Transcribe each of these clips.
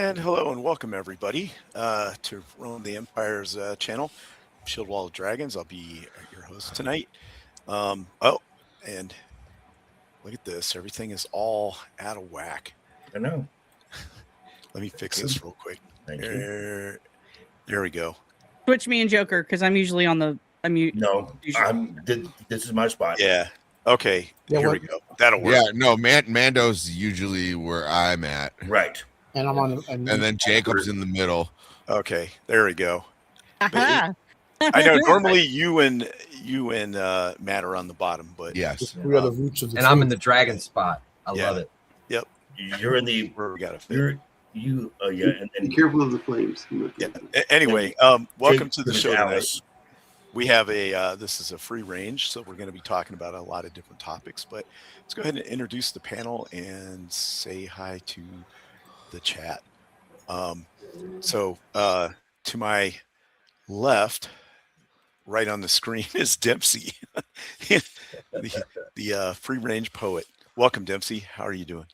And hello and welcome everybody to Roman the Empire's channel, Shield Wall of Dragons. I'll be your host tonight. Oh, and look at this. Everything is all out of whack. I know. Let me fix this real quick. Thank you. There we go. Switch me and Joker because I'm usually on the. This is my spot. Yeah. Okay. Yeah, Here we go. That'll work. Yeah, no, Mando's usually where I'm at. Right. And I'm on and then Jacob's in the middle. Okay. There we go. Aha. I know normally you and Matt are on the bottom, but Yes. We are the roots of the And I'm in the dragon spot. I Yeah. love it. You're in the. where we got to fit. You. Yeah. And Be then careful of the flames. Yeah. Anyway, welcome to the show tonight. Alice. We have this is a free range, so we're going to be talking about a lot of different topics, but let's go ahead and introduce the panel and say hi to the chat. To my left, right on the screen is Dempsey, the free range poet. Welcome, Dempsey. How are you doing?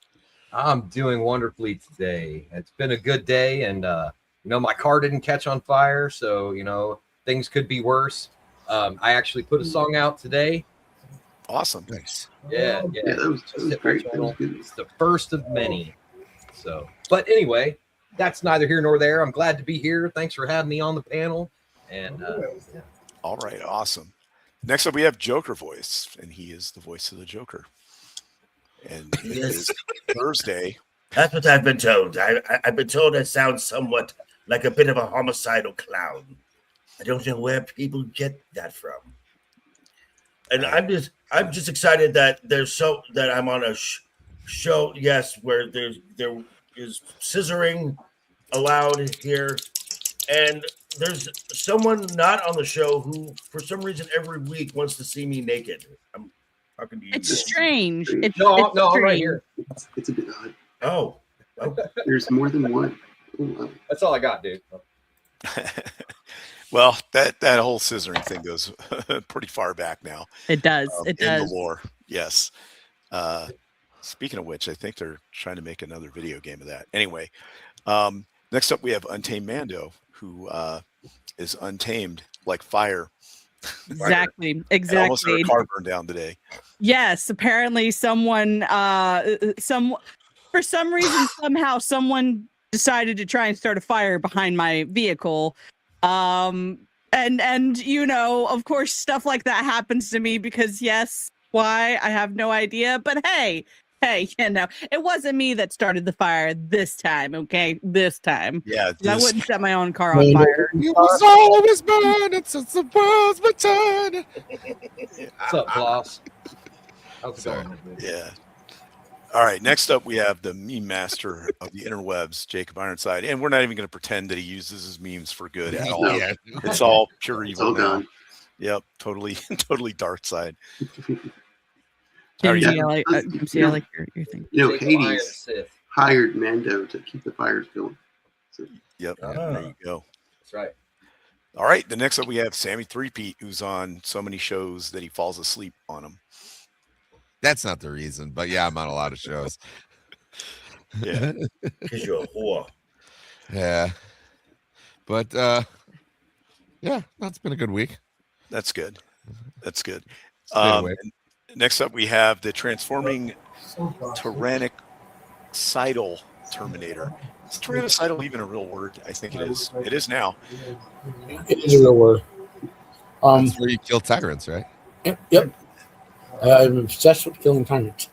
I'm doing wonderfully today. It's been a good day, and my car didn't catch on fire, so things could be worse. I actually put a song out today. Awesome. Nice. Yeah. That was great. That was good. It's the first of many. So, but anyway, that's neither here nor there. I'm glad to be here. Thanks for having me on the panel. And All right. Awesome. Next up, we have Joker Voice, and he is the voice of the Joker. And it is Thursday. That's what I've been told. I've been told I sound somewhat like a bit of a homicidal clown. I don't know where people get that from. And I'm just excited that I'm on a show. Yes, where there is scissoring allowed here, and there's someone not on the show who, for some reason, every week wants to see me naked. I'm talking to you. It's strange. It's I'm right strange. here. It's a bit odd. Oh, There's more than one. Oh, wow. That's all I got, dude. Well, that whole scissoring thing goes pretty far back now. It does. In It the does. lore. Yes. Speaking of which, I think they're trying to make another video game of that. Anyway, next up we have Untamed Mando, who is untamed like fire. Exactly. And almost Exactly. had a car burned down today. Yes. Apparently, someone, for some reason, somehow, someone decided to try and start a fire behind my vehicle. And of course, stuff like that happens to me because yes, why? I have no idea. But hey, it wasn't me that started the fire this time. Okay, this time. Yeah. I wouldn't set my own car on fire. It was always burning since the world's been turning. What's up, boss? How's it Sorry. going? Yeah. All right. Next up, we have the meme master of the interwebs, Jacob Ironside. And we're not even going to pretend that he uses his memes for good at all. Yeah. It's all pure It's all evil now. gone. Yep. Totally dark side. How are Dempsey, you? I like your thing. Jacob Iron Hades Sith. hired Mando to keep the fires going. So, Yep. Ah. There you go. That's right. All right. The next up, we have Sammy Threepeat, who's on so many shows that he falls asleep on them. That's not the reason, but yeah, I'm on a lot of shows. Yeah. because you're a whore. Yeah. But yeah, that's been a good week. That's good. That's good. It's been a week. Next up, we have the transforming tyrannicidal Terminator. Is tyrannicidal even a real word? I think it is. It is now. It is a real word. That's where you kill tyrants, right? Yep. I'm obsessed with killing tyrants.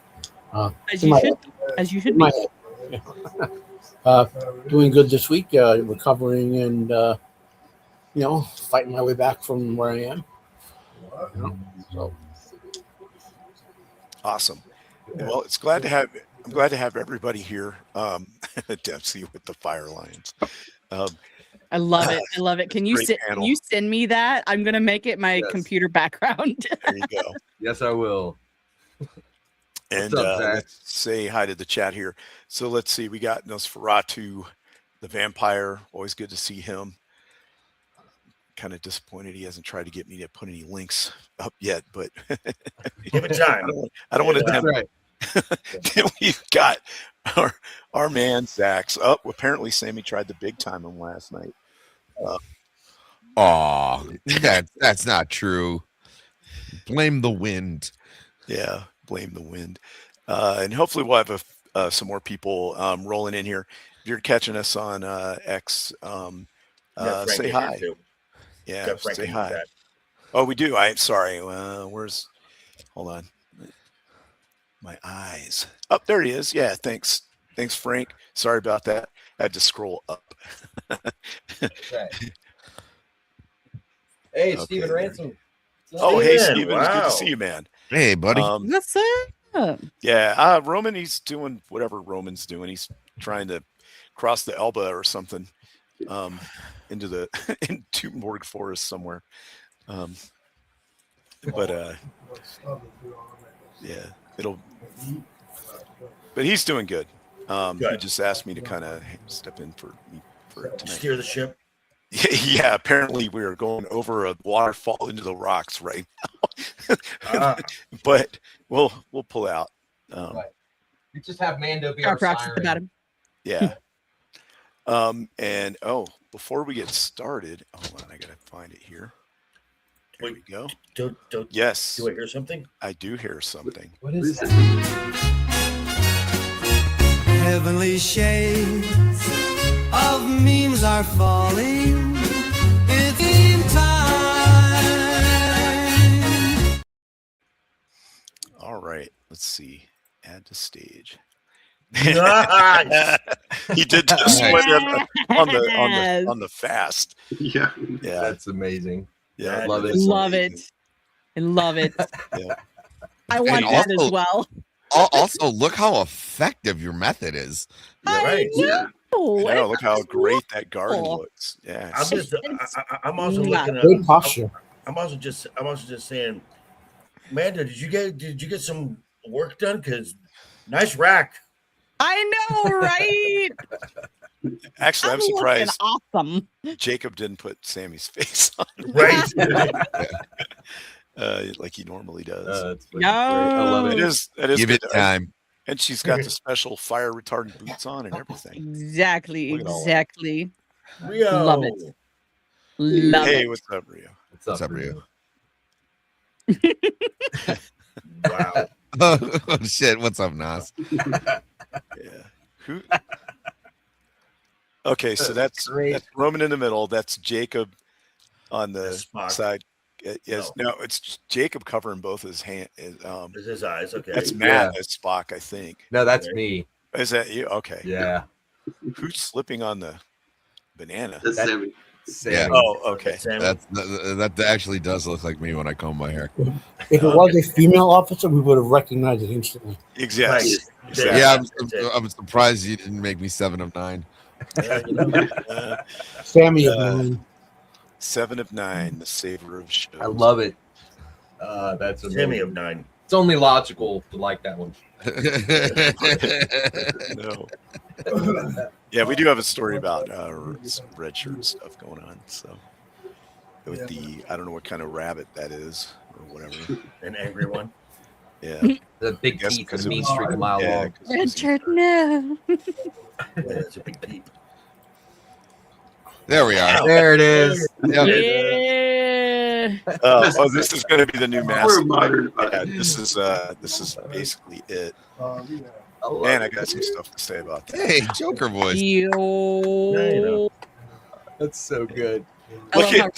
As in you my should. head. As you should In be. my head. Yeah. Doing good this week. Recovering and fighting my way back from where I am. So Awesome. Well, I'm glad to have everybody here. Dempsey with the fire lines. I love it. I love it. Can you Great can panel. you send me that? I'm gonna make it my Yes. computer background. There you go. Yes, I will. And What's up, Zach? let's say hi to the chat here. So let's see. We got Nosferatu, the vampire. Always good to see him. Kind of disappointed he hasn't tried to get me to put any links up yet, but Give it time. I don't want to That's right. Then we've got our man Zach's up. Apparently, Sammy tried to big time him last night. Oh, that's not true. Blame the wind. Yeah, blame the wind. And hopefully we'll have some more people rolling in here. If you're catching us on X, say hi. Yeah, say hi. Oh, we do. I'm sorry. Hold on. My eyes. Oh, there he is. Yeah, thanks. Thanks, Frank. Sorry about that. I had to scroll up. Okay. Hey, Okay, Stephen there Ransom. Oh, hey, Steven, Steven. It's good wow. to see you, man. Hey, buddy. What's up? Yeah, Roman, he's doing whatever Roman's doing. He's trying to cross the Elba or something into Morg Forest somewhere. But yeah, but he's doing good. He just asked me to kind of step in for tonight. Steer the ship. Yeah, apparently we are going over a waterfall into the rocks right now. But we'll pull out. You just have Mando be Our our practice siren. about him. Yeah. And before we get started, hold on, I gotta find it here. There we go. Don't. Yes, Do I hear something? I do hear something. What is that? Heavenly shades of memes are falling. It's in time. All right, let's see. Add to stage. Nice. He did this one on the fast. Yeah. Yeah, That's amazing. yeah, love it. that's Love amazing. it. I love it. Yeah. I want And that as also- well. Also, look how effective your method is. You're right. Yeah. Oh, I know, look how great that garden cool. looks. Yeah, I'm just. I'm also Yeah. looking Good at. posture. I'm also just saying, Amanda, did you get some work done? Because nice rack. I know, right? actually, I'm looking surprised Awesome. Jacob didn't put Sammy's face on, Right. like he normally does. It's fucking great. I love No. it. That is Give it good. time. And she's got the special fire retardant boots on and everything. Exactly. Look at all that. Exactly. Rio. Love it. Love Hey, it. what's up, Rio? What's up, Rio? Wow. Oh, shit. What's up, Nas? Yeah. Who? Okay, so that's great. Roman in the middle. That's Jacob on the That's Spock. side. Yes, no, it's Jacob covering both his hand. There's his eyes. Okay. That's Matt as Spock, I think. No, that's Okay. me. Is that you? Okay. Yeah. Who's slipping on the banana? That's Sammy. Yeah. Oh, okay. Sammy. That actually does look like me when I comb my hair. If it was a female officer, we would have recognized it instantly. Exactly. Right. Yeah, That's it. I'm surprised you didn't make me 7 of 9. Yeah, you know. Sammy is Uh, mine. 7 of 9, the saver of shows. I love it. That's Sammy amazing. of 9. It's only logical to like that one. No. Yeah, we do have a story about some red shirt stuff going on. So with the, I don't know what kind of rabbit that is or whatever. An angry one. Yeah. The big Guess teeth because and it mean was- streak a mile yeah, long. 'cause it was- Richard, no. Yeah, it's a big peep. There we are. There it is. Yep. Yeah. Oh, this is going to be the new We're master. modern. Yeah, this is basically it. Man, I got some stuff to say about that. Hey, Joker voice. Yo. you know. That's so good. I love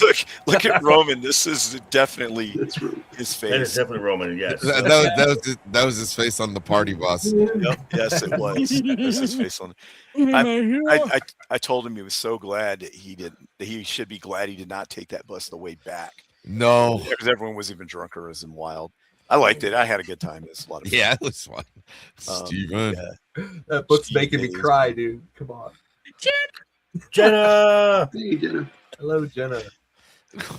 Look at Roman. This is definitely That's right. his That is face. definitely Roman. Yes. That was his face on the party bus. Yep, yes, it was. That was his face on. I told him he was so glad that he should be glad he did not take that bus the way back No. because everyone was even drunker as in wild. I liked it. I had a good time. It's a lot of fun. Yeah, it was fun. Steven. Yeah. That book's Steve making me Hayes. cry, dude. Come on. Jenna. Hey, Jenna. Hello, Jenna.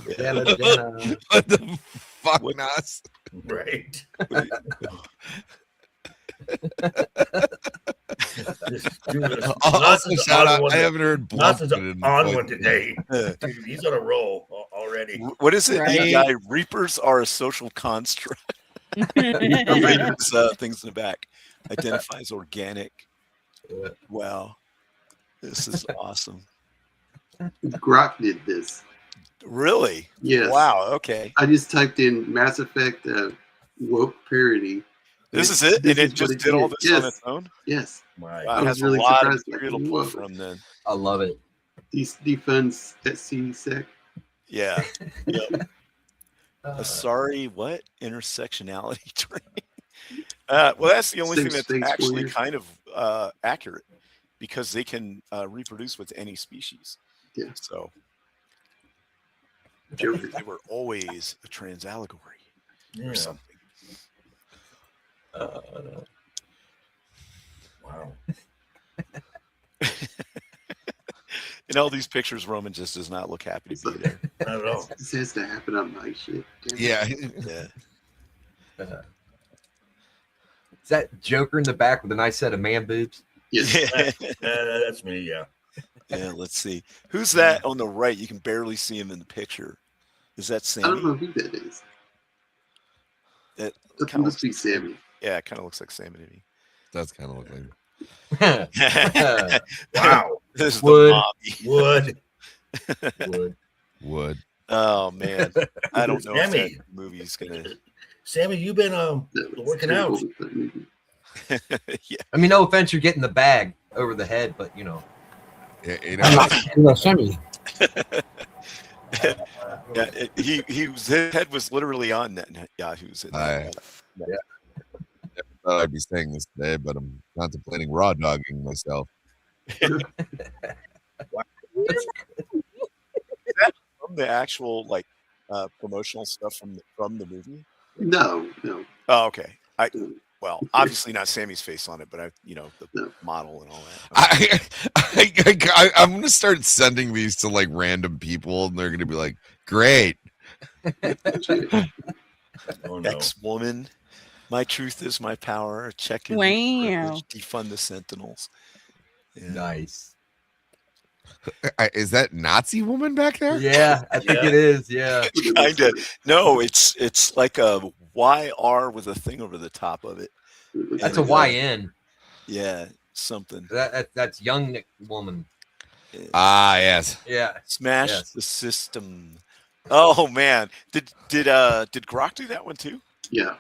Yeah. Jenna. What the fuck, What- Nas? Right. Also, shout out. I haven't heard Blunt Nelson's in on like- one today. Uh, Dude, he's on a roll already. What is it? Right. The guy, Reapers are a social construct. Reapers, things in the back. identifies organic. Yeah. Wow, this is awesome. Grok did this. Really? Yes. Wow. Okay. I just typed in Mass Effect woke parody. This is it, and is it what just did all this on its own. Yes. My Wow, I it was has really a lot of surprised, like, material to pull whoa. from. Then, I love it. These defunds at CSEC. yeah. Yep. Uh, Sorry, what intersectionality training? Well, that's the only thing that's Thanks, actually Warrior. kind of accurate, because they can reproduce with any species. Yeah. So Joker. they were always a trans allegory yeah. or something. Wow. In all these pictures, Roman just does not look happy to be there. Not at all. This has to happen on my shit. Damn it. Yeah. Yeah. Is that Joker in the back with a nice set of man boobs? Yes. That's me. Yeah. Yeah, let's see. Who's that on the right? You can barely see him in the picture. Is that I don't Sammy? know who that is. It That kinda must be looks- Sammy. Yeah, it kind of looks like Sammy to me. Does kind of look like. Wow. This is Wood. the mommy. Wood. Would. Would. Oh man, I don't know if Sammy. that movie's gonna. Sammy, you been That was working terrible out. with that movie. Yeah, I mean, no offense, you're getting the bag over the head, but you know. Yeah, you I'm know, not Sammy. yeah. His head was literally on that Yahoo's. I thought I'd be saying this today, but I'm contemplating raw dogging myself. From the actual like promotional stuff from the movie. No. Oh, okay. Well, obviously not Sammy's face on it, but the No. model and all that. I'm gonna start sending these to like random people, and they're gonna be like, "Great." Oh no. Ex-woman. My truth is my power. Check in. Wow. Defund the Sentinels. Yeah. Nice. Is that Nazi woman back there? Yeah, I think Yeah. it is. Yeah. Kind of. No, it's like a YR with a thing over the top of it. That's a YN. Yeah, something. That's young woman. Ah, yes. Yeah. Smash Yes. the system. Oh man, did Grok do that one too? Yeah.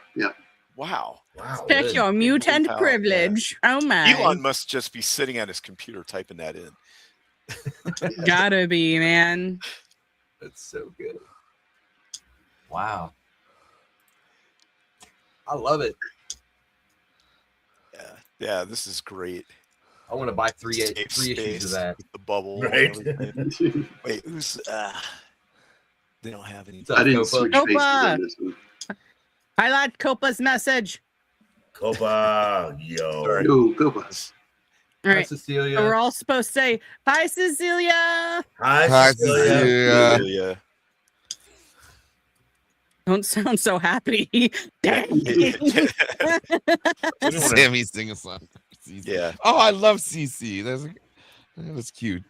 Wow. Wow. Check good. your mutant Wow, privilege. Oh my. Elon must just be sitting at his computer typing that in. Gotta be, man. That's so good. Wow. I love it. Yeah, this is great. I want to buy three Safe issues space of that. with the bubble. and Right. everything. Wait, who's? They don't have any. What's up, I didn't Copa? switch Copa. faces on this one. Highlight Copa's message. Copa, yo. Sorry. Yo, Copa. All Hi, right. Cecilia. So we're all supposed to say, "Hi, Cecilia." Hi, Hi, Cecilia. Cecilia. Yeah. Don't sound so happy. Dang. Sammy sing a song. Yeah. Oh, I love CC. That's cute.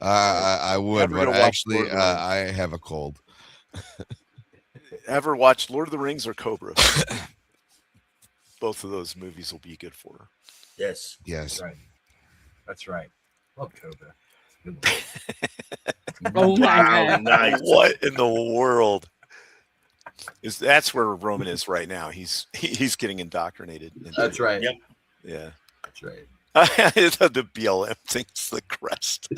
I would, Never but gonna watch actually, Lord of the Rings. I have a cold. Ever watched Lord of the Rings or Cobra? Both of those movies will be good for her. Yes. Yes. That's right. That's right. Love Cobra. Good Oh my Wow, god. nice. What in the world? That's where Roman is right now. He's getting indoctrinated. That's right. Yep. Yeah. That's right. The BLM thing's the crest.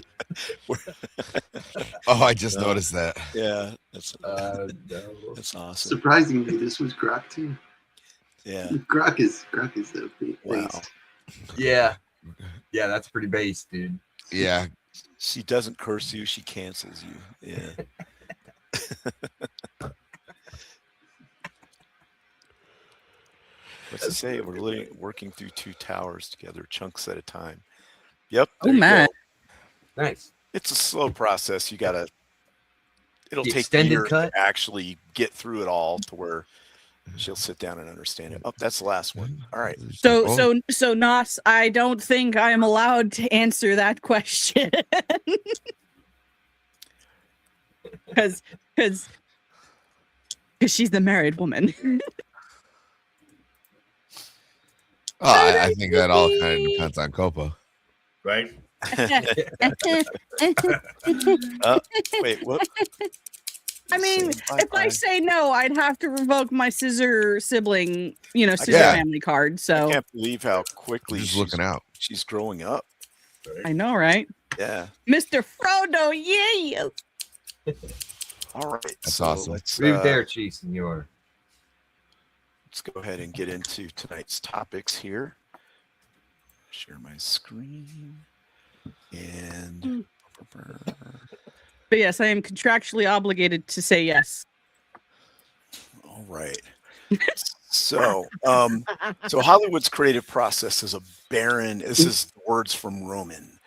Oh, I just No. noticed that. Yeah, that's No. awesome. Surprisingly, this was Grok too. Yeah. Grok is the beast. Wow. Yeah. Yeah, that's pretty base, dude. Yeah. She doesn't curse you, she cancels you. Yeah. What's it say? We're literally working through two towers together, chunks at a time. Yep. Oh there you go. man. Nice. It's a slow process. It'll The take extended years cut? to actually get through it all to where she'll sit down and understand it. Oh, that's the last one. All right. Oh, So Nos, I don't think I am allowed to answer that question. Because she's the married woman. I think that all kind of depends on Copa. Right? Wait, what? I mean, Say if I bye-bye. say no, I'd have to revoke my scissor sibling, scissor Yeah. family card. I So can't believe how quickly Just looking out. she's growing up. I know, right? Yeah. Mr. Frodo, yeah. All right. That's awesome. Let's, Rude there, Chief Senor. let's go ahead and get into tonight's topics here. Share my screen. And But yes, I am contractually obligated to say yes. all right. So, so Hollywood's creative process is a barren. This is words from Roman.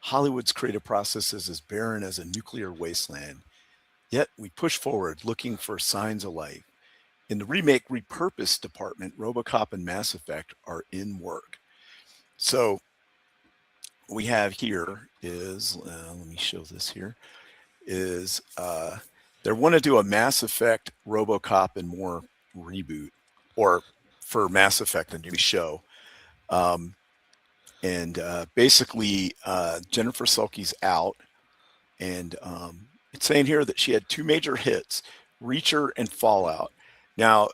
Hollywood's creative process is as barren as a nuclear wasteland. Yet we push forward, looking for signs of life. In the remake Repurpose Department, Robocop and Mass Effect are in work. So we have here is let me show this here is they want to do a Mass Effect, Robocop, and more reboot, or for Mass Effect, a new show. Basically, Jennifer Sulky's out, and it's saying here that she had 2 major hits, Reacher and Fallout. Now,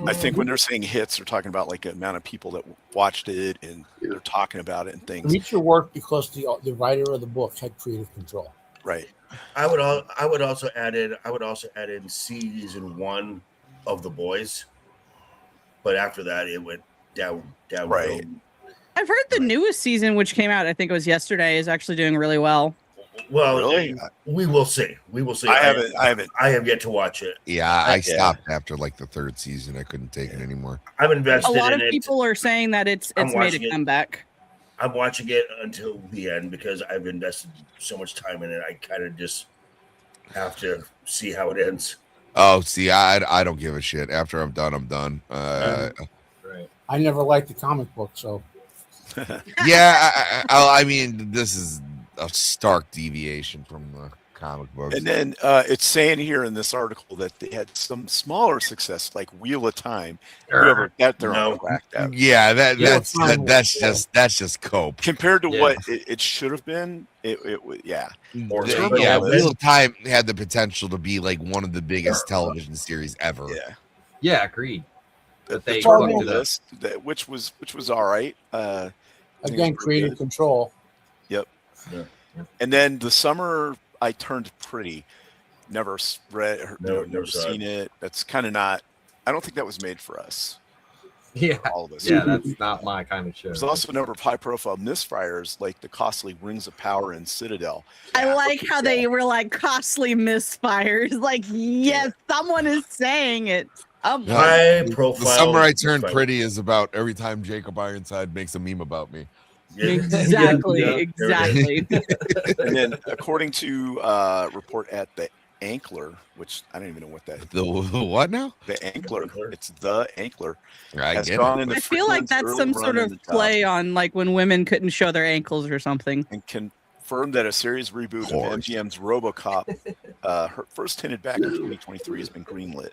I think when they're saying hits, they're talking about like the amount of people that watched it and they're talking about it and things. Reacher worked because the writer of the book had creative control. Right. I would also add in season 1 of The Boys, but after that it went down. Right. I've heard the newest season, which came out, I think it was yesterday, is actually doing really well. Well, Really? we will see. We will see. I haven't. I have yet to watch it. Yeah, I stopped after like the 3rd season. I couldn't take it anymore. I'm A invested lot in of it. people are saying that it's I'm made watching a it. comeback. I'm watching it until the end because I've invested so much time in it. I kind of just have to see how it ends. Oh, see, I don't give a shit. After I'm done, I'm done. Right. I never liked the comic book, so Yeah, I mean, this is a stark deviation from the comic books. And then it's saying here in this article that they had some smaller success, like Wheel of Time. Whoever got their No. own cracked out. Yeah, that's Yeah. just cope. Compared to Yeah. what it should have been, it was yeah. Or Yeah, something. Wheel of Time had the potential to be like one of the biggest television series ever. Yeah. Yeah, agreed. But they Terminal fucked it up. List, which was all right. I think it was again, pretty creative good. control. And then the summer I turned pretty. Never read, No, never never saw seen it. That's kind of not. I don't think that was made for us. Yeah, For all of us. yeah, that's not my kind of show. There's also a number of high-profile misfires, like the costly Rings of Power and Citadel. I like how they were like costly misfires. Like, yes, someone is saying it. High profile. The summer I turned fight. pretty is about every time Jacob Ironside makes a meme about me. Yeah. Exactly, Yeah. exactly. And then, according to a report at the Ankler, which I don't even know what that is. The what now? The Ankler. It's the Ankler. I Has get gone it. into I feel like Freeland's that's early some run sort in of the top play on like when women couldn't show their ankles or something. and confirmed that a series reboot of course. MGM's RoboCop, her first hinted back in 2023, has been greenlit.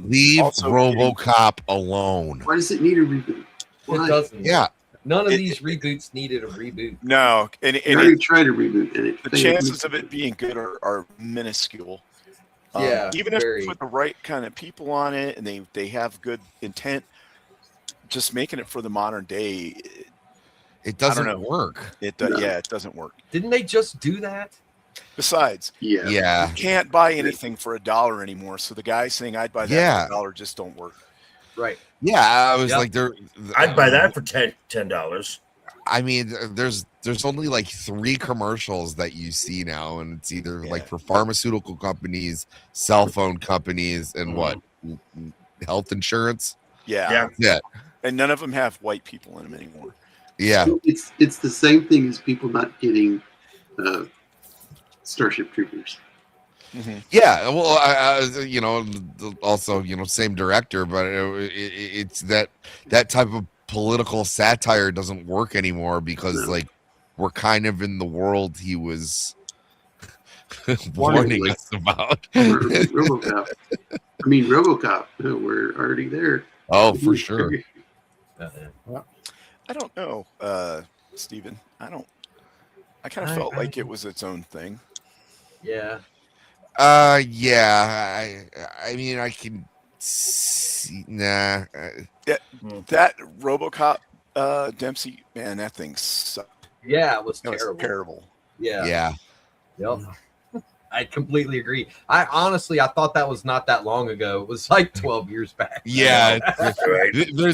Leave also RoboCop alone. Why does it need a reboot? It Why? doesn't. Yeah, None of It- these reboots needed a reboot. No, and I already tried a reboot and it the failed. chances of it being good are minuscule. Yeah, even if very. you put the right kind of people on it and they have good intent, just making it for the modern day, it know. doesn't work. it doesn't work. Didn't they just do that? Besides, Yeah. Yeah, you can't buy anything for $1 anymore. So the guy saying I'd buy that Yeah. for $1 just don't work. Right. yeah. I was Yep. like, there. I'd buy that for $10. I mean, there's only like 3 commercials that you see now, and it's either like Yeah. for pharmaceutical companies, cell phone companies, and what health insurance. Yeah. Yeah. And none of them have white people in them anymore. Yeah, It's the same thing as people not getting Starship Troopers. yeah. Well, also same director, but it's that type of political satire doesn't work anymore because No. like we're kind of in the world he was warning with. us about. RoboCop. I mean, RoboCop. We're already there. Oh, for sure. I don't know, Steven. I kind of felt like it was its own thing. Yeah. Yeah. I mean, I can see. Nah. That RoboCop Dempsey, man, that thing sucked. Yeah, it was That was terrible. terrible. Yeah. Yeah. Yep. I completely agree. I thought that was not that long ago. It was like 12 years back. Yeah. Right.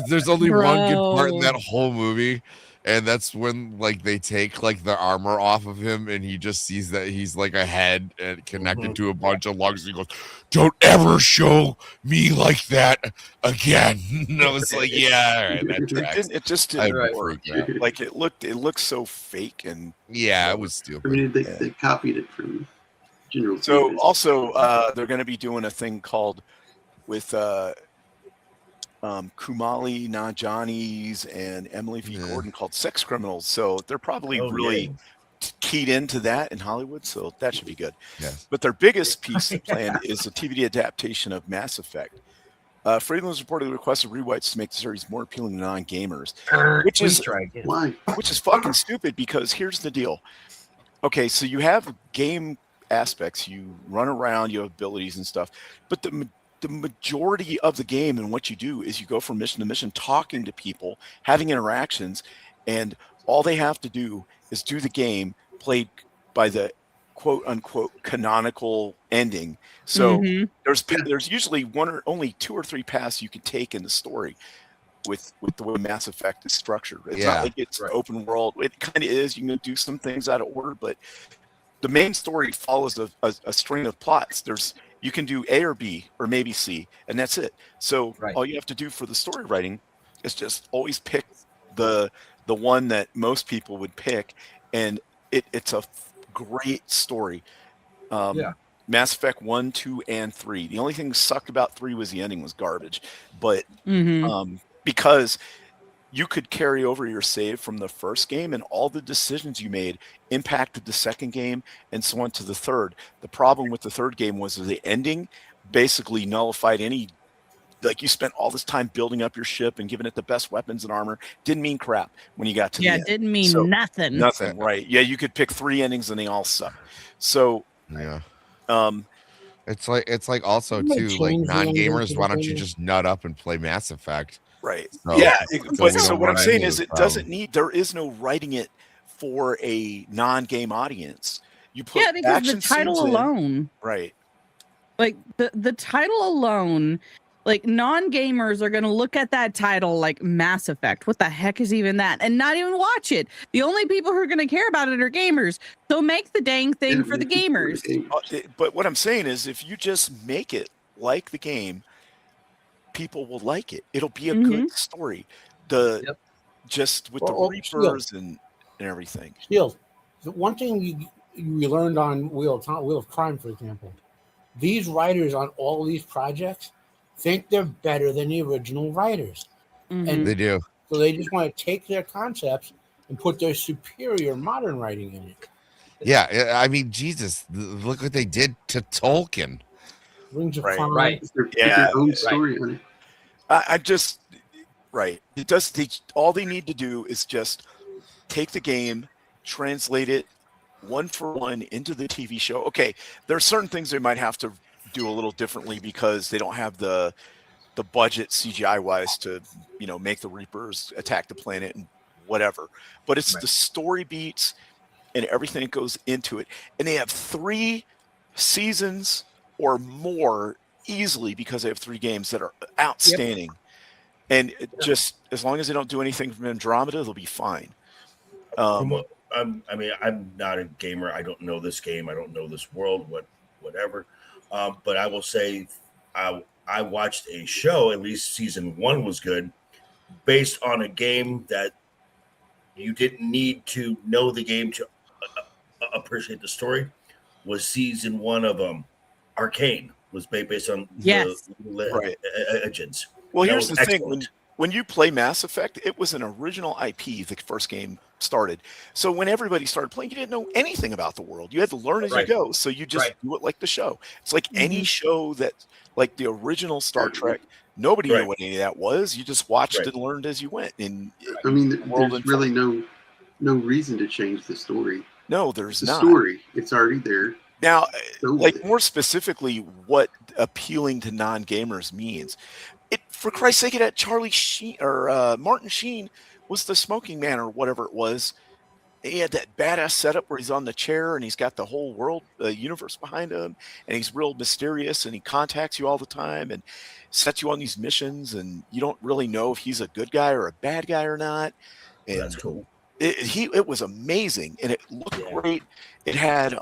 There's only one good part in Bro. that whole movie, and that's when like they take like the armor off of him, and he just sees that he's like a head and connected to a bunch of lungs. And he goes, "Don't ever show me like that again." And I was like, "Yeah, all right, that tracks." It just I didn't freak work. out. Like it looked so fake, and Yeah, it was I stupid. mean, they copied it from General. so Theaters. also they're going to be doing a thing called with Kumali Nanjiani's and Emily V. Yeah. Gordon called Sex Criminals. So they're probably Oh, really yeah. keyed into that in Hollywood. So that should be good. Yes. But their biggest piece of plan is a TV adaptation of Mass Effect. Friedland has reportedly requested rewrites to make the series more appealing to non-gamers, which Please is try again. Why? which is fucking stupid because here's the deal. Okay, so you have game aspects, you run around, you have abilities and stuff, but the majority of the game and what you do is you go from mission to mission, talking to people, having interactions, and all they have to do is do the game played by the quote unquote canonical ending. So Mhm. there's usually one or only 2 or 3 paths you can take in the story with the way Mass Effect is structured. It's Yeah. not like it's Right. open world. It kind of is. You can do some things out of order, but the main story follows a string of plots. You can do A or B or maybe C, and that's it. So Right. all you have to do for the story writing is just always pick the one that most people would pick, and it's a great story. Yeah. Mass Effect 1, 2, and 3. The only thing that sucked about 3 was the ending was garbage, but Mhm. because you could carry over your save from the first game, and all the decisions you made impacted the second game and so on to the third. The problem with the third game was that the ending basically nullified any, like, you spent all this time building up your ship and giving it the best weapons and armor. Didn't mean crap when you got to Yeah, the it end. didn't mean So, nothing. Nothing, right? Yeah, you could pick 3 endings and they all suck. So Yeah. um It's like also They too like changed the ending to non-gamers. the Why don't you thing. just nut up and play Mass Effect? right. So- Yeah, so but we so don't what I'm run saying into is the it doesn't problem. need, there is no writing it for a non-game audience. You put Yeah, because the action title scenes in, alone, right? like the title alone, like non-gamers are going to look at that title like Mass Effect. What the heck is even that? And not even watch it. The only people who are going to care about it are gamers. So make the dang thing for the gamers. But what I'm saying is, if you just make it like the game, people will like it. It'll be a good story. Yep. Just with Well, the still. Reapers and everything. Still, the one thing you learned on Wheel of Crime, for example, these writers on all these projects think they're better than the original writers. Mhm. They do. So they just want to take their concepts and put their superior modern writing in it. Yeah, I mean, Jesus, look what they did to Tolkien. Rings of Right. Crime. Right. It's their, Yeah, their own right. story on it. I just, right. It does. All they need to do is just take the game, translate it 1 for 1 into the TV show. Okay, there are certain things they might have to do a little differently because they don't have the budget CGI wise to, make the Reapers attack the planet and whatever. But it's Right. the story beats and everything that goes into it. And they have 3 seasons or more easily because they have 3 games that are outstanding. And just as long as they don't do anything from Andromeda, they'll be fine. From what, I'm not a gamer. I don't know this game. I don't know this world. Whatever. But I will say, I watched a show. At least season 1 was good, based on a game that you didn't need to know the game to appreciate the story. Was season 1 of Arcane, was based on Yes. the Right. Legends. Well, That here's was the thing. excellent. When you play Mass Effect, it was an original IP, the first game started. So when everybody started playing, you didn't know anything about the world. You had to learn as Right. you go. So you just Right. do it like the show. It's like any show that, like the original Star Trek, Nobody Right. knew what any of that was. You just watched Right. and learned as you went. And I mean, World there's and really no reason to change the story. no, there's It's a not. story. It's already there. Now, Go with like it. more specifically, what appealing to non-gamers means. It, for Christ's sake, it had Charlie Sheen or Martin Sheen was the smoking man or whatever it was. He had that badass setup where he's on the chair and he's got the whole world, universe behind him, and he's real mysterious and he contacts you all the time and sets you on these missions, and you don't really know if he's a good guy or a bad guy or not. And That's cool. it was amazing and it looked Yeah. great. It had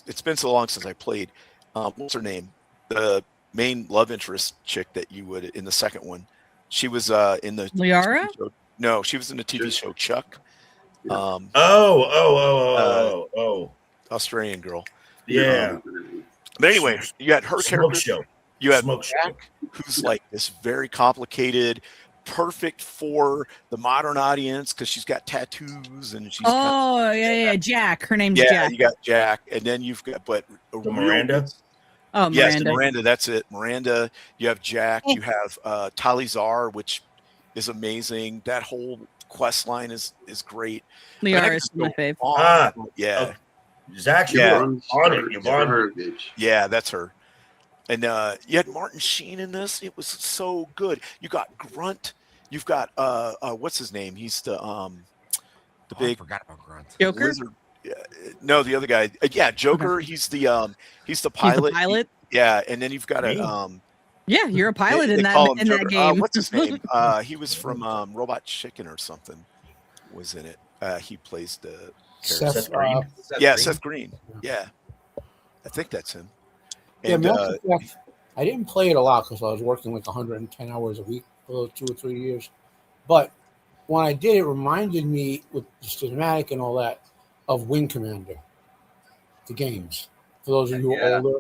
it's been so long since I played. What's her name? The main love interest chick that you would in the second one. She was in the Liara? TV show. No, she was in the TV show Chuck. Yeah. Oh. Australian girl. Yeah. But anyway, you got her Smoke character. show. You have Smoke show. Jack, who's like this very complicated, perfect for the modern audience because she's got tattoos and she's Oh, yeah. Jack. Her name's yeah. Jack. You got Jack, and then you've got The Miranda? Oh, Yes, Miranda. Miranda. That's it. Miranda. You have Jack. You have Talizar, which is amazing. That whole quest line is great. But I Liara could is just my go fave. on. Ah, Yeah, Zach, you Yeah. were on it. You're on it. Garbage. yeah, that's her. And you had Martin Sheen in this. It was so good. You got Grunt. You've got what's his name? He's the I big forgot about Grunt. Joker? lizard. No, the other guy. Yeah, Joker. He's the pilot. He's the pilot? Yeah, and then you've got Me? Yeah, you're a pilot they in call that him in Joker. that game. What's his name? He was from Robot Chicken or something. Was in it. He plays the character. Seth Green. Seth Green. Yeah, I think that's him. Yeah, And Mass Effect, I didn't play it a lot because I was working like 110 hours a week for those 2 or 3 years. But when I did, it reminded me with the cinematic and all that of Wing Commander, the games. For those of you who are Yeah. older,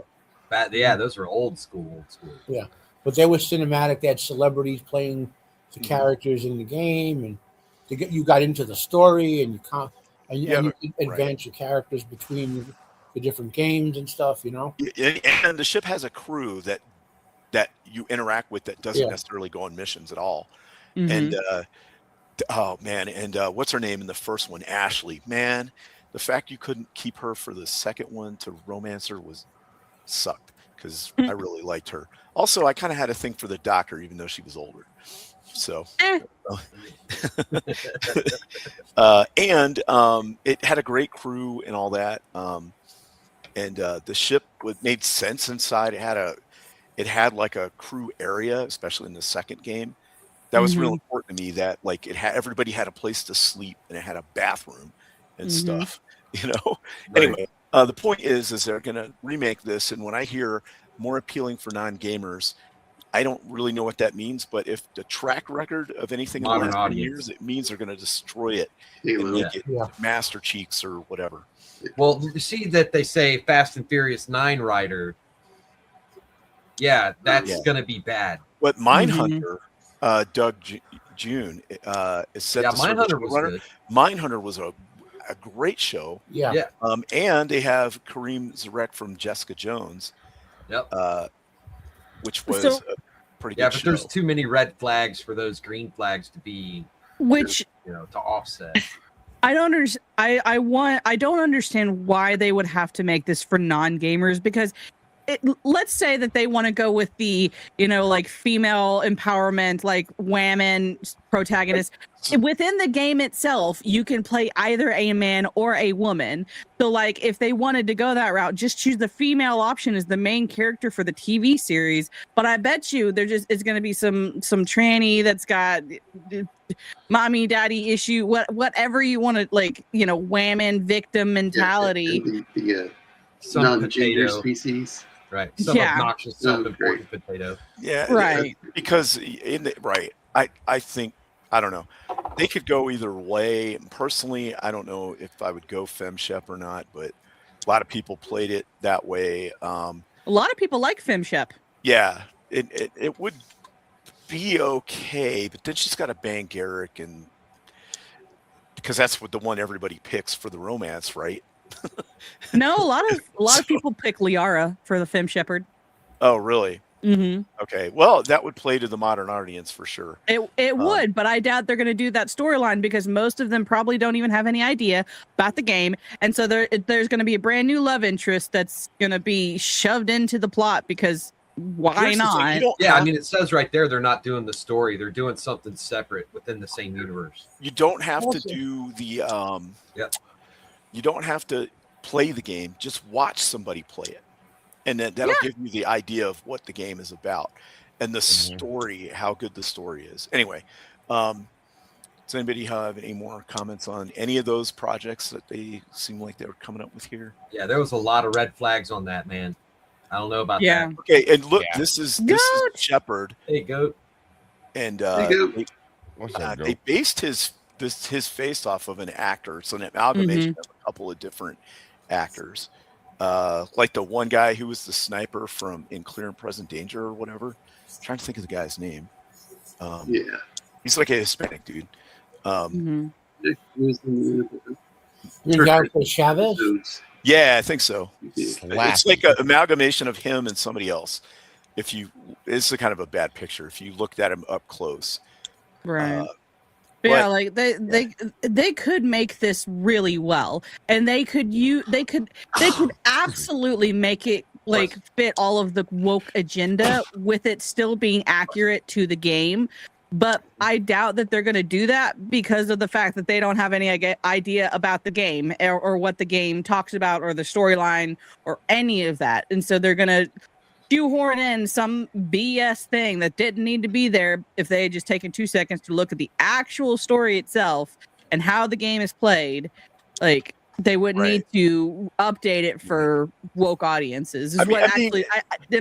Yeah, those were old school. but they were cinematic. They had celebrities playing Mm-hmm. the characters in the game, and you got into the story, and you could advance your characters between the different games and stuff. You know, and the ship has a crew that you interact with that doesn't Yeah. necessarily go on missions at all. Mhm. And oh man, and what's her name in the first one? Ashley. Man, the fact you couldn't keep her for the second one to romance her sucked because I really liked her. Also, I kind of had a thing for the doctor, even though she was older. So, Eh. and it had a great crew and all that. And the ship made sense inside. It had like a crew area, especially in the second game. That was real important to me. That like everybody had a place to sleep and it had a bathroom and stuff. You know. Right. Anyway, the point is they're going to remake this, and when I hear more appealing for non-gamers, I don't really know what that means. But if the track record of anything in the Modern last 10 audience. years, it means they're going to destroy it and Halo. make it Yeah. Master Cheeks or whatever. Well, you see that they say Fast and Furious 9 rider. Yeah, that's Yeah. going to be bad. But Mindhunter, Doug June, is set Yeah, to serve as Mindhunter was showrunner. good. Mindhunter was a great show. yeah. Yeah. And they have Kareem Zarek from Jessica Jones, Yep. which was So- a pretty Yeah, good but show. there's too many red flags for those green flags to be, Which to offset. I don't understand. I don't understand why they would have to make this for non-gamers, because let's say that they want to go with the, like female empowerment, like women protagonist. Within the game itself, you can play either a man or a woman. So like if they wanted to go that route, just choose the female option as the main character for the TV series. But I bet you it's going to be some tranny that's got mommy daddy issue, whatever you want to, like, women victim mentality. And the Some non-gender potato. species. Right. Some Yeah. obnoxious, self-important potato. Yeah, Right. Because I think I don't know. They could go either way. Personally, I don't know if I would go FemShep or not, but a lot of people played it that way. A lot of people like FemShep. Yeah, it would be okay, but then she's got to bang Garrick, and because that's what the one everybody picks for the romance, right? No, a lot of people pick Liara for the Fem Shepherd. Oh, really? Mm-hmm. Okay, well, that would play to the modern audience for sure. It would, but I doubt they're going to do that storyline because most of them probably don't even have any idea about the game, and so there's going to be a brand new love interest that's going to be shoved into the plot because why Here's the thing, not? you don't Yeah, I have- mean, it says right there they're not doing the story; they're doing something separate within the same universe. You don't have to Also- do the Yep. you don't have to play the game, just watch somebody play it. And that'll give you the idea of what the game is about and the story, how good the story is. Anyway, does anybody have any more comments on any of those projects that they seem like they were coming up with here? Yeah, there was a lot of red flags on that, man. I don't know about Yeah. that. Okay, and look, Yeah. this is Goat! Shepard, Hey, goat. and There you go. What's that, they Goat? based his face off of an actor. It's an amalgamation of a couple of different actors. Like the one guy who was the sniper from In Clear and Present Danger or whatever. I'm trying to think of the guy's name. Yeah. He's like a Hispanic dude. Mhm. It was the The guy for Chavez. episodes. Yeah, I think so. Slap. It's like an amalgamation of him and somebody else. It's a kind of a bad picture if you looked at him up close. Right. Uh, But yeah, but- like they could make this really well, and they could absolutely make it like fit all of the woke agenda with it still being accurate to the game. But I doubt that they're going to do that because of the fact that they don't have any idea about the game or what the game talks about or the storyline or any of that, and so they're going to shoehorn in some BS thing that didn't need to be there if they had just taken 2 seconds to look at the actual story itself and how the game is played. Like they wouldn't need to update it for woke audiences. Is in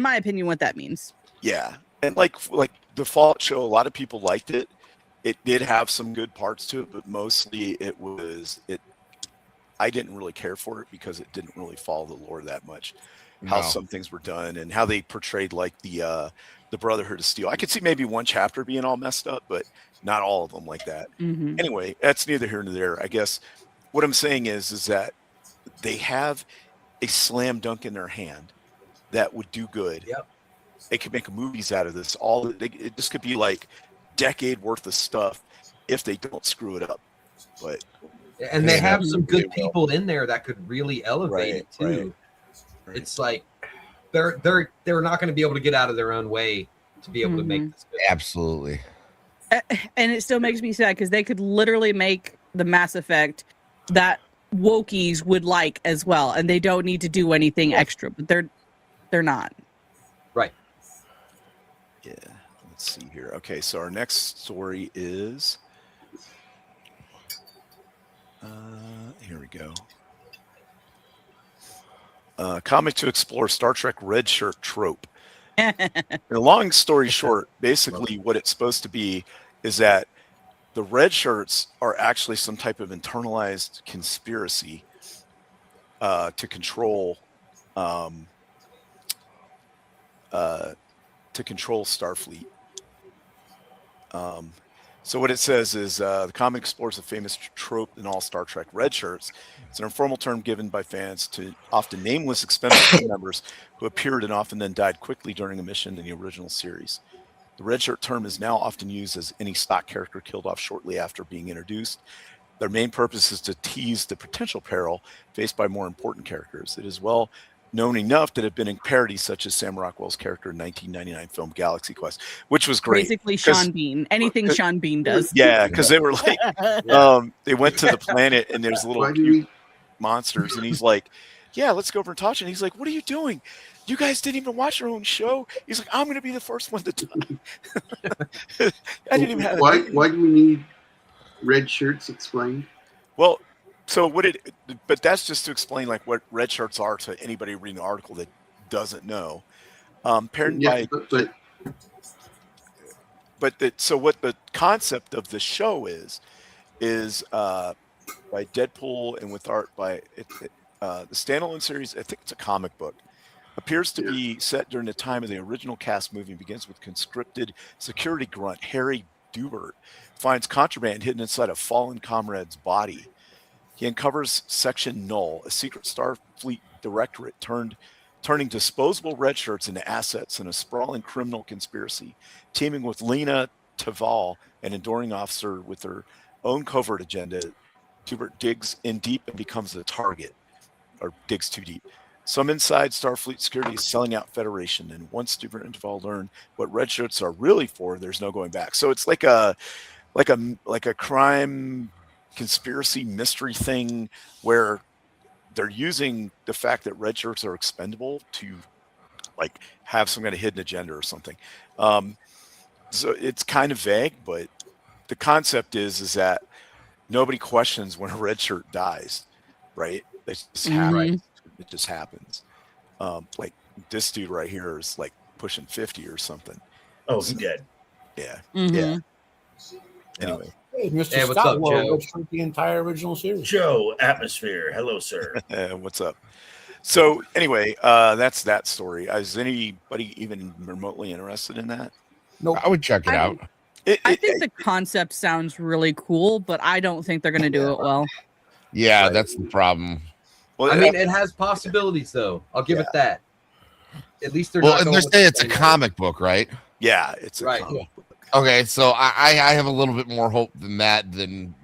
my opinion, what that means. Yeah, and like the Fallout show, a lot of people liked it. It did have some good parts to it, but mostly I didn't really care for it because it didn't really follow the lore that much. How No. some things were done and how they portrayed like the Brotherhood of Steel. I could see maybe one chapter being all messed up, but not all of them like that. Mm-hmm. Anyway, that's neither here nor there. I guess what I'm saying is that they have a slam dunk in their hand that would do good. Yep. They could make movies out of this. This could be like decade worth of stuff if they don't screw it up. But And they have some They good will. people in there that could really elevate it too. Right. It's like they're not going to be able to get out of their own way to be able to make this good. Absolutely. And it still makes me sad because they could literally make the Mass Effect that wokies would like as well, and they don't need to do anything extra. But they're not. Right. Yeah, let's see here. Okay, so our next story is here we go. Comic to explore Star Trek red shirt trope. The long story short, basically what it's supposed to be is that the red shirts are actually some type of internalized conspiracy to control Starfleet. So what it says is the comic explores a famous trope in all Star Trek red shirts. It's an informal term given by fans to often nameless expendable members who appeared and often then died quickly during a mission in the original series. The red shirt term is now often used as any stock character killed off shortly after being introduced. Their main purpose is to tease the potential peril faced by more important characters. It is well known enough that have been in parodies such as Sam Rockwell's character in 1999 film Galaxy Quest, which was great. Basically, 'cause- Sean Bean. Anything Sean Bean does. Yeah, because they were like, they went to the planet and there's little Why do cute we? monsters, and he's like, "Yeah, let's go over and touch." And he's like, "What are you doing? You guys didn't even watch your own show." He's like, "I'm going to be the first one to die." I didn't even have. Why do we need red shirts explained? Well, so but that's just to explain like what red shirts are to anybody reading the article that doesn't know. Paired Yeah, by, but so what the concept of the show is by Deadpool and with art by the standalone series. I think it's a comic book. Appears to be set during the time of the original cast movie and begins with conscripted security grunt Harry Dubert finds contraband hidden inside a fallen comrade's body. He uncovers Section Null, a secret Starfleet directorate turned turning disposable red shirts into assets in a sprawling criminal conspiracy, teaming with Lena Taval, an enduring officer with her own covert agenda. Hubert digs in deep and becomes the target, or digs too deep. Some inside Starfleet security is selling out Federation, and once Hubert and Taval learn what red shirts are really for, there's no going back. So it's like a crime conspiracy mystery thing where they're using the fact that red shirts are expendable to like have some kind of hidden agenda or something. So it's kind of vague, but the concept is that nobody questions when a red shirt dies, right? It just happens. It just happens. Like this dude right here is like pushing 50 or something. Oh, he's dead. Yeah. Mhm. Yeah. Anyway. Hey, Mr. Hey, what's Scott up, wore Joe? red shirt the entire original series. Joe, atmosphere. Hello, sir. What's up? So anyway, that's that story. Is anybody even remotely interested in that? Nope. I would check it out. I think the concept sounds really cool, but I don't think they're going to do it well. Yeah, that's the problem. Well, I mean, it has possibilities, though. I'll give it that. At least they're Well, not and going they're with saying the it's a same comic book, right? yeah, it's a Right. comic. Okay, so I have a little bit more hope than that than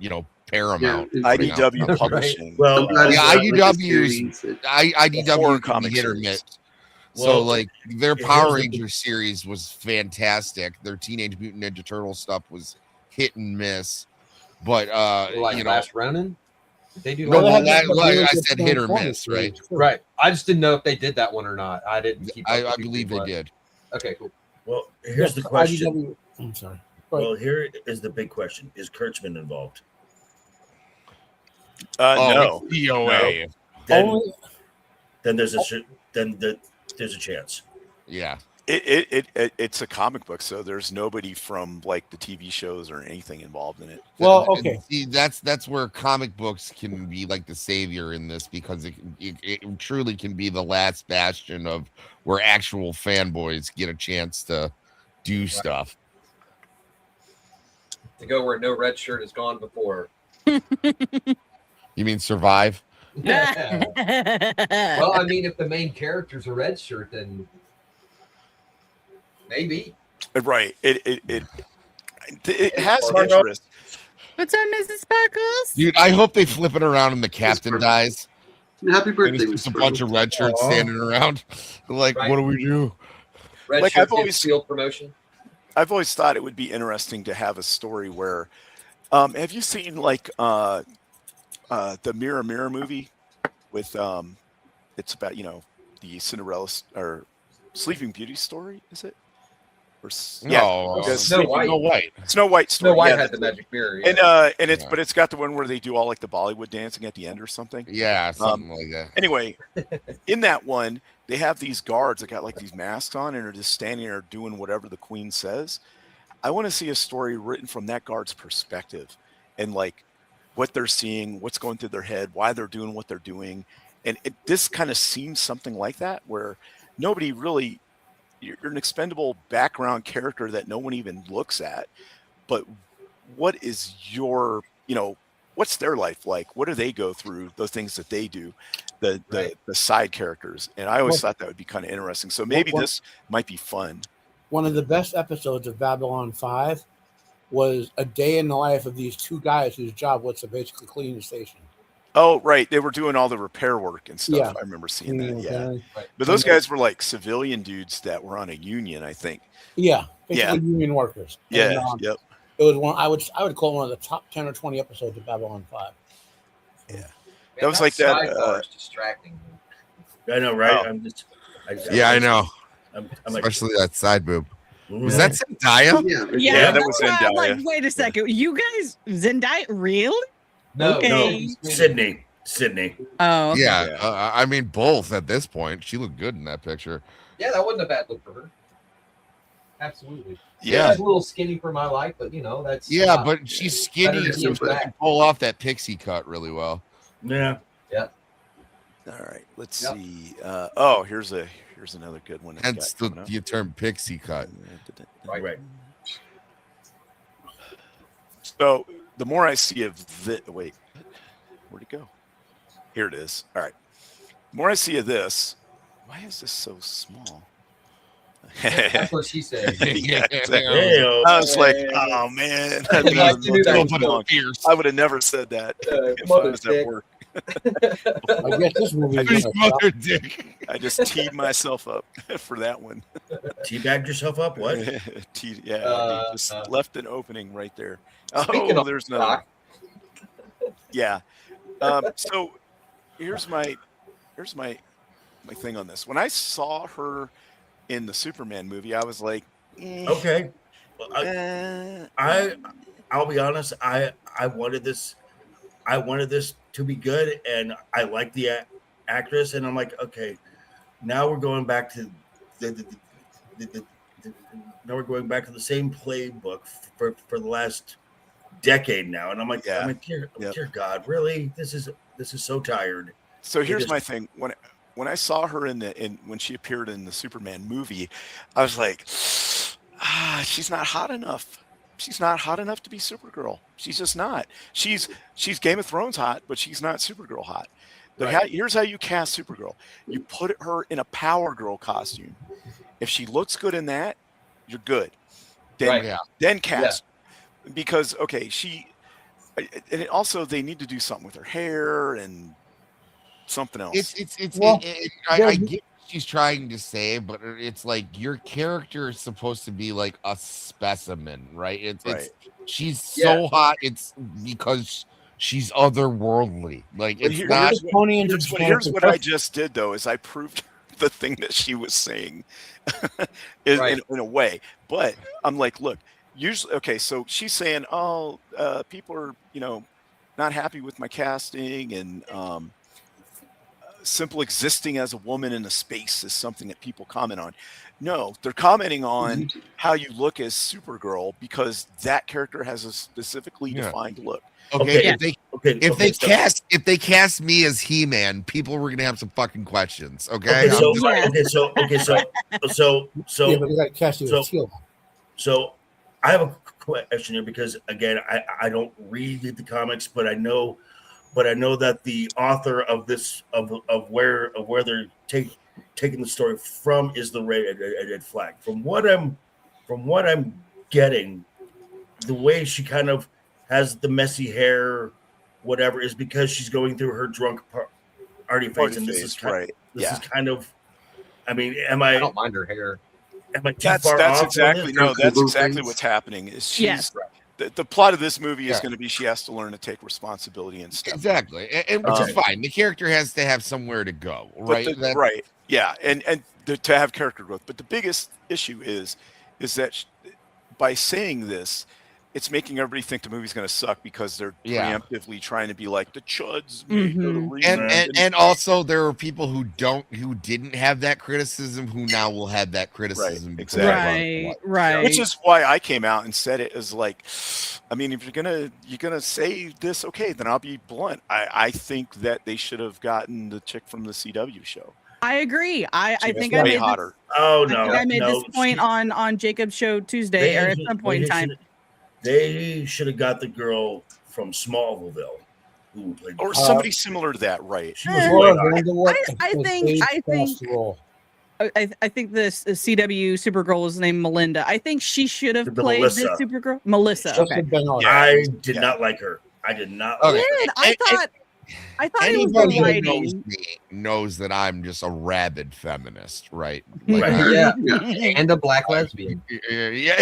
Paramount. Yeah, putting out IDW stuff. publishing. Well, I'm glad it's yeah, not like a IDW's series. A horror IDW can comic be hit or series. miss. So Well, like their here's Power the- Rangers series was fantastic. Their Teenage Mutant Ninja Turtle stuff was hit and miss. But Like Last Ronin? Did they do no, they well, had that, that like really I good said, hit or Transformers miss, right? series, too. Right. I just didn't know if they did that one or not. I didn't keep up I with believe they did. Okay, cool. well, here's the Yes, question. IDW I'm sorry. Go ahead. Well, here is the big question: is Kurtzman involved? No. it's DOA. Then, Only then there's a chance. Yeah. It's a comic book, so there's nobody from like the TV shows or anything involved in it. well, And okay. see, that's where comic books can be like the savior in this because it truly can be the last bastion of where actual fanboys get a chance to do stuff. To go where no red shirt has gone before. You mean survive? Well, I mean, if the main character's a red shirt, then maybe. Right. It has Well, interest. What's up, Mrs. Sparkles? Dude, I hope they flip it around and the captain perfect. dies. Happy And birthday, it's just a Mr. bunch of red shirts Aw. standing around. Like, Right. what do we do? Red Like, shirt I've gets always- field promotion. I've always thought it would be interesting to have a story where have you seen like the Mirror movie with it's about the Cinderella or Sleeping Beauty story, is it? Or No, because Snow White. Snow White. Snow White story. Snow White yeah, had the magic mirror. and Yeah. it's Yeah. but it's got the one where they do all like the Bollywood dancing at the end or something. Yeah, something like that. Anyway, in that one, they have these guards that got like these masks on and are just standing there doing whatever the queen says. I want to see a story written from that guard's perspective and like what they're seeing, what's going through their head, why they're doing what they're doing. And this kind of seems something like that where nobody really, you're an expendable background character that no one even looks at. But what is your, what's their life like? What do they go through? Those things that they do, the side characters. And I always thought that would be kind of interesting. So maybe this might be fun. One of the best episodes of Babylon 5 was a day in the life of these two guys whose job was to basically clean the station. Oh, right. They were doing all the repair work and stuff. Yeah. I remember seeing that. Yeah. Right. But those guys were like civilian dudes that were on a union, I think. Yeah. Yeah. Basically union workers. Yeah. And, Yep. it was one I would call it one of the top 10 or 20 episodes of Babylon 5. Man, That was like that, sidebar is distracting. I know, right? Oh. I'm just. Yeah, I know. I'm like, Especially that side boob. Was mhm. that Zendaya? Yeah, Yeah, that that's was why I'm Zendaya. like, wait a second. You guys, Zendaya, really? No, Okay. no. Sydney. Oh, okay. Yeah, Yeah. I mean both at this point. She looked good in that picture. Yeah, that wasn't a bad look for her. Absolutely. Yeah. She's a little skinny for my life, but that's Yeah, but she's skinny, Better so than she can back. pull off that pixie cut really well. Yeah. All right. Let's Yep. see. Here's another good one. that Hence got coming the term pixie cut. up. Right. So the more I see of this, wait, where'd it go? Here it is. All right. The more I see of this, Why is this so small? That's what she said. Yeah, exactly. Hey-o. I was like, oh man, that'd be Like, you knew that so was long. I would have never said that if I was at work. I guess this movie is His gonna mother dick. I just teed myself up for that one. Teabagged yourself up? What? Yeah, just left an opening right there. Speaking Oh, of there's another. Doc, Yeah. So here's my thing on this. When I saw her in the Superman movie, I was like, Okay. Well, I'll be honest. I wanted this to be good, and I like the actress, and I'm like, okay, now we're going back to now we're going back to the same playbook for the last decade now, and I'm like, Yeah. dear God, really? This is so tired. So here's just- my thing. When I saw her when she appeared in the Superman movie, I was like, she's not hot enough. She's not hot enough to be Supergirl. She's just not. She's Game of Thrones hot, but she's not Supergirl hot. Here's how you cast Supergirl. You put her in a Power Girl costume. If she looks good in that, you're good. Then, Right. then cast. Because, okay, and also they need to do something with her hair and something else. I get what she's trying to say, but it's like your character is supposed to be like a specimen, right? It's she's so hot. It's because she's otherworldly. Like But it's not. Here's what I just did though, is I proved the thing that she was saying in a way. But I'm like, look, usually, okay, so she's saying, oh, people are, not happy with my casting, and simple existing as a woman in a space is something that people comment on. No, they're commenting on how you look as Supergirl because that character has a specifically defined look. Okay, if they cast me as He-Man, people were gonna have some fucking questions. Okay, So Yeah, but they got cast you as Teal. So I have a question here because again, I don't read the comics, but I know that the author of this of where they're taking the story from is the red flag. From what I'm getting, the way she kind of has the messy hair, whatever, is because she's going through her drunk party phase, and this is kind of. I mean, I don't mind her hair. Am I too far off? That's exactly what's happening. Is the plot of this movie is going to be she has to learn to take responsibility and stuff. Exactly, and which is fine. The character has to have somewhere to go, right? Yeah, and to have character growth. But the biggest issue is that by saying this, it's making everybody think the movie's going to suck because they're preemptively trying to be like the chuds. And also there are people who didn't have that criticism who now will have that criticism. Right. Which is why I came out and said it as like, I mean, if you're gonna say this, okay, then I'll be blunt. I think that they should have gotten the chick from the CW show. I agree. I think way I made hotter. I made this point on Jacob's show Tuesday or at some point in time. They should have got the girl from Smallville, who played or somebody similar to that, right? She was I think this CW Supergirl is named Melinda. I think she should have played Melissa. this Supergirl. Melissa. Okay. I did not like her. I did not. Like her. I thought anybody it was who knows me knows that I'm just a rabid feminist, right? Like, And a black lesbian. As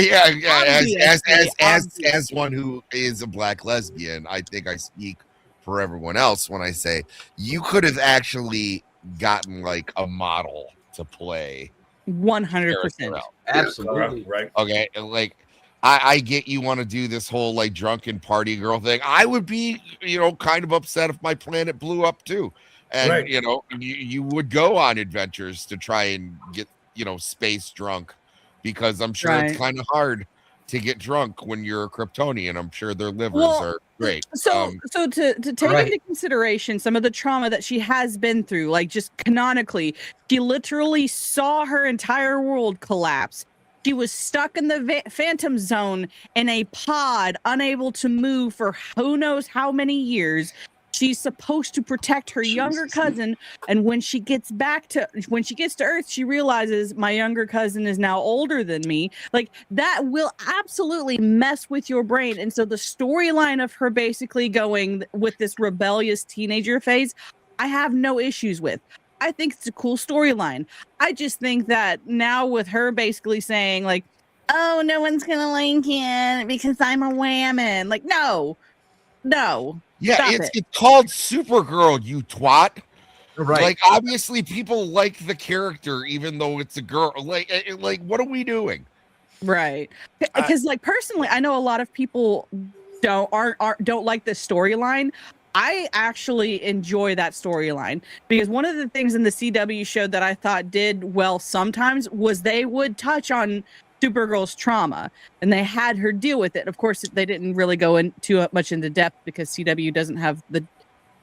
one who is a black lesbian, I think I speak for everyone else when I say you could have actually gotten like a model to play 100%. Absolutely. Right. Okay, like I get you want to do this whole like drunken party girl thing. I would be, kind of upset if my planet blew up too. And you would go on adventures to try and get, space drunk, because I'm sure it's kind of hard to get drunk when you're a Kryptonian. I'm sure their livers are great. So to take into consideration some of the trauma that she has been through, like just canonically, she literally saw her entire world collapse. She was stuck in the Phantom Zone in a pod, unable to move for who knows how many years. she's supposed to protect her younger cousin, and when she gets to Earth, she realizes my younger cousin is now older than me. Like, that will absolutely mess with your brain. And so the storyline of her basically going with this rebellious teenager phase, I have no issues with. I think it's a cool storyline. I just think that now with her basically saying like, oh, no one's gonna like it because I'm a woman. Like, no. Yeah, Stop it's it. called Supergirl, you twat. Right. Like, obviously, people like the character, even though it's a girl. Like, what are we doing? Right. Because like personally, I know a lot of people don't like this storyline. I actually enjoy that storyline because one of the things in the CW show that I thought did well sometimes was they would touch on Supergirl's trauma and they had her deal with it. Of course, they didn't really go into much into depth because CW doesn't have the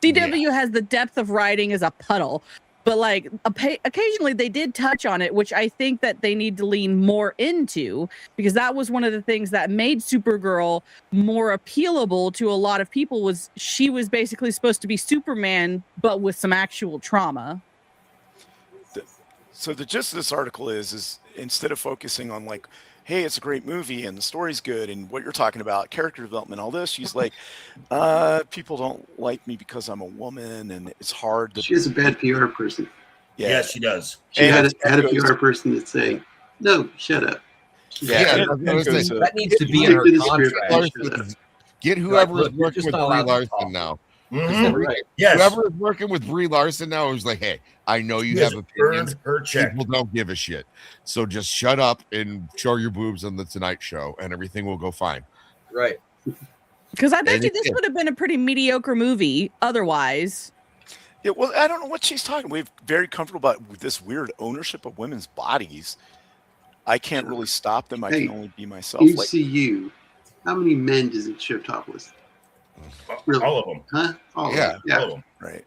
CW has the depth of writing as a puddle. But like occasionally they did touch on it, which I think that they need to lean more into because that was one of the things that made Supergirl more appealable to a lot of people was she was basically supposed to be Superman, but with some actual trauma. So the gist of this article is instead of focusing on like, hey, it's a great movie and the story's good and what you're talking about, character development, all this, she's like, people don't like me because I'm a woman and it's hard to. She is a bad PR person. Yeah, Yes, she does. She had a PR person that say, "No, shut up." That needs to be in her contract. Get whoever's Look, you're working just with not Brie allowed to Larson talk. now. Mhm. Right. Yes. Whoever is working with Brie Larson now is like, hey, I know you She have has opinions. earned her check. People don't give a shit. So just shut up and show your boobs on the Tonight Show and everything will go fine. Right. Because I bet And you it this did. would have been a pretty mediocre movie otherwise. Yeah, well, I don't know what she's talking. We're very comfortable about this weird ownership of women's bodies. I can't really stop them. I Hey, can only be myself. Like, UCU. How many men does it show topless? Really? All of them. Huh? All Yeah. of them. All of them. right.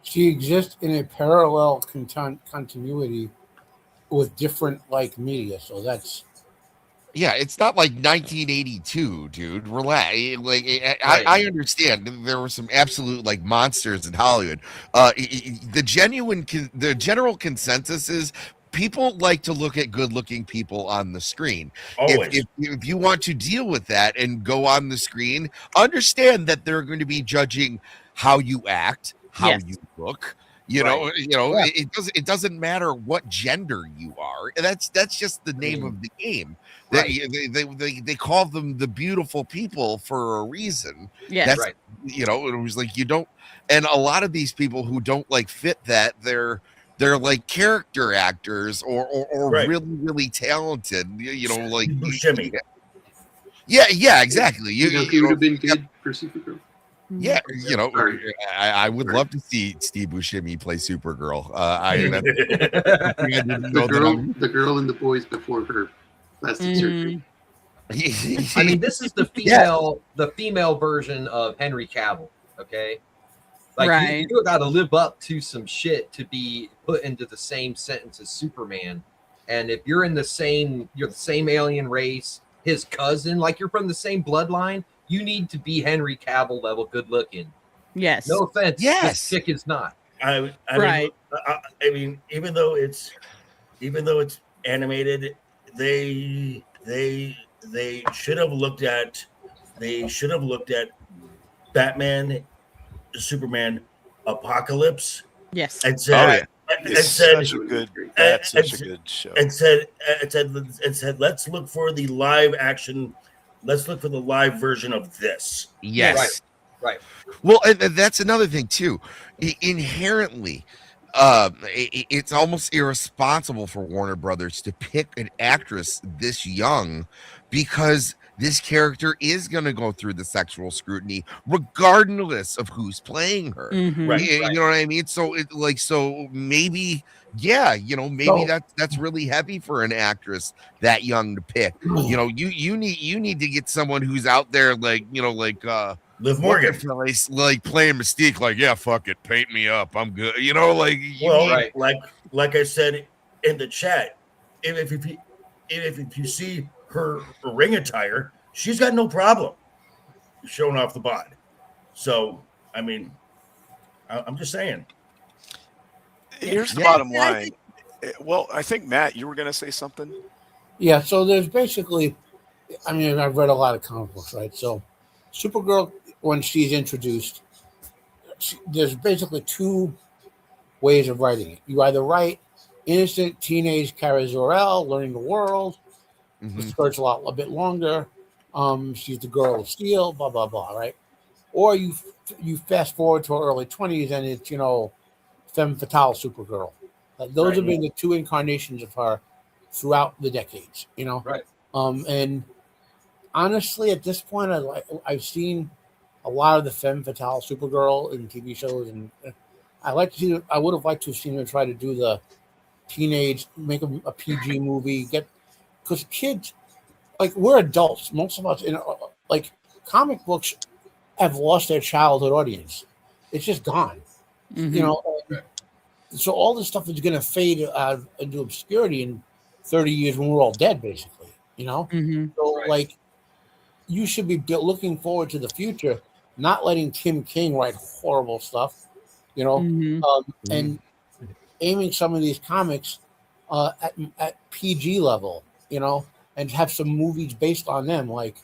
She exists in a parallel continuity with different like media, so that's Yeah, it's not like 1982, dude. Relax. Like, Right. I understand there were some absolute like monsters in Hollywood. The general consensus is people like to look at good-looking people on the screen. Always. If you want to deal with that and go on the screen, understand that they're going to be judging how you act, how Yes. you look. Right. Yeah. It doesn't matter what gender you are. That's just the name of the game. They call them the beautiful people for a reason. Yes. That's Right. it was like you don't, and a lot of these people who don't like fit that, they're like character actors or Right. really talented. Like Shimmy. yeah, exactly. You know, he would have been good for Supergirl. Yeah, Sorry. I would love to see Steve Buscemi play Supergirl. I didn't The know girl and the boys before her plastic surgery. I mean, this is the female version of Henry Cavill. Okay, like Right. you got to live up to some shit to be put into the same sentence as Superman. And if you're the same alien race, his cousin, like you're from the same bloodline, you need to be Henry Cavill level good looking. Yes. No offense, Yes. this chick is not. I Right. mean, even though it's animated, they should have looked at Batman, Superman, Apocalypse, Yes. and said, It's such a good. That's such a good show. and said, let's look for the live action. Let's look for the live version of this. Yes. Right. Well, and that's another thing too. Inherently, it's almost irresponsible for Warner Brothers to pick an actress this young because this character is going to go through the sexual scrutiny regardless of who's playing her. Mhm. Right. You know what I mean? So maybe, that's really heavy for an actress that young to pick. You need to get someone who's out there like Liv Morgan. like playing Mystique, like, yeah, fuck it, paint me up, I'm good. Well, like I said in the chat, if you see her ring attire, she's got no problem showing off the bod. So I mean, I'm just saying. Here's the Yeah. bottom And I line. Well, I think Matt, you were going to say something. Yeah, so there's basically, I mean, I've read a lot of comic books, right? So Supergirl, when she's introduced, there's basically two ways of writing it. You either write innocent teenage Kara Zor-El learning the world, the skirt's a bit longer, she's the girl of steel, blah, blah, blah, right? Or you fast forward to her early 20s and it's, femme fatale Supergirl. Those have been the two incarnations of her throughout the decades, Right. And honestly, at this point, I've seen a lot of the femme fatale Supergirl in TV shows, and I would have liked to have seen her try to do the teenage, make a PG movie, because kids, like, we're adults, most of us, like, comic books have lost their childhood audience. It's just gone, so all this stuff is going to fade into obscurity in 30 years when we're all dead, basically, So, like, you should be looking forward to the future, not letting Tim King write horrible stuff, and aiming some of these comics at PG level, and have some movies based on them, like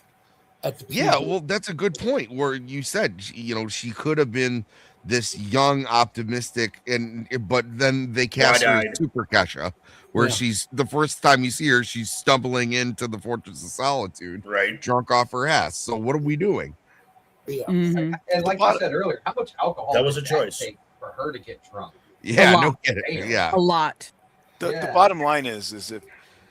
at the Yeah, PG. well, that's a good point. Where you said, she could have been this young, optimistic, but then they cast her as Wide-eyed. Super Kesha, where she's the first time you see her, she's stumbling into the Fortress of Solitude, Right. drunk off her ass. So what are we doing? Yeah. Mhm. And like you said earlier, how much alcohol That was a did choice. take for her to get drunk? Yeah, lot. no kidding. Damn. Yeah, A lot. The Yeah. bottom line is if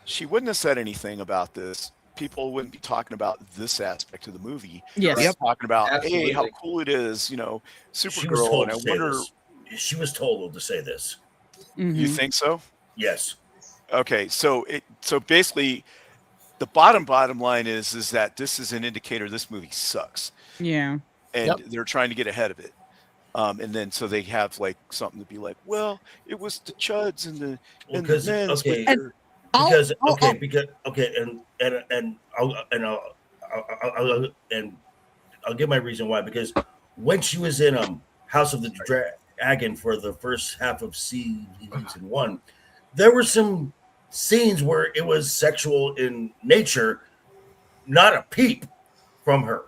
she wouldn't have said anything about this, people wouldn't be talking about this aspect of the movie. Yes. They're talking about, hey, Absolutely. how cool it is, She was Supergirl. told And I to say wonder, this. She was told to say this. you Mhm. think so? Yes. Okay, so basically, the bottom line is that this is an indicator this movie sucks, Yeah. and Yep. they're trying to get ahead of it. And then so they have like something to be like, well, it was the chuds and the Because men's with okay, their- because I'll- okay, because okay, I'll give my reason why. Because when she was in House of the Dragon for the first half of season 1, there were some scenes where it was sexual in nature, not a peep from her,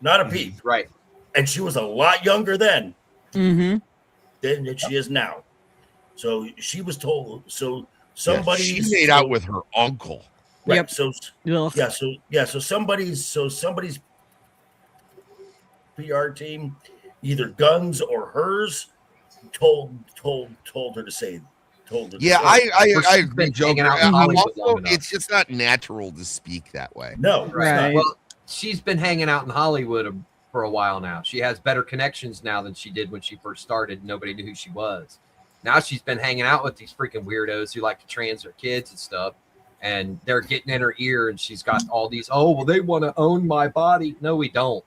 not a peep, Right. and she was a lot younger then Mhm. than she is now. So she was told. So somebody she made out with her uncle. right. Yep. So Ugh. So somebody's PR team, either Guns or hers, told her to say. Told her. to Yeah, say. I She's agree, been Joe. hanging out in I'm Hollywood also- long enough. it's just not natural to speak that way. No, it's Right. not. Well, she's been hanging out in Hollywood for a while now. She has better connections now than she did when she first started. Nobody knew who she was. Now she's been hanging out with these freaking weirdos who like to trans their kids and stuff. And they're getting in her ear, and she's got all these, they want to own my body. No, we don't.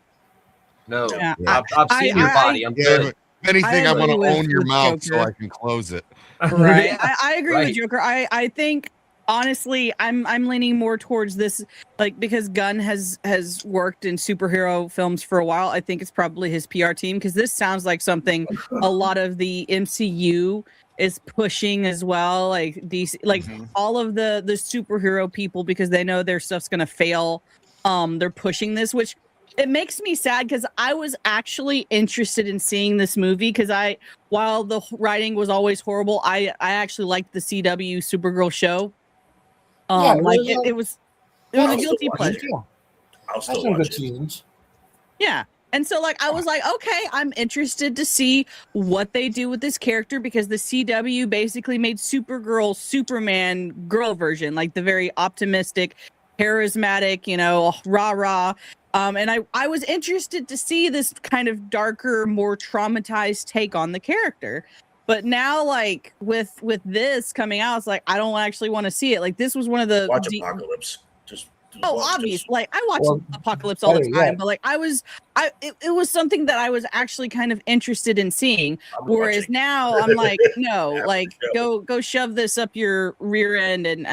No. Yeah. I've seen your body. I'm Yeah, good. but if anything, I want to agree with- own your with mouth so Joker. I can close it. Right. Yeah. I agree Right. with Joker. I think honestly I'm leaning more towards this, like, because Gunn has worked in superhero films for a while. I think it's probably his PR team, because this sounds like something a lot of the MCU is pushing as well, like these, like Mhm. all of the superhero people, because they know their stuff's gonna fail. They're pushing this, which it makes me sad, because I was actually interested in seeing this movie, because while the writing was always horrible, I actually liked the CW Supergirl show. Yeah, Like well, it was I'll a still guilty watch pleasure. it. Yeah, I'll that's still some watch good it. seasons. Yeah. And so, like, I was like, okay, I'm interested to see what they do with this character, because the CW basically made Supergirl Superman girl version, like the very optimistic, charismatic, rah-rah. And I was interested to see this kind of darker, more traumatized take on the character. But now, like, with this coming out, it's like, I don't actually want to see it. Like, this was one of the Watch Apocalypse. Just Oh, watch- obvious. just- Like, I watch Or Apocalypse all the better time, yet. but like it was something that I was actually kind of interested in seeing. I'm Whereas watching. now I'm like, no, like go shove this up your rear end, and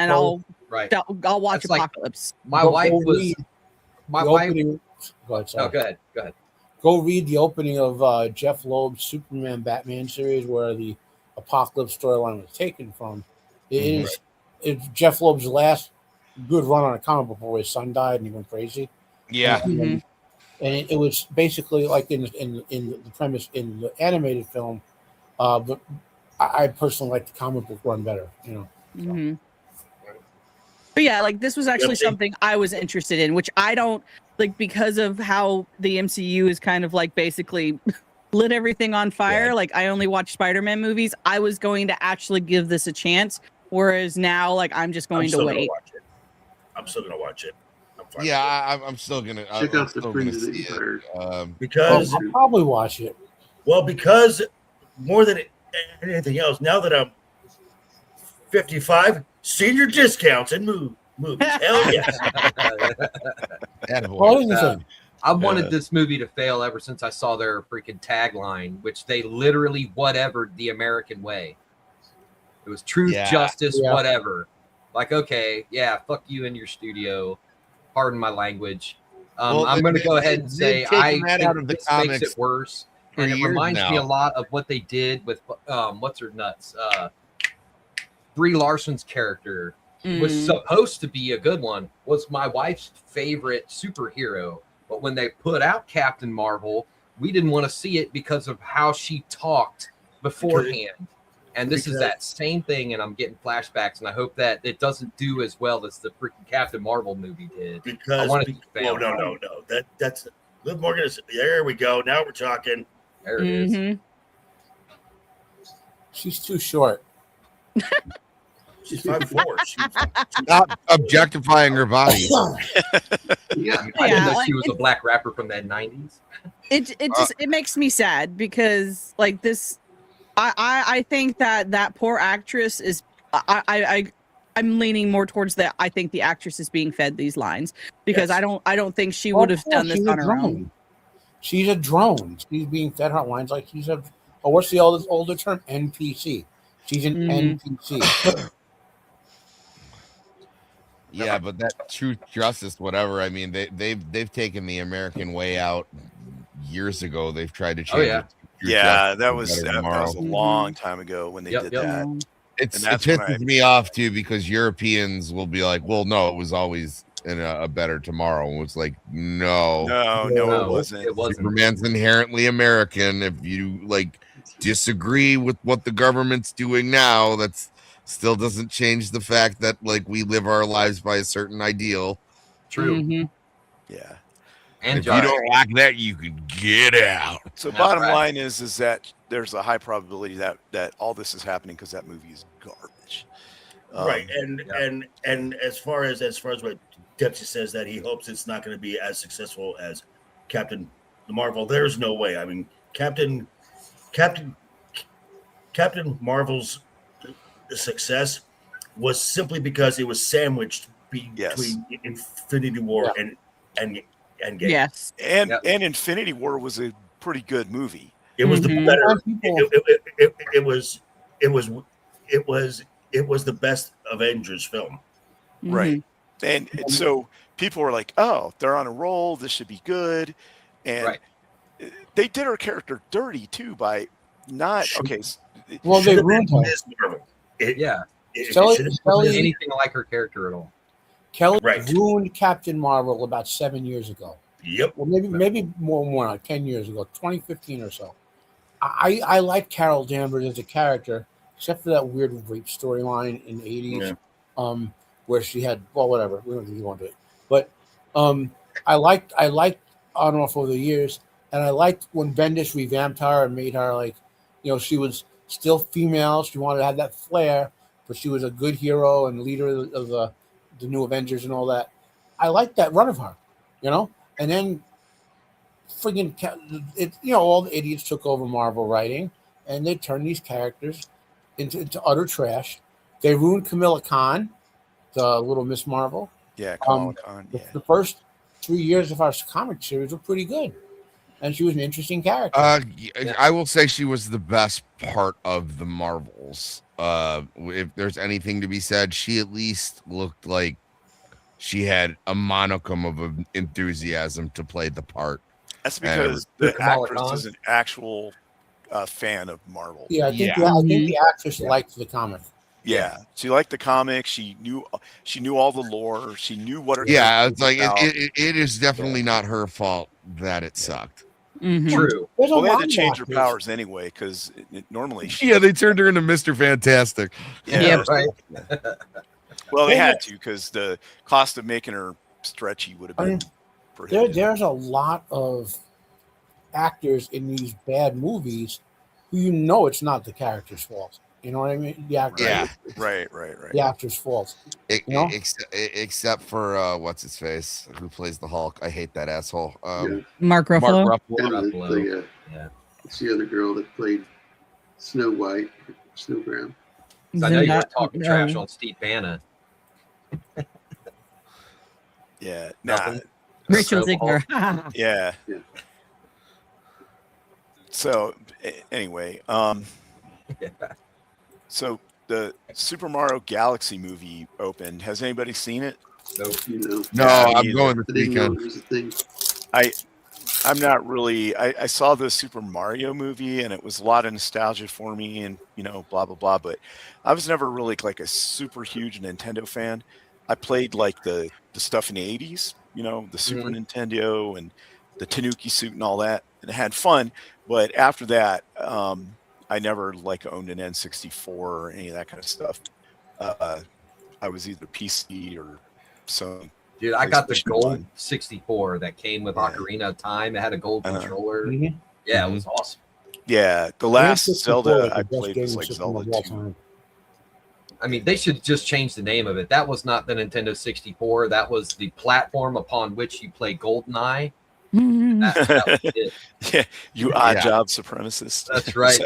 Right. I'll watch That's like- Apocalypse. My Go wife was. read My the wife. opening. Go ahead, Oh, sorry. go ahead. Go ahead. Go read the opening of Jeff Loeb's Superman Batman series, where the Apocalypse storyline was taken from. It's Jeff Loeb's last good run on a comic book before his son died and he went crazy. Yeah. And it was basically like in the premise in the animated film, but I personally like the comic book run better. But yeah, like this was actually something I was interested in, which I don't like because of how the MCU is kind of like basically lit everything on fire. Yeah. Like I only watch Spider-Man movies. I was going to actually give this a chance, whereas now like I'm just going to wait. I'm still gonna watch it. I'm fine Yeah, I'm still gonna Check I'm out the still gonna Fringe of the see Empire. it. because I'll probably watch it. because more than anything else, now that I'm 55, senior discounts and movies. Hell yes. Well, here's the thing. I've wanted this movie to fail ever since I saw their freaking tagline, which they literally whatevered the American way. It was truth, justice, whatever. Like, okay, yeah, fuck you and your studio. Pardon my language. I'm going to go ahead and say I think out of the this makes comics it worse. for And it years reminds me now. a lot of what they did with what's her nuts. Brie Larson's character was supposed to be a good one. Was my wife's favorite superhero, but when they put out Captain Marvel, we didn't want to see it because of how she talked beforehand. And this is that same thing, and I'm getting flashbacks, and I hope that it doesn't do as well as the freaking Captain Marvel movie did. Because want it to fail. no. That's Liv Morgan is there. We go. Now we're talking. There it is. She's too short. She's 5'4". Stop objectifying her body. Yeah. I didn't know like, she was a black rapper from the 90s. It makes me sad because like this I think that poor actress is I'm leaning more towards that. I think the actress is being fed these lines because I don't think she would have done this on her own. She's a drone. She's being fed her lines like she's a what's the older term? NPC. She's an NPC. Yeah, but that truth, justice, whatever. I mean, they've taken the American way out years ago. They've tried to change it. Yeah, that was a long time ago when they did that. It pisses me off too because Europeans will be like, "Well, no, it was always in a better tomorrow." And it's like, no, it wasn't. It wasn't. Superman's inherently American. If you like disagree with what the government's doing now, that's still doesn't change the fact that like we live our lives by a certain ideal. True. Yeah. And if you don't like that, you can get out. So bottom line is that there's a high probability that all this is happening because that movie is garbage. Right. And as far as what Dempsey says that he hopes it's not going to be as successful as Captain Marvel, there's no way. I mean, Captain Marvel's success was simply because it was sandwiched between Infinity War and Endgame. Yes. And Infinity War was a pretty good movie. It was the better. It was the best Avengers film. Right. And so people were like, "Oh, they're on a roll. This should be good." And they did her character dirty too by not Well, they ruined her. It shouldn't have anything like her character at all. Kelly ruined Captain Marvel about 7 years ago. Yep. Well, maybe more like 10 years ago, 2015 or so. I like Carol Danvers as a character, except for that weird rape storyline in the 80s, where she had whatever. We don't really want to do it, but I liked on and off over the years, and I liked when Bendis revamped her and made her like, she was still female. She wanted to have that flair, but she was a good hero and leader of the new Avengers and all that. I liked that run of her, and then friggin' all the idiots took over Marvel writing, and they turned these characters into utter trash. They ruined Kamala Khan, the little Miss Marvel. Yeah, Kamala Khan. The first 3 years of our comic series were pretty good, and she was an interesting character. I will say she was the best part of the Marvels. If there's anything to be said, she at least looked like she had a monicum of enthusiasm to play the part. That's I never- because the Kamala actress Khan? is an actual fan of Marvel. Yeah, I think Yeah. I think the actress liked the comic. Yeah, she liked the comic. She knew all the lore. She knew what her Yeah, character it's like was about. it is definitely not her fault that it sucked. Mhm. True. There's a Well, they had lot to of change her actors. powers anyway because normally she. Yeah, they turned her into Mr. Fantastic. Yeah. Right. Well, they had to because the cost of making her stretchy would have been prohibitive. There's a lot of actors in these bad movies who you know it's not the character's fault. You know what I mean? The actor, Yeah, Right. the actor's fault. No? except for what's his face who plays the Hulk. I hate that asshole. Mark Ruffalo. Mark Ruffalo. And Ruffalo. yeah. It's the other girl that played Snow White, Snow Brown. I know you're Zendaya- talking trash on Steve Bannon. Yeah, nah, Nothing. Rachel So, Ziegler. yeah. Yeah. So anyway, so the Super Mario Galaxy movie opened. Has anybody seen it? Nope. You know, No, Yeah, me I'm either. going I this didn't know weekend. it was a thing. I'm not really. I saw the Super Mario movie, and it was a lot of nostalgia for me, and blah blah blah. But I was never really like a super huge Nintendo fan. I played like the stuff in the '80s, the Super Nintendo and the Tanuki suit and all that, and I had fun. But after that, I never like owned an N64 or any of that kind of stuff. I was either PC or Sony. Dude, I got the PlayStation gold 1. 64 that came with Yeah. Ocarina of Time. It had a gold Uh-huh. controller. Mhm. Yeah, it was awesome. Yeah, the last N64 Zelda was the I best played was gaming like system of Zelda all 2. time. I mean, they should just change the name of it. That was not the Nintendo 64. That was the platform upon which you play GoldenEye. That was it. Yeah, you odd Yeah. job supremacist. That's right.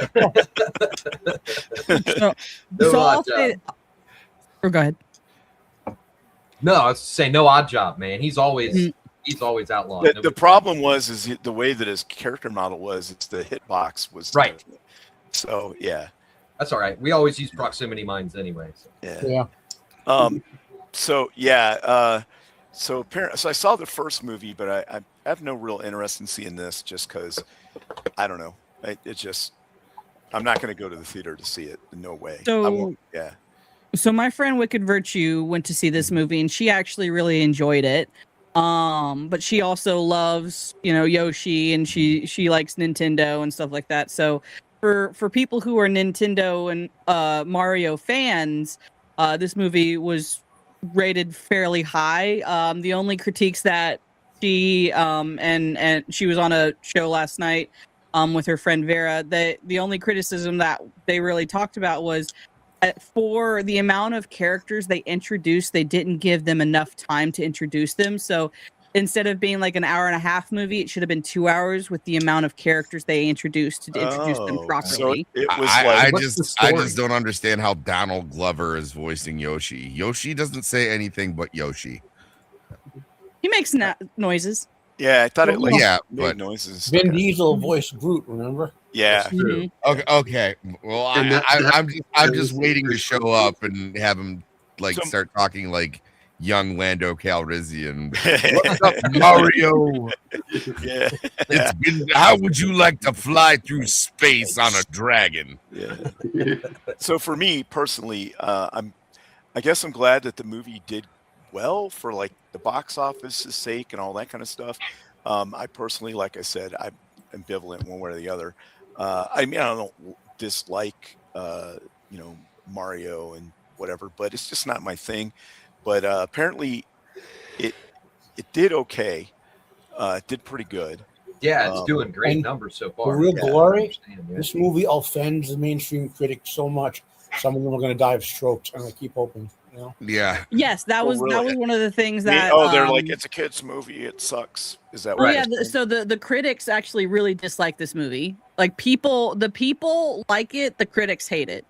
So, No so I'll odd say, job. or go ahead. No, I was saying no odd job, man. He's always outlawed. The Nobody- problem was the way that his character model was. It's the hitbox was Right. different. So yeah, That's all right. We always use proximity mines anyway. So. yeah. Yeah. So yeah. So apparently, I saw the first movie, but I have no real interest in seeing this just because I don't know. I'm not going to go to the theater to see it. No way. I So- won't. Yeah. So my friend Wicked Virtue went to see this movie and she actually really enjoyed it. But she also loves, Yoshi, and she likes Nintendo and stuff like that. So for people who are Nintendo and Mario fans, this movie was rated fairly high. The only critiques that she and she was on a show last night with her friend Vera, the only criticism that they really talked about was for the amount of characters they introduced, they didn't give them enough time to introduce them. So instead of being like an hour and a half movie, it should have been 2 hours with the amount of characters they introduced to introduce them So properly. it was I like what's the I story? just don't understand how Donald Glover is voicing Yoshi. Yoshi doesn't say anything but Yoshi. He makes noises. yeah. I thought it like Yeah, made but noises. Vin Diesel voiced Groot, remember? Yeah. That's true. Mhm. okay. Well, And I'm just waiting to show up and have him like So- start talking like young Lando Calrissian. What's What's up, Mario? Yeah. It's been, how would you like to fly through space on a dragon? Yeah. So for me personally, I guess I'm glad that the movie did well for like the box office's sake and all that kind of stuff. I personally, like I said, I'm ambivalent one way or the other. I mean, I don't dislike, Mario and whatever, but it's just not my thing. But apparently, it did okay. It did pretty good. Yeah, it's doing great and numbers so For far. real Yeah. glory, Understand, yeah. this movie offends the mainstream critics so much. Some of them are going to die of strokes, and I keep hoping. Yeah. Yes, that Oh, was that really? was one of the things that. They're like, it's a kid's movie. It sucks. Is that Well, right? yeah. So the critics actually really dislike this movie. Like the people like it. The critics hate it.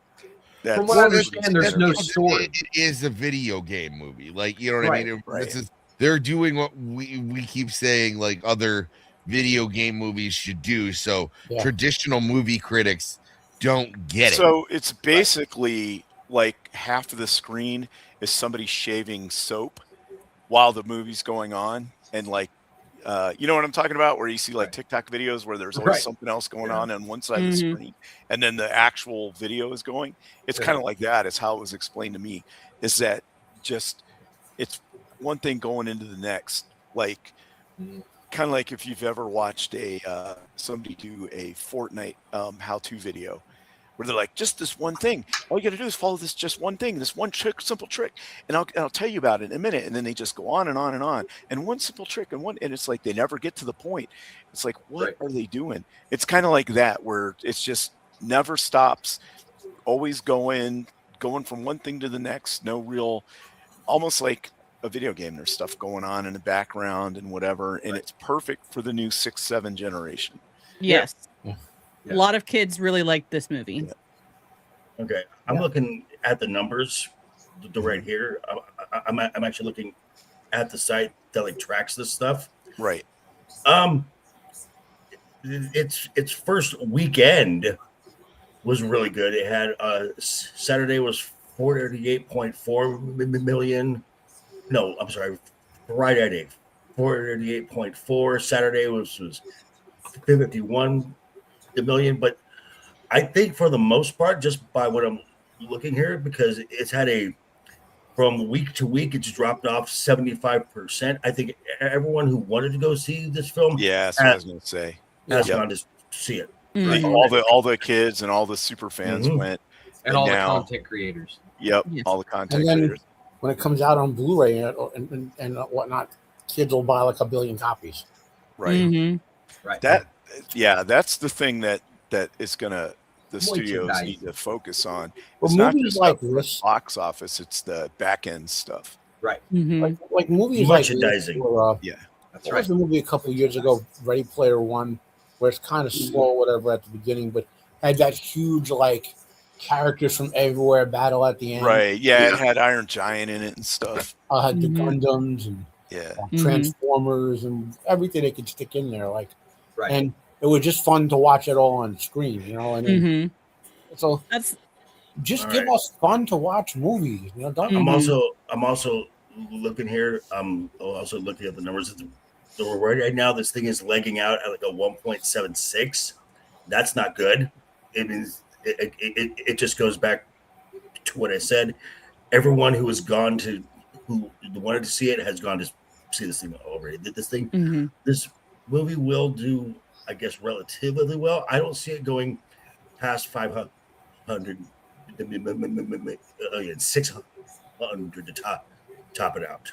From what I understand, there's no It story. is a video game movie. Like, you know what I Right, mean? right. This is, they're doing what we keep saying like other video game movies should do. So Yeah. traditional movie critics don't get it. So it's basically like half of the screen is somebody shaving soap while the movie's going on, and like You know what I'm talking about? Where you see like Right. TikTok videos where there's always Right. something else going Yeah. on one side of the Mhm. screen, and then the actual video is going. It's Yeah. kind of like that. Is how it was explained to me. Is that just it's one thing going into the next, like Mhm. kind of like if you've ever watched a somebody do a Fortnite how-to video where they're like, just this one thing, all you got to do is follow this just one thing, this one trick, simple trick, and I'll tell you about it in a minute. And then they just go on and on and on, and one simple trick, and it's like they never get to the point. It's like, what Right. are they doing? It's kind of like that, where it's just never stops, always going from one thing to the next, no real, almost like a video game. There's stuff going on in the background and whatever, and it's perfect for the new 6-7 generation. Yes. Yeah. Yeah. A lot of kids really like this movie. Yeah. Okay, I'm Yeah. looking at the numbers, the right here. I'm actually looking at the site that like tracks this stuff. Right. Its first weekend was really good. It had Saturday was 438.4 million. No, I'm sorry, Friday 438.4. Saturday was 51 million, but I think for the most part, just by what I'm looking here, because it's had from week to week, it's dropped off 75%. I think everyone who wanted to go see this film Yeah, that's what I was going to say. has Yep. gone to see it. Mhm. All the kids and all the super fans Mhm. went. And all now- the content creators. Yep, Yes. all the content And then- creators. When it comes out on Blu-ray and whatnot, kids will buy like 1 billion copies. Right. Mhm. Right. That's the thing that is gonna the studios Merchandising. need to focus on. Well, It's not movies just like the this, box office; it's the back end stuff. Right. Mhm. like movies like this, Merchandising. were, That's there right. was a movie a couple of years ago, Ready Player One, where it's kind of slow, or whatever, at the beginning, but had that huge like characters from everywhere battle at the end. Right? Yeah, Yeah. it had Iron Giant in it and stuff. Had the Mhm. Gundams and Yeah, Mhm. Transformers and everything they could stick in there, like, Right. and it was just fun to watch it all on screen, And then, Mhm. so That's just All give right. us fun to watch movies, Don't Mhm. I'm also looking here. I'm also looking at the numbers. So right now, this thing is legging out at like a 1.76. That's not good. It means it just goes back to what I said. Everyone who wanted to see it has gone to see this thing already. Mhm. This movie will do, I guess, relatively well. I don't see it going past 500 million, 600 to top it out.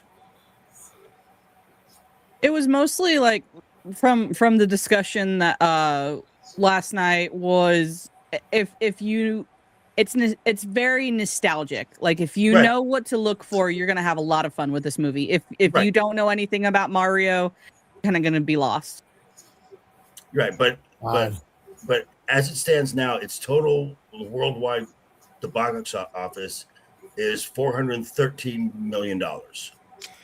It was mostly like from the discussion that last night was if you it's very nostalgic. Like if you Right. know what to look for, you're gonna have a lot of fun with this movie. If Right. you don't know anything about Mario, you're kind of gonna be lost. Right, but as it stands now, its total worldwide, the box office is $413 million. Do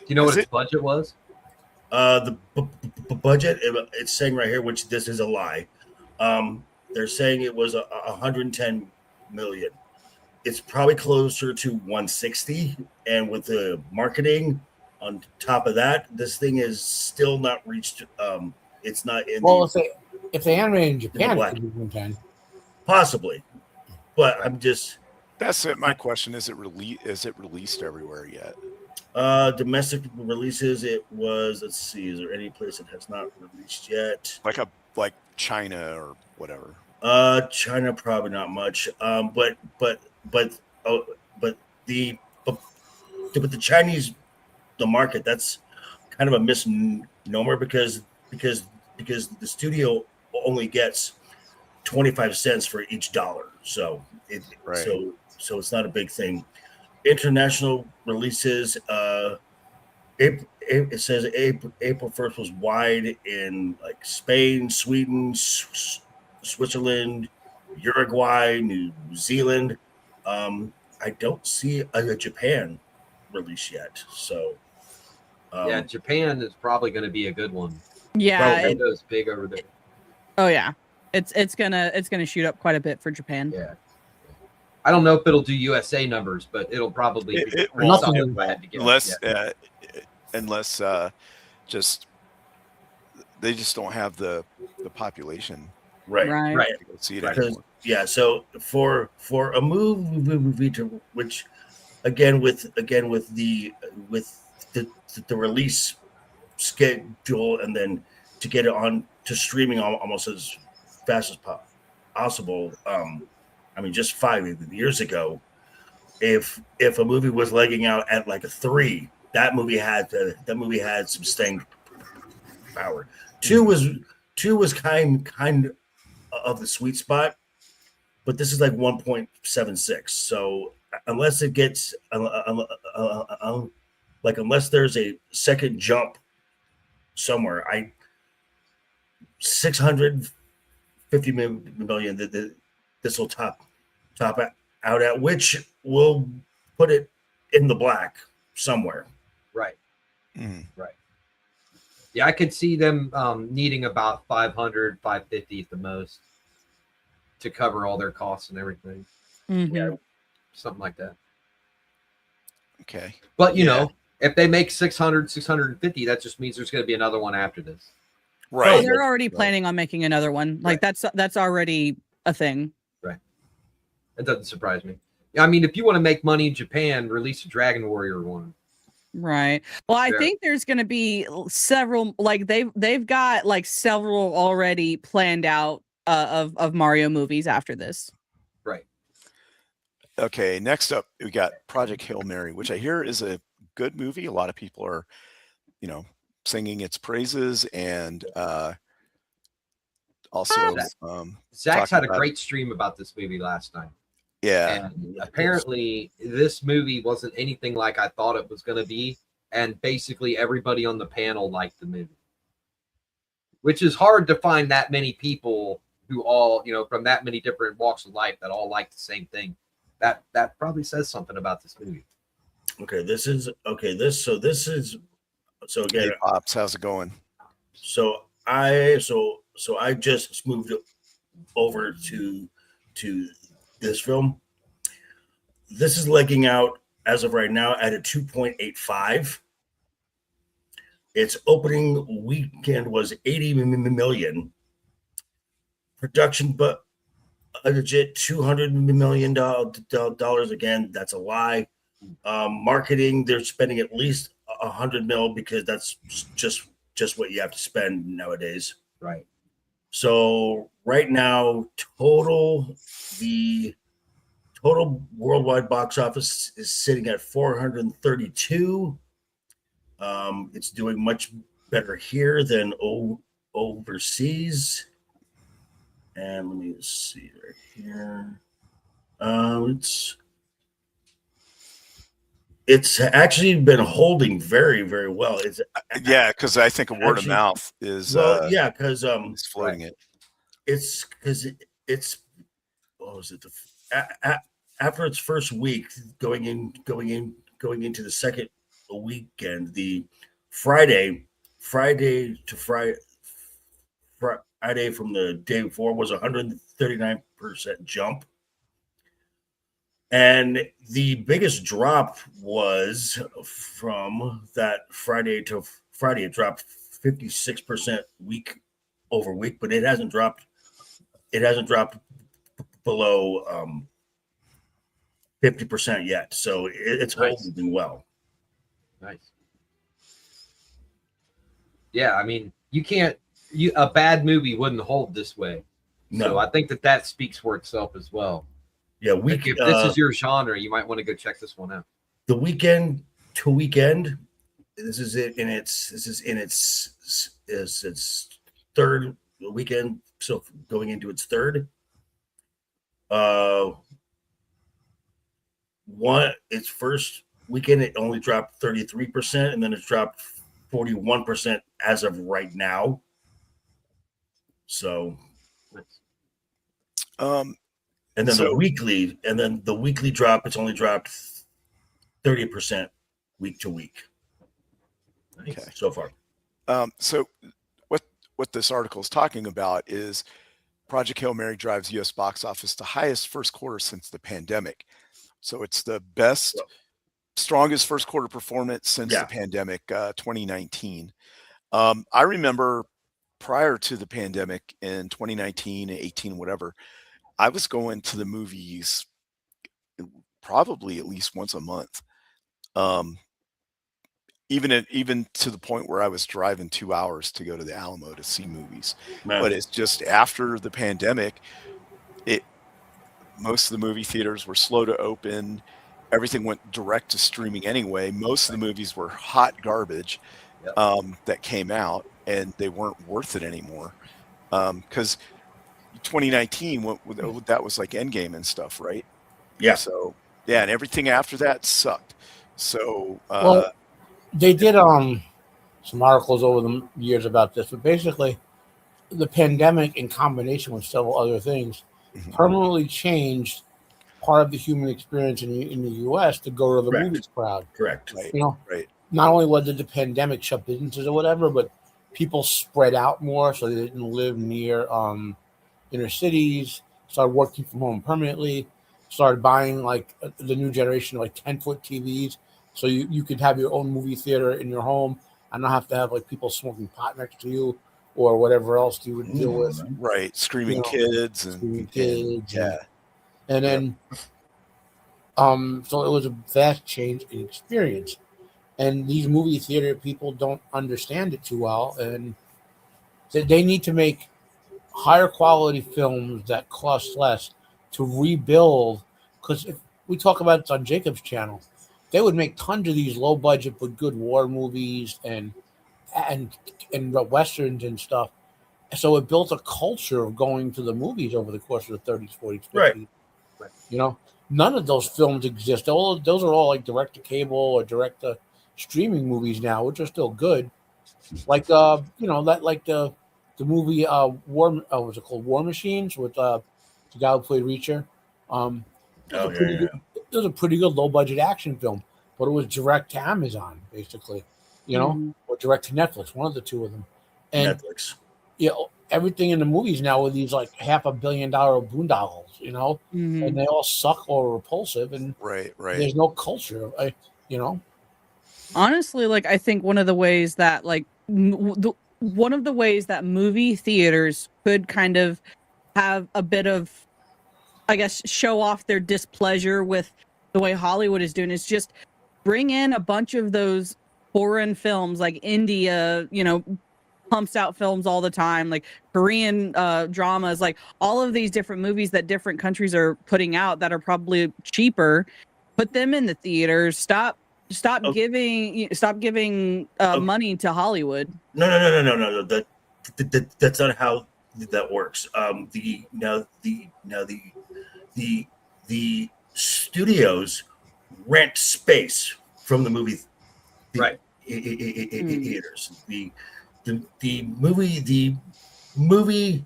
you know Is what its it- budget was? The budget, it's saying right here, which this is a lie. They're saying it was 110 million. It's probably closer to 160, and with the marketing on top of that, this thing is still not reached. It's not in Well, the if they animate in Japan, it black. could be 110. possibly, but I'm just that's it. My question is: Is it released everywhere yet? domestic releases. It was. Let's see. Is there any place that has not released yet? Like China or whatever. China probably not much. But the Chinese, the market, that's kind of a misnomer because the studio only gets 25 cents for each dollar. So Right. so it's not a big thing. International releases, it says April 1st was wide in like Spain, Sweden, Switzerland, Uruguay, New Zealand. I don't see a Japan release yet. So Yeah, Japan is probably going to be a good one. Yeah. Well, Nintendo's big over there. Oh yeah. It's gonna shoot up quite a bit for Japan. Yeah. I don't know if it'll do USA numbers, but it'll probably It be won't. solid if I had to guess. Unless Yeah. unless just they just don't have the population Right. Right. to go see it Because anymore. yeah, so for a movie to which again with the release schedule and then to get it on to streaming almost as fast as possible. I mean, just 5 years ago, if a movie was legging out at like a 3, that movie had some staying power. Two was kind of the sweet spot, but this is like 1.76. So unless it gets like unless there's a second jump somewhere, 650 million that this will top out at, which will put it in the black somewhere. Right. Mhm. Right. Yeah, I could see them needing about 500, 550 at the most to cover all their costs and everything. Mhm. Yeah, something like that. Okay. But you Yeah. know, if they make 600, 650, that just means there's going to be another one after this. Oh, Right. they're already planning on making another one. Like that's already a thing. It doesn't surprise me. I mean, if you want to make money in Japan, release a Dragon Warrior one. Right. Well, I Yeah. think there's going to be several. Like they've got like several already planned out of Mario movies after this. Right. Okay. Next up, we got Project Hail Mary, which I hear is a good movie. A lot of people are, singing its praises, and also Zach's talking had a about great stream about this movie last night. Yeah. And apparently, this movie wasn't anything like I thought it was going to be. And basically, everybody on the panel liked the movie, which is hard to find that many people who all, from that many different walks of life that all like the same thing. That probably says something about this movie. Okay, this is so again. Hey, Pops, how's it going? So I just moved over to this film. This is legging out as of right now at a 2.85. Its opening weekend was 80 million. Production budget $200 million. Again, that's a lie. Marketing, they're spending at least 100 mil because that's just what you have to spend nowadays. Right. So right now, the total worldwide box office is sitting at 432. It's doing much better here than overseas. And let me see right here. It's actually been holding very, very well. It's Yeah, because I think a word of Actually, mouth is because is floating it. it's because it's what was it after its first week going into the second weekend, the Friday to Friday from the day before was 139% jump. And the biggest drop was from that Friday to Friday. It dropped 56% week over week, but it hasn't dropped below 50% yet. So it's Nice. holding well. Nice. Yeah, I mean, a bad movie wouldn't hold this way. No. So I think that speaks for itself as well. Yeah, Like if this is your genre, you might want to go check this one out. the weekend to weekend. This is its third weekend. So going into its third. Its first weekend it only dropped 33%, and then it's dropped 41% as of right now. So and then the weekly drop, it's only dropped 30% week to week. Okay. So far. So what this article is talking about is Project Hail Mary drives U.S. box office to highest first quarter since the pandemic. So it's the best, strongest first quarter performance since the pandemic, 2019. I remember prior to the pandemic in 2019, 18, whatever, I was going to the movies probably at least once a month. Um, even to the point where I was driving 2 hours to go to the Alamo to see movies. Man. But it's just after the pandemic, most of the movie theaters were slow to open. Everything went direct to streaming anyway. Most of the movies were hot garbage that came out, and they weren't worth it anymore. Because 2019, that was like Endgame and stuff, right? Yeah. So yeah, and everything after that sucked. So Well, they did some articles over the years about this, but basically, the pandemic, in combination with several other things, permanently changed part of the human experience in the U.S. to go to the Correct. movies crowd. Correct. right, You know, right, not only did the pandemic shut businesses or whatever, but people spread out more, so they didn't live near inner cities. Started working from home permanently. Started buying like the new generation of like 10-foot TVs, so you could have your own movie theater in your home and not have to have like people smoking pot next to you or whatever else you would deal with. right. Screaming You know, kids and screaming kids yeah, And then, so it was a vast change in experience. And these movie theater people don't understand it too well. And they need to make higher quality films that cost less to rebuild. Because if we talk about it on Jacob's channel, they would make tons of these low budget but good war movies and westerns and stuff. So it built a culture of going to the movies over the course of the 30s, 40s, 50s. Right. You know, none of those films exist. Those are all like direct to cable or direct to streaming movies now, which are still good. Like the movie War, was it called War Machines with the guy who played Reacher. It was a pretty good low budget action film, but it was direct to Amazon basically, or direct to Netflix, one of the two of them. And Netflix. Everything in the movies now with these like $500 million boondoggles, and they all suck or repulsive, and right. there's no culture, Honestly, like I think one of the ways that movie theaters could kind of have a bit of, I guess, show off their displeasure with the way Hollywood is doing is just bring in a bunch of those foreign films, like India, pumps out films all the time, like Korean dramas, like all of these different movies that different countries are putting out that are probably cheaper. Put them in the theaters. Stop giving money to Hollywood. No. That's not how that works. The studios rent space from the movie theaters. The movie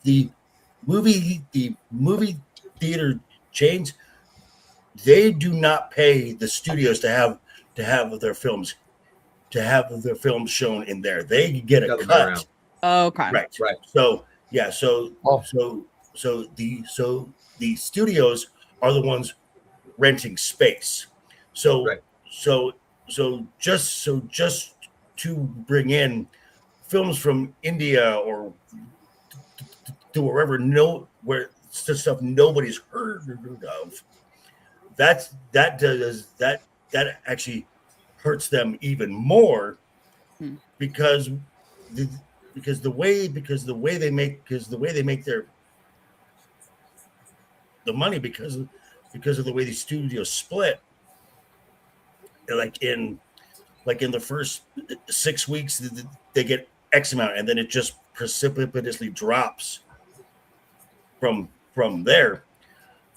theater chains, they do not pay the studios to have their films shown in there. They get a cut. Okay. Right. So the studios are the ones renting space. So just to bring in films from India or to wherever, where stuff nobody's heard of, that actually hurts them even more, because the way they make their money, because of the way the studios split, like in the first 6 weeks they get X amount, and then it just precipitously drops from there.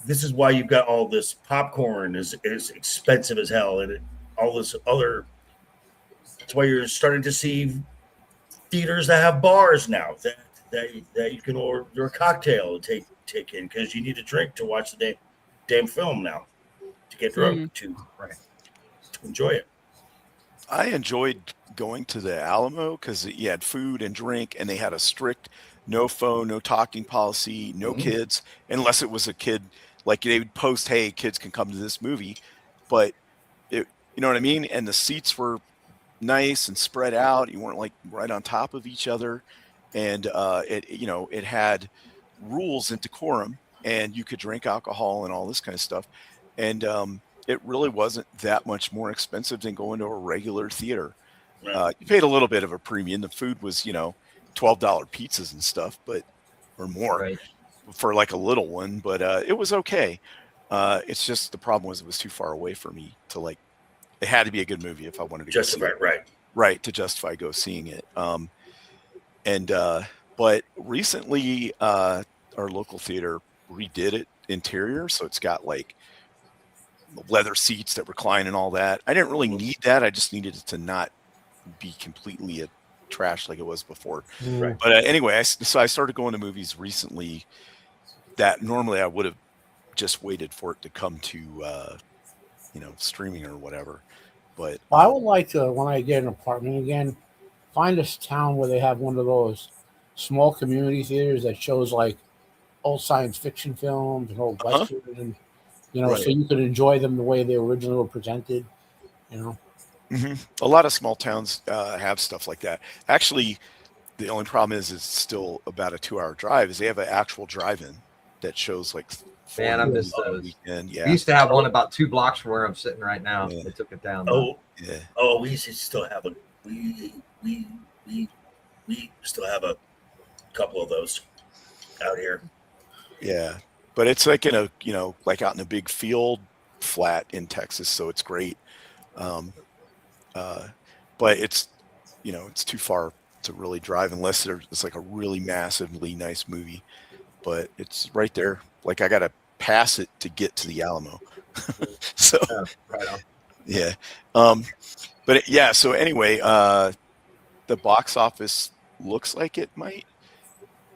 This is why you've got all this popcorn is expensive as hell, and all this other. That's why you're starting to see theaters that have bars now that you can order a cocktail and take in, because you need a drink to watch the damn film now, to get drunk to enjoy it. I enjoyed going to the Alamo because you had food and drink, and they had a strict no phone, no talking policy, no kids, unless it was a kid. Like they would post, "Hey, kids can come to this movie," but you know what I mean. And the seats were nice and spread out. You weren't like right on top of each other, and it had rules and decorum, and you could drink alcohol and all this kind of stuff, and it really wasn't that much more expensive than going to a regular theater. You paid a little bit of a premium. The food was, $12 pizzas and stuff, or more Right. for like a little one, but it was okay. It's just the problem was it was too far away for me to like. It had to be a good movie if I wanted to Justify, go see it. right? Right, to justify go seeing it. But recently, our local theater redid it interior, so it's got like leather seats that recline and all that. I didn't really need that. I just needed it to not be completely a trash like it was before. Right. But anyway, so I started going to movies recently that normally I would have just waited for it to come to streaming or whatever. But Well, I would like to, when I get an apartment again, find a town where they have one of those small community theaters that shows like old science fiction films and old westerns, and Right. so you could enjoy them the way they originally were presented. A lot of small towns have stuff like that. Actually, the only problem is it's still about a 2-hour drive. Is they have an actual drive-in that shows like. Man, I miss on the those. weekend. We Yeah. used to have one about 2 blocks from where I'm sitting right now. Yeah. They took it down. Yeah. We still have we still have a couple of those out here. Yeah. But it's like in a, like out in a big field flat in Texas. So it's great. But it's, it's too far to really drive unless it's like a really massively nice movie, but it's right there. Like I got to pass it to get to the Alamo. So Yeah, right on. yeah. So anyway, the box office looks like it might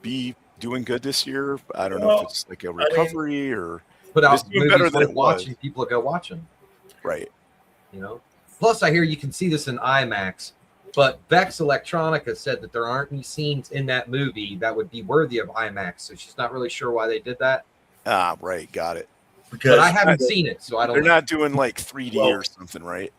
be doing good this year. I don't know if it's like a recovery or Put out It's doing movies better than worth it was. watching. People go watch them. right. Plus, I hear you can see this in IMAX. But Vex Electronica said that there aren't any scenes in that movie that would be worthy of IMAX. So she's not really sure why they did that. Ah, right. Got it. Because But I haven't seen it, so I don't They're know. not doing like 3D Well- or something, right?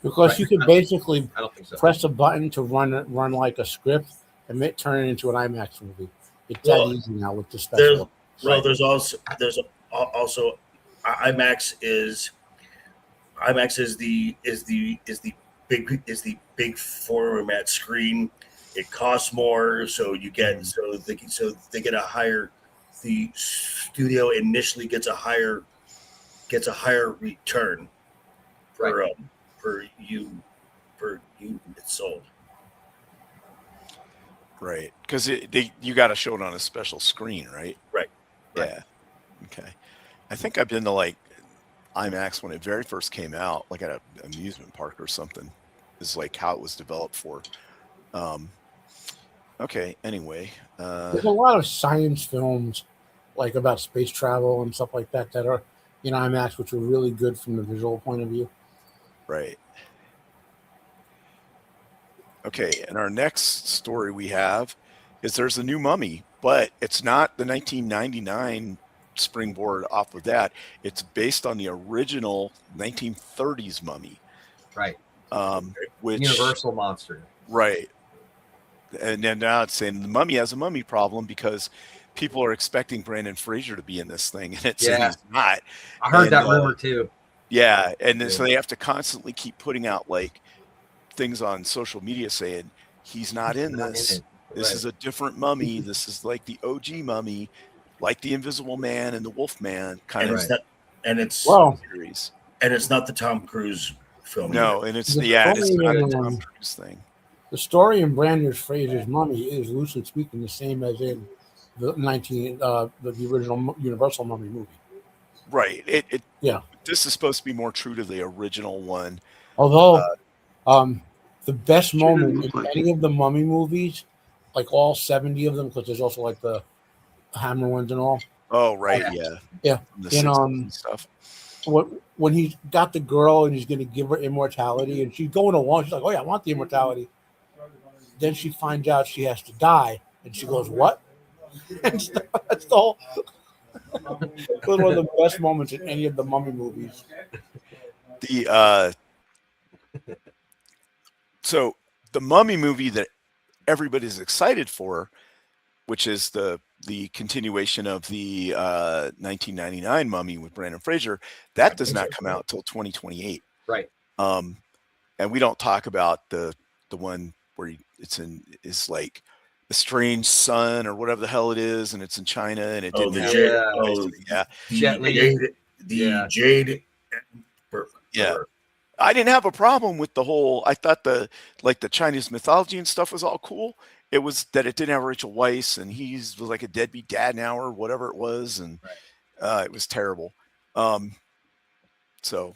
Because Right. you could basically I don't think so. press a button to run like a script and turn it into an IMAX movie. It's that Well, easy now with the there's special. there's also IMAX is the big format screen. It costs more, so you get they get a higher. The studio initially gets a higher return per unit sold. Right. Because you got to show it on a special screen, right? Right. Yeah. Okay. I think I've been to like IMAX when it very first came out, like at an amusement park or something. Is like how it was developed for. Okay. Anyway. There's a lot of science films, like about space travel and stuff like that, that are in IMAX, which are really good from the visual point of view. Right. Okay, and our next story we have is there's a new Mummy, but it's not the 1999 springboard off of that. It's based on the original 1930s Mummy. Right. Which Universal monster. right. And then now it's saying the Mummy has a mummy problem because people are expecting Brandon Fraser to be in this thing, and it's Yeah. he's not. I heard And, that rumor too. Yeah, and then, so Yeah. they have to constantly keep putting out like things on social media saying he's not in Not in this. it. This Right. is a different mummy. This is like the OG mummy, like the Invisible Man and the Wolf Man kind And of it's not, and it's Well, series. and it's not the Tom Cruise film. No, and it's The it's story not a in, Tom Cruise thing. the story in Brandon Fraser's Mummy is loosely speaking the same as in the the original Universal Mummy movie. Right. Yeah. This is supposed to be more true to the original one. Although, the best Sure moment didn't in look like any of the Mummy movies, like all 70 of them, because there's also like the Hammer ones and all. Oh, right. Yeah. Yeah. Yeah. From the And, 60s and stuff. When he's got the girl and he's going to give her immortality, and she's going along, she's like, "Oh yeah, I want the immortality." Then she finds out she has to die, and she goes, "What?" And that's the whole. It was one of the best moments in any of the Mummy movies. So the Mummy movie that everybody's excited for which is the continuation of the 1999 Mummy with Brandon Fraser, that does not come out till 2028. Right. And we don't talk about the one where it's like a strange sun or whatever the hell it is, and it's in China, and it didn't have Jet Li. Jade. Yeah. I didn't have a problem with the whole. I thought the Chinese mythology and stuff was all cool. It was that it didn't have Rachel Weisz, and he was like a deadbeat dad now or whatever it was, and it was terrible. So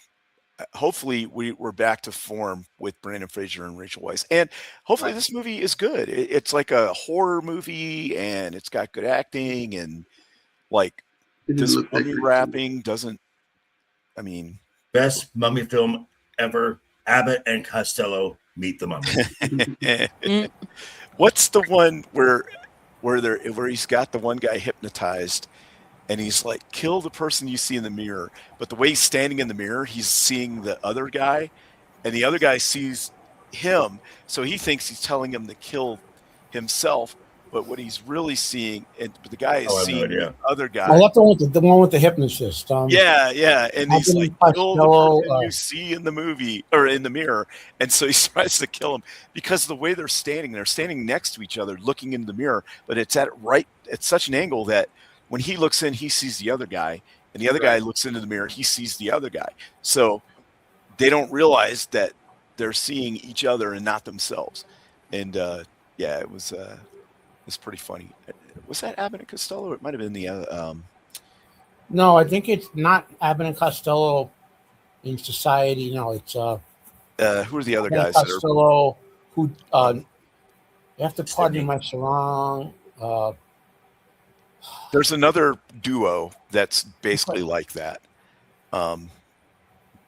hopefully we're back to form with Brandon Fraser and Rachel Weisz, and hopefully this movie is good. It's like a horror movie, and it's got good acting, and like this mummy wrapping doesn't. I mean, best mummy film ever. Abbott and Costello meet the mummy. What's the one where he's got the one guy hypnotized, and he's like, kill the person you see in the mirror, but the way he's standing in the mirror, he's seeing the other guy, and the other guy sees him, so he thinks he's telling him to kill himself, but what he's really seeing, and the guy is seeing the other guy. I left the one with the hypnotist. Yeah, and he's like, kill the person you see in the movie or in the mirror, and so he tries to kill him because of the way they're standing next to each other, looking into the mirror, but it's at such an angle that when he looks in, he sees the other guy, and the other guy looks into the mirror, he sees the other guy. So they don't realize that they're seeing each other and not themselves. And it was. It's pretty funny. Was that Abbott and Costello? It might have been the No, I think it's not Abbott and Costello in Society. No, it's who are the other guys? Costello, who you have to pardon my sarong. There's another duo that's basically like that.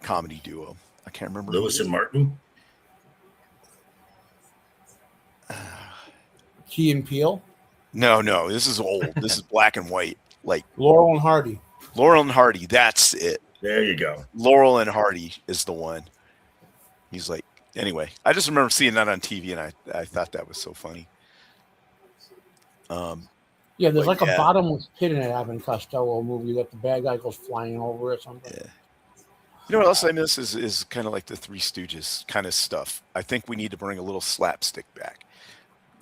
Comedy duo. I can't remember. Lewis and Martin. Key and Peele? No, this is old. This is black and white. Like Laurel and Hardy. Laurel and Hardy, that's it. There you go. Laurel and Hardy is the one. He's like, anyway, I just remember seeing that on TV, and I thought that was so funny. Yeah, there's like a bottomless pit in an Abbott and Costello movie that the bad guy goes flying over or something. Yeah. You know what else I miss is kind of like the Three Stooges kind of stuff. I think we need to bring a little slapstick back.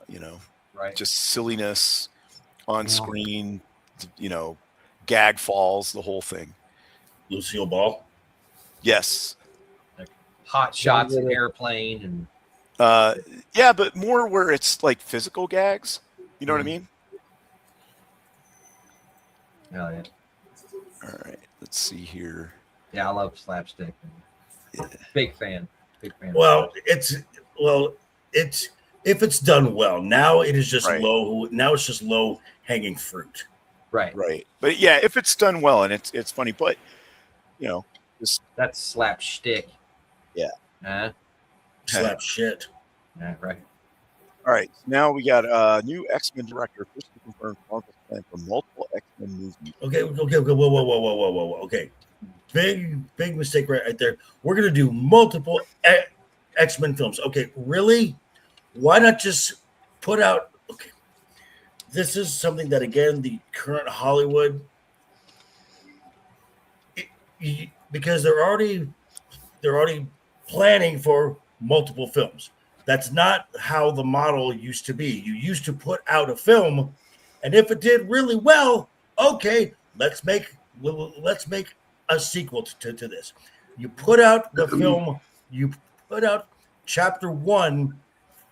You know, just silliness on screen, gag falls, the whole thing. Lucille Ball. Yes. Like hot shots in airplane and but more where it's like physical gags. You know what I mean? Hell yeah. All right, let's see here. Yeah, I love slapstick. Yeah. Big fan. Well, it's if it's done well. Now it is just low. Now it's just low hanging fruit. Right. But yeah, if it's done well and it's funny, but that's slapstick. Yeah. Slap shit. Yeah, right. All right. Now we got a new X-Men director, first to confirm Marvel's plan for multiple X-Men movies. Okay. Whoa. Okay. Big mistake right there. We're gonna do multiple X-Men films. Okay, really? Why not just put out? Okay, this is something that again the current Hollywood, because they're already planning for multiple films. That's not how the model used to be. You used to put out a film, and if it did really well, okay, let's make a sequel to this. You put out the film, you put out chapter 1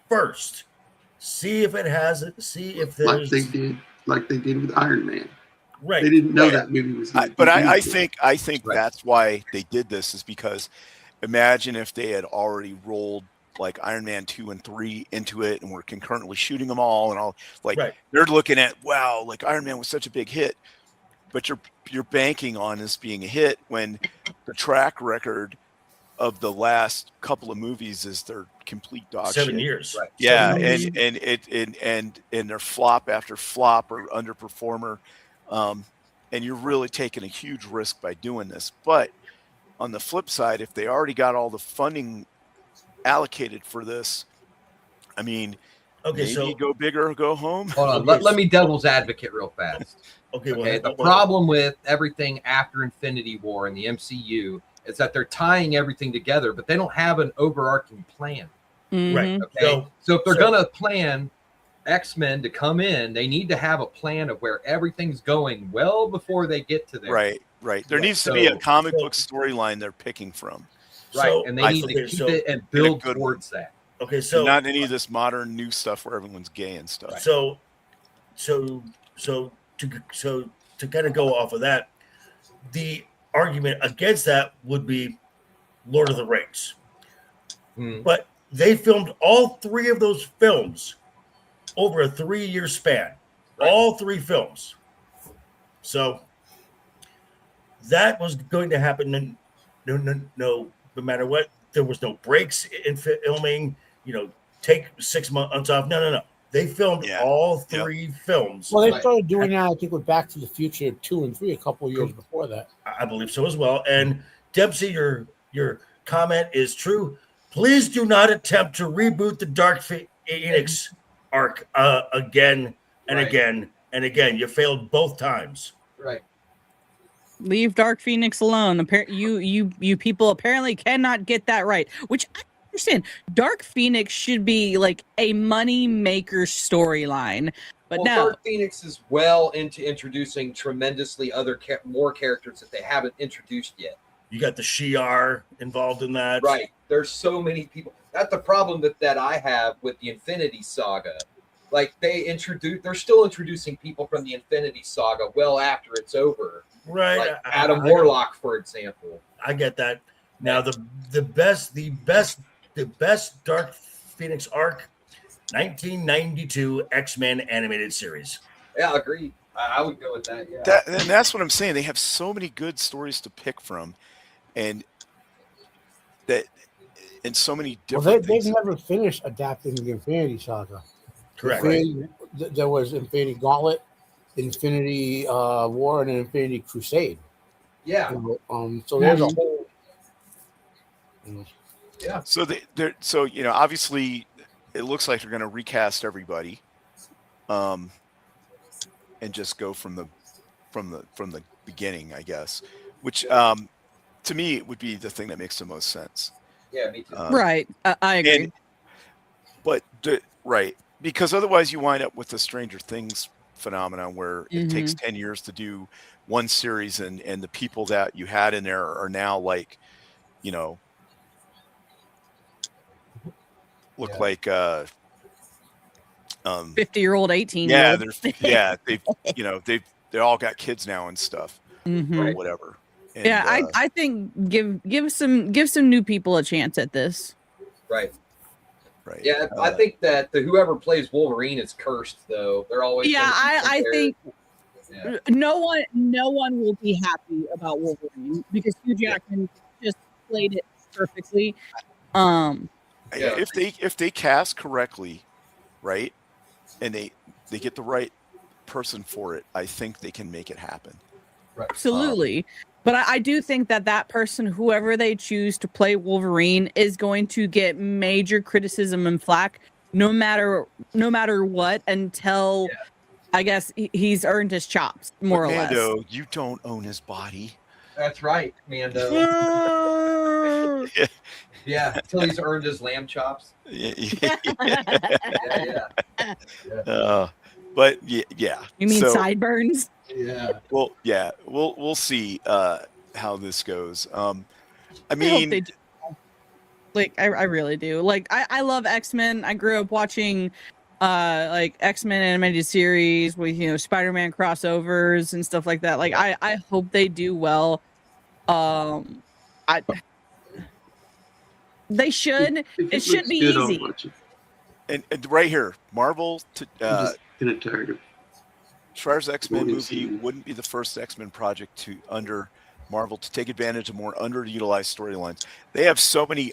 first. See if it has it. See if there's like they did with Iron Man. Right. They didn't know that movie was. I think that's why they did this, is because imagine if they had already rolled like Iron Man 2 and 3 into it and were concurrently shooting them all and all, like they're looking at, wow, like Iron Man was such a big hit, but you're banking on this being a hit when the track record of the last couple of movies is their complete dog 7 shit. years. Right. Yeah. 7 years. And they're flop after flop or underperformer. And you're really taking a huge risk by doing this. But on the flip side, if they already got all the funding allocated for this, I mean, Okay, maybe so go big or go home. Hold on. Okay, Let me devil's advocate real fast. okay, well, Okay, the well, problem with everything after Infinity War in the MCU is that they're tying everything together, but they don't have an overarching plan. right. Mhm. Okay, so if they're so- gonna plan X-Men to come in, they need to have a plan of where everything's going well before they get to there. Right. There Yeah, needs to be a so- comic so- book storyline they're picking from, Right, So, and they I need okay, to keep so- it and a build good towards that. Okay, and so not any of this modern new stuff where everyone's gay and stuff. so to kind of go off of that, the argument against that would be Lord of the Rings. Hmm. But they filmed all 3 of those films over a 3-year span. Right. All 3 films. So that was going to happen. And no matter what. There was no breaks in filming. Take 6 months off. No. They filmed Yeah. all 3 films. Well, they Right. started doing that, I think, with Back to the Future 2 and 3 a couple of years before that. I believe so as well. And Dempsey, your comment is true. Please do not attempt to reboot the Dark Phoenix arc again and Right. again and again. You failed both times. Right. Leave Dark Phoenix alone. You people apparently cannot get that right, which I understand. Dark Phoenix should be like a money maker storyline, but Well, no. Dark Phoenix is well into introducing tremendously more characters that they haven't introduced yet. You got the Shi'ar involved in that. Right. There's so many people. That's the problem that I have with the Infinity Saga. Like they're still introducing people from the Infinity Saga well after it's over. Right. Like I- Adam I- Warlock, for example. I get that. Now the best Dark Phoenix arc, 1992 X-Men animated series. Yeah, agreed. I would go with that. Yeah. And that's what I'm saying. They have so many good stories to pick from, and so many Well, different they've things. never finished adapting the Infinity Saga. Correct. There was Infinity Gauntlet, Infinity War, and Infinity Crusade. Yeah. So there's a whole. So so obviously it looks like they're going to recast everybody, and just go from the beginning, I guess. Which to me would be the thing that makes the most sense. Yeah, me too. Right. I agree. Right, because otherwise you wind up with the Stranger Things phenomenon where it takes Mm-hmm. 10 years to do one series, and the people that you had in there are now like, look Yeah. like 50-year-old, 18. yeah, they all got kids now and stuff, Mhm. or whatever. And, Yeah, I think give some new people a chance at this. Right. right. Yeah, I think that whoever plays Wolverine is cursed, though. They're always. Yeah, I think Yeah. no one will be happy about Wolverine because Hugh Jackman just played it perfectly. Yeah. If they cast correctly, right, and they get the right person for it, I think they can make it happen. Absolutely. But I do think that person, whoever they choose to play Wolverine, is going to get major criticism and flack no matter what, until I guess he's earned his chops, more or less. Mando, you don't own his body. That's right, Mando. Yeah, until he's earned his lamb chops. Yeah. Yeah. But yeah. You mean So, sideburns? Yeah. Well, yeah, we'll see how this goes. I I hope mean, they do. Like I really do. Like I love X-Men. I grew up watching like X-Men animated series with Spider-Man crossovers and stuff like that. Like I hope they do well. They should. It should be easy. and right here, Marvel to I'm just getting tired of Schreier's X-Men What we've movie seen. wouldn't be the first X-Men project under Marvel to take advantage of more underutilized storylines. They have so many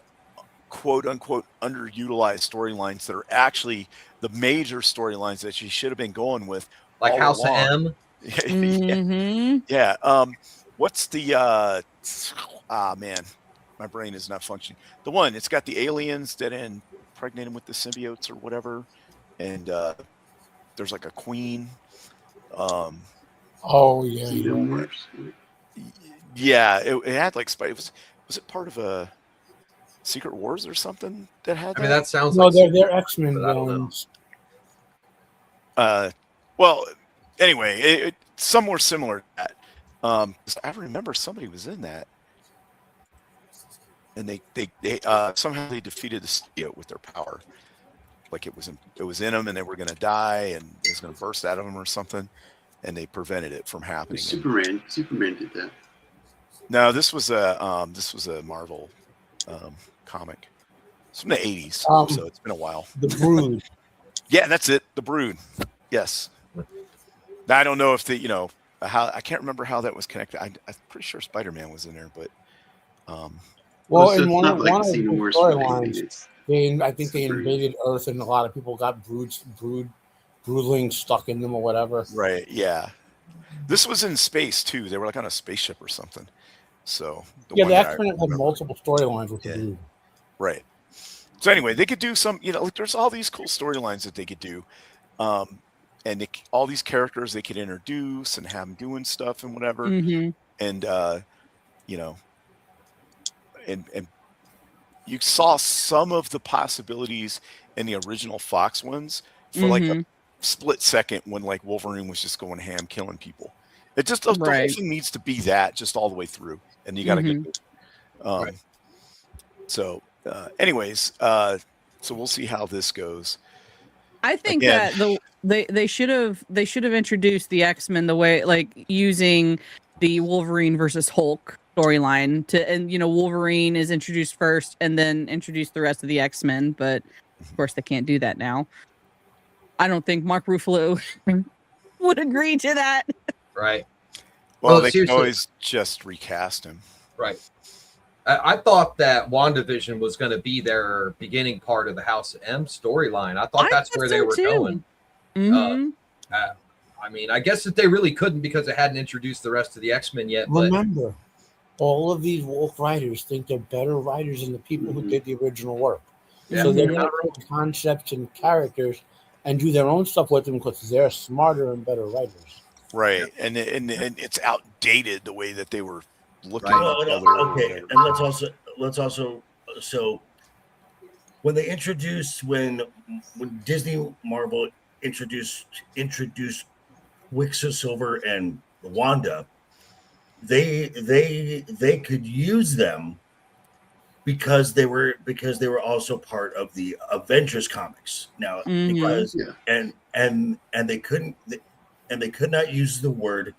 quote unquote underutilized storylines that are actually the major storylines that you should have been going with. Like all House along. of M. Mm-hmm. Yeah. What's the man, my brain is not functioning. The one, it's got the aliens that impregnate him with the symbiotes or whatever, and there's like a queen. Oh yeah, Kingdom yeah. Wars. Yeah, it had like was it part of a Secret Wars or something that had I mean, that? that sounds No, like they're X-Men but I don't know. villains. Well, anyway, it somewhere similar to that. 'Cause I remember somebody was in that, and they somehow they defeated the symbiote with their power. Like it was in them, and they were going to die, and it was going to burst out of them or something, and they prevented it from happening. Superman did that. No, this was a Marvel comic. It's from the 80s, so it's been a while. The Brood. Yeah, that's it. The Brood. Yes. Now, I don't know if how I can't remember how that was connected. I'm pretty sure Spider-Man was in there, but Well, so in it's one not of like one the of the Kingdom Wars or anything. storylines, It's I think they invaded Earth, and a lot of people got broodlings stuck in them or whatever. right, yeah. This was in space too. They were like on a spaceship or something. So Yeah, one the that I X-Men had remember. multiple storylines with Yeah. the Brood. Right. So anyway, they could do some, like there's all these cool storylines that they could do. And all these characters they could introduce and have them doing stuff and whatever. Mhm. And, and you saw some of the possibilities in the original Fox ones for like a split second when like Wolverine was just going ham, killing people. It just, the whole Right. thing needs to be that just all the way through. And you got to get Right. So, anyways, so we'll see how this goes. I think Again. that they should have introduced the X-Men the way, like using the Wolverine versus Hulk storyline and Wolverine is introduced first and then introduce the rest of the X-Men, but of course they can't do that now. I don't think Mark Ruffalo would agree to that. right. Well, Well, they can seriously. always just recast him. Right. I thought that WandaVision was going to be their beginning part of the House of M storyline. I thought that's where they were going. Mhm. I mean, I guess that they really couldn't because they hadn't introduced the rest of the X-Men yet. But Remember, all of these Wolf writers think they're better writers than the people who did the original work. yeah, So they're you're going not to take concepts and characters and do their own stuff with them because they're smarter and better writers. Right. And it's outdated the way that they were looking Right. at each other. Okay, and let's also so when they introduced when Disney Marvel introduced Quicksilver and Wanda, they could use them because they were also part of the Avengers comics now because and they could not use the word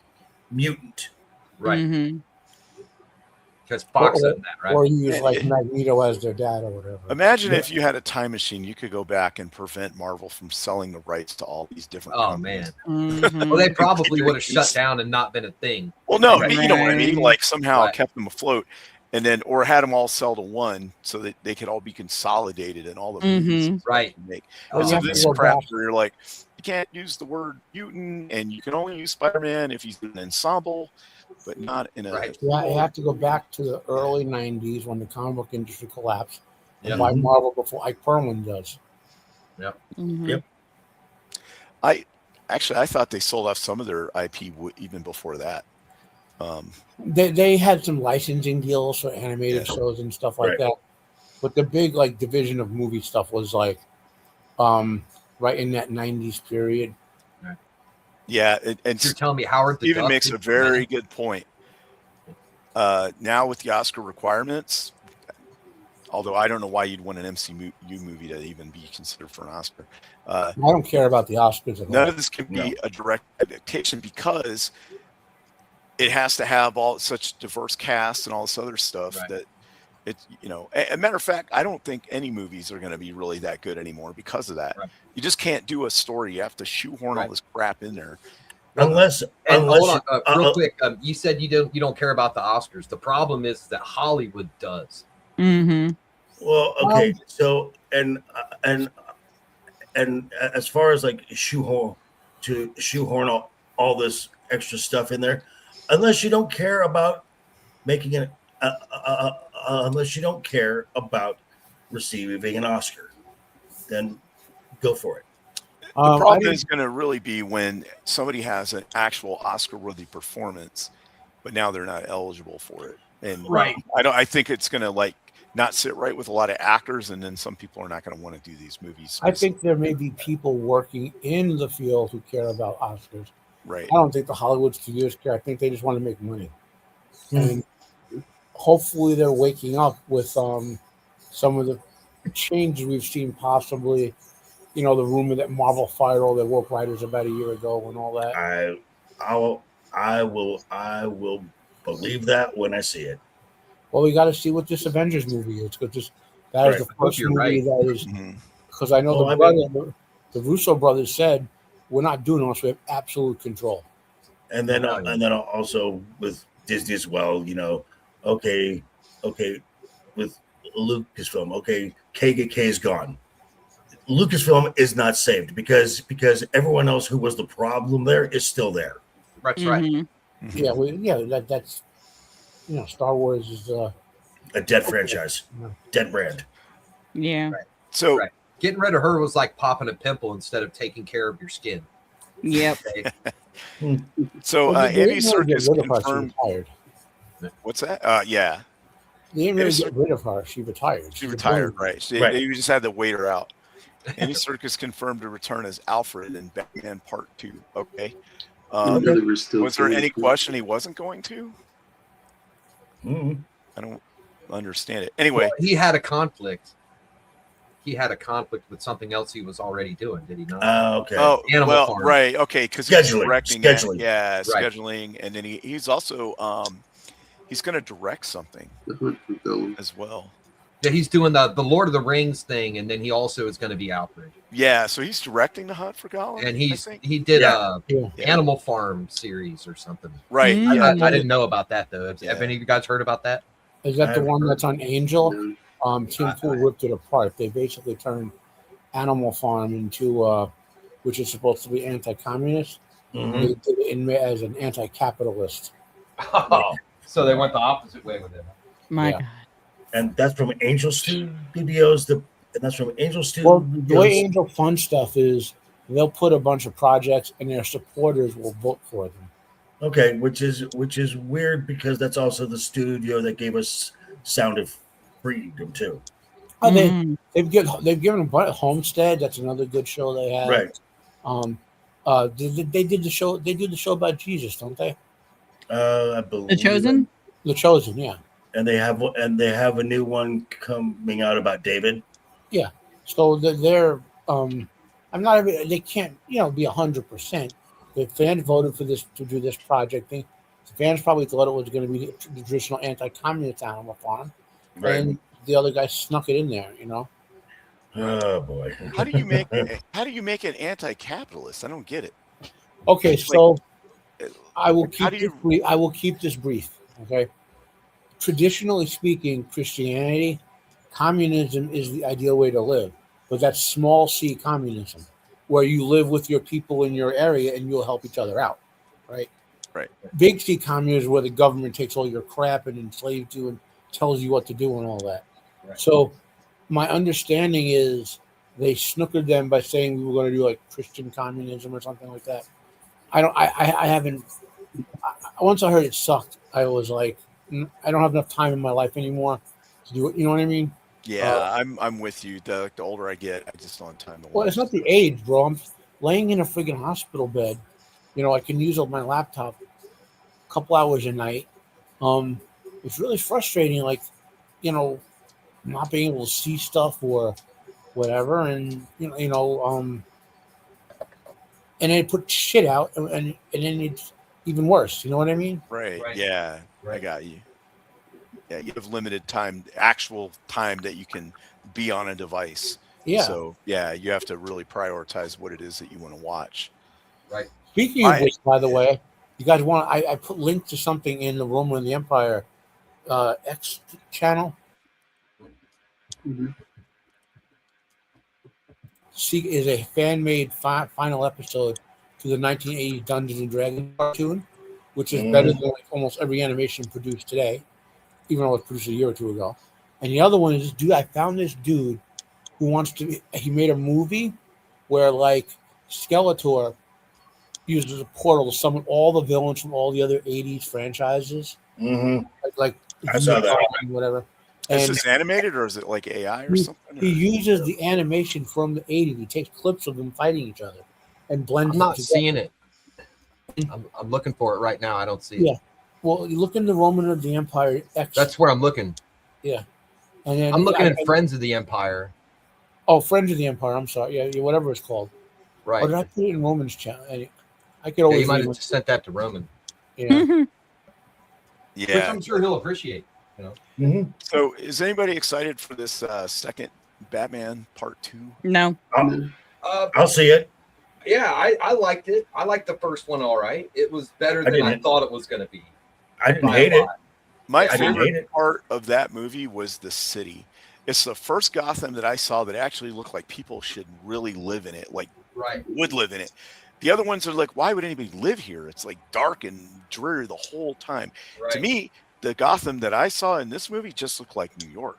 mutant. right. Mhm. Because Fox said that, right? Or use like Magneto as their dad or whatever. Imagine if you had a time machine, you could go back and prevent Marvel from selling the rights to all these different Oh companies. man. Mhm. Well, they probably would have shut down and not been a thing. Well, no, Right. you know what I mean? Right. Like somehow Right. kept them afloat and then, or had them all sell to one so that they could all be consolidated in all the movies Mhm. Right. they make. Oh, And so you have to this go crap back. where you're like, you can't use the word mutant and you can only use Spider-Man if he's in an ensemble, but not in a. Right. Yeah, you have to go back to the early 90s when the comic book industry collapsed and Yeah. buy Marvel before Ike Perlman does. Mhm. Yep. I thought they sold off some of their IP even before that. They had some licensing deals for animated Yeah. shows and stuff like Right. that. But the big like division of movie stuff was like right in that 90s period. Yeah, and You're telling me Howard the Steven Duck makes a did very that? good point. Now with the Oscar requirements, although I don't know why you'd want an MCU movie to even be considered for an Oscar. I don't care about the Oscars at None all. of this can be a direct adaptation because it has to have all such diverse cast and all this other stuff Right. that it's, a matter of fact, I don't think any movies are going to be really that good anymore because of that. Right. You just can't do a story. You have to shoehorn all Right. this crap in there. Unless And hold on, real quick. You said you don't care about the Oscars. The problem is that Hollywood does. Mhm. well, okay, so and as far as like shoehorn all this extra stuff in there, unless you don't care about making it, unless you don't care about receiving an Oscar, then go for it. The I problem didn't- is going to really be when somebody has an actual Oscar-worthy performance, but now they're not eligible for it. And Right. I think it's going to like not sit right with a lot of actors, and then some people are not going to want to do these movies. I think there may be people working in the field who care about Oscars. Right. I don't think the Hollywood studios care. I think they just want to make money. Hmm. And hopefully they're waking up with some of the changes we've seen, possibly, the rumor that Marvel fired all their woke writers about a year ago and all that. I will believe that when I see it. Well, we got to see what this Avengers movie is, because that is Right. the first You're movie right. that is, Mhm. because I know Well, the Russo brothers said, we're not doing it unless we have absolute control. And then Right. Also with Disney as well, okay, with Lucasfilm, okay, KKK is gone. Lucasfilm is not saved because everyone else who was the problem there is still there. That's right. Mhm. Mhm. That's Star Wars is A dead franchise, dead brand. Yeah. So Right. Getting rid of her was like popping a pimple instead of taking care of your skin. Yep. Okay? so Well, they Andy didn't really get Serkis rid of her. She confirmed. retired. What's that? Yeah, They didn't really Andy get rid of her. She retired. she She's a retired. brilliant- Right. So Right. They just had to wait her out. Andy Serkis confirmed to return as Alfred in Batman Part 2. Okay. And they were still Was there any doing- question he wasn't going to? Mhm. I don't understand it. Anyway, Well, he had a conflict. He had a conflict with something else he was already doing, did he not? Okay. oh, Animal well, Farm. right, okay, because he's Scheduling, directing scheduling. it. Yeah, Right. scheduling, and then he's also he's going to direct something The Hunt for Gold. as well. Yeah, he's doing the Lord of the Rings thing, and then he also is going to be Alfred. Yeah, so he's directing the Hunt for Gollum. And I think. he did Yeah. Yeah. Animal Farm series or something. Right. Mm. Yeah. I didn't know about that though. Have Yeah. any of you guys heard about that? Is that the I've one heard- that's on Angel? No. Tim Pool ripped it apart. They basically turned Animal Farm into, which is supposed to be anti-communist. Mhm. They did it as an anti-capitalist. Oh, so they went the opposite way with it. My Yeah. God. And that's from Angel Studios. And that's from Angel Studios. Well, the way Angel fund stuff is, they'll put a bunch of projects, and their supporters will vote for them. Okay, which is weird because that's also the studio that gave us Sound of Freedom too. Oh, Mm. they've given them Homestead. That's another good show they have. Right. They did the show. They do the show about Jesus, don't they? I believe The Chosen? The Chosen, yeah. And they have a new one coming out about David. So they're I'm not. They can't be 100%. The fans voted for this to do this project thing. The fans probably thought it was going to be the traditional anti-communist Animal Farm, and the other guy snuck it in there. Oh boy. How do you make an anti-capitalist? I don't get it. Okay, so I will how keep do this brief. I will keep this brief. Okay. Traditionally speaking, Christianity, communism is the ideal way to live, but that's small c communism, where you live with your people in your area and you'll help each other out, right? Right. Big C communism is where the government takes all your crap and enslaves you and tells you what to do and all that. Right. So my understanding is they snookered them by saying we were going to do like Christian communism or something like that. I haven't. Once I heard it sucked, I was like, I don't have enough time in my life anymore to do it. You know what I mean? Yeah, I'm with you. The older I get, I just don't have time to watch. Well, it's not the age, bro. I'm laying in a friggin' hospital bed. I can use my laptop a couple hours a night. It's really frustrating, like, not being able to see stuff or whatever, and and then put shit out, and then it's even worse. You know what I mean? Right. Right. Yeah. I Right. got you. Yeah, you have limited time, actual time that you can be on a device. Yeah. So yeah, you have to really prioritize what it is that you want to watch. Speaking of which, by the way, you guys want? I put link to something in the Roman and the Empire X channel. Mhm. Is a fan-made final episode to the 1980s Dungeons and Dragons cartoon, which is better than like almost every animation produced today, even though it was produced a year or two ago. And the other one is this dude. I found this dude who wants to. He made a movie where like Skeletor uses a portal to summon all the villains from all the other 80s franchises, Mm-hmm. like I saw that. and whatever. Is And this animated or is it like AI or he, something? he or- uses the animation from the 80s. He takes clips of them fighting each other and blends I'm not it together. seeing it. I'm looking for it right now. I don't see it. Yeah. Well, you look in the Roman of the Empire X. That's where I'm looking. and then I'm looking at I- Friends of the Empire. Oh, Friends of the Empire. I'm sorry. Yeah, whatever it's called. Right. Or did I put it in Roman's channel? I could Yeah, always you might read have sent that to Roman, yeah. which Yeah. I'm sure he'll appreciate. Mm-hmm. So is anybody excited for this second Batman Part 2? No. I'll see it. Yeah, I liked it. I liked the first one all right. It was better I than I didn't. thought it was going to be. I didn't by a hate it. lot. My Yeah, I didn't hate favorite it. part of that movie was the city. It's the first Gotham that I saw that actually looked like people should really live in it, like Right. would live in it. The other ones are like, why would anybody live here? It's like dark and dreary the whole time. Right. To me, the Gotham that I saw in this movie just looked like New York,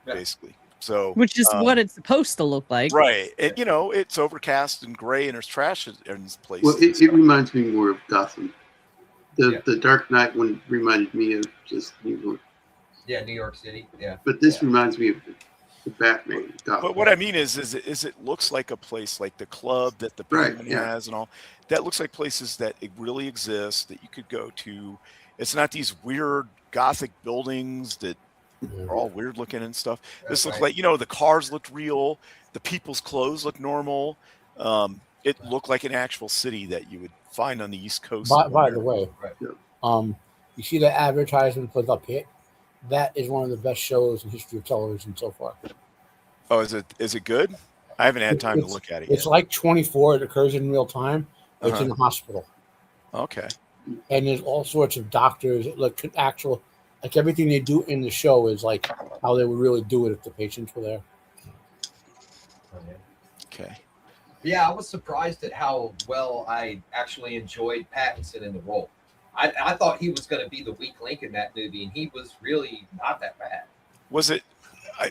Yeah. basically. So, Which is what it's supposed to look like. right? And it's overcast and gray, and there's trash in this place. Well, it reminds me more of Gotham. Yeah. The Dark Knight one reminded me of just New York, Yeah, New York City. Yeah. but this reminds me of the Batman. Gotham. But what I mean is it looks like a place like the club that the Right, Penguin yeah. has and all. That looks like places that it really exist that you could go to. It's not these weird Gothic buildings that are all weird looking and stuff. This looks Right. like the cars looked real, the people's clothes look normal. It looked like an actual city that you would find on the East Coast. By the way, Right. you see that advertisement for The Pit? That is one of the best shows in history of television so far. Oh, is it good? I haven't had time to It's- look at it It's yet. like 24. It occurs in real time. It's Uh-huh. in a hospital, Okay. and there's all sorts of doctors. Like everything they do in the show is like how they would really do it if the patients were there. Okay. Yeah, I was surprised at how well I actually enjoyed Pattinson in the role. I thought he was going to be the weak link in that movie, and he was really not that bad. Was it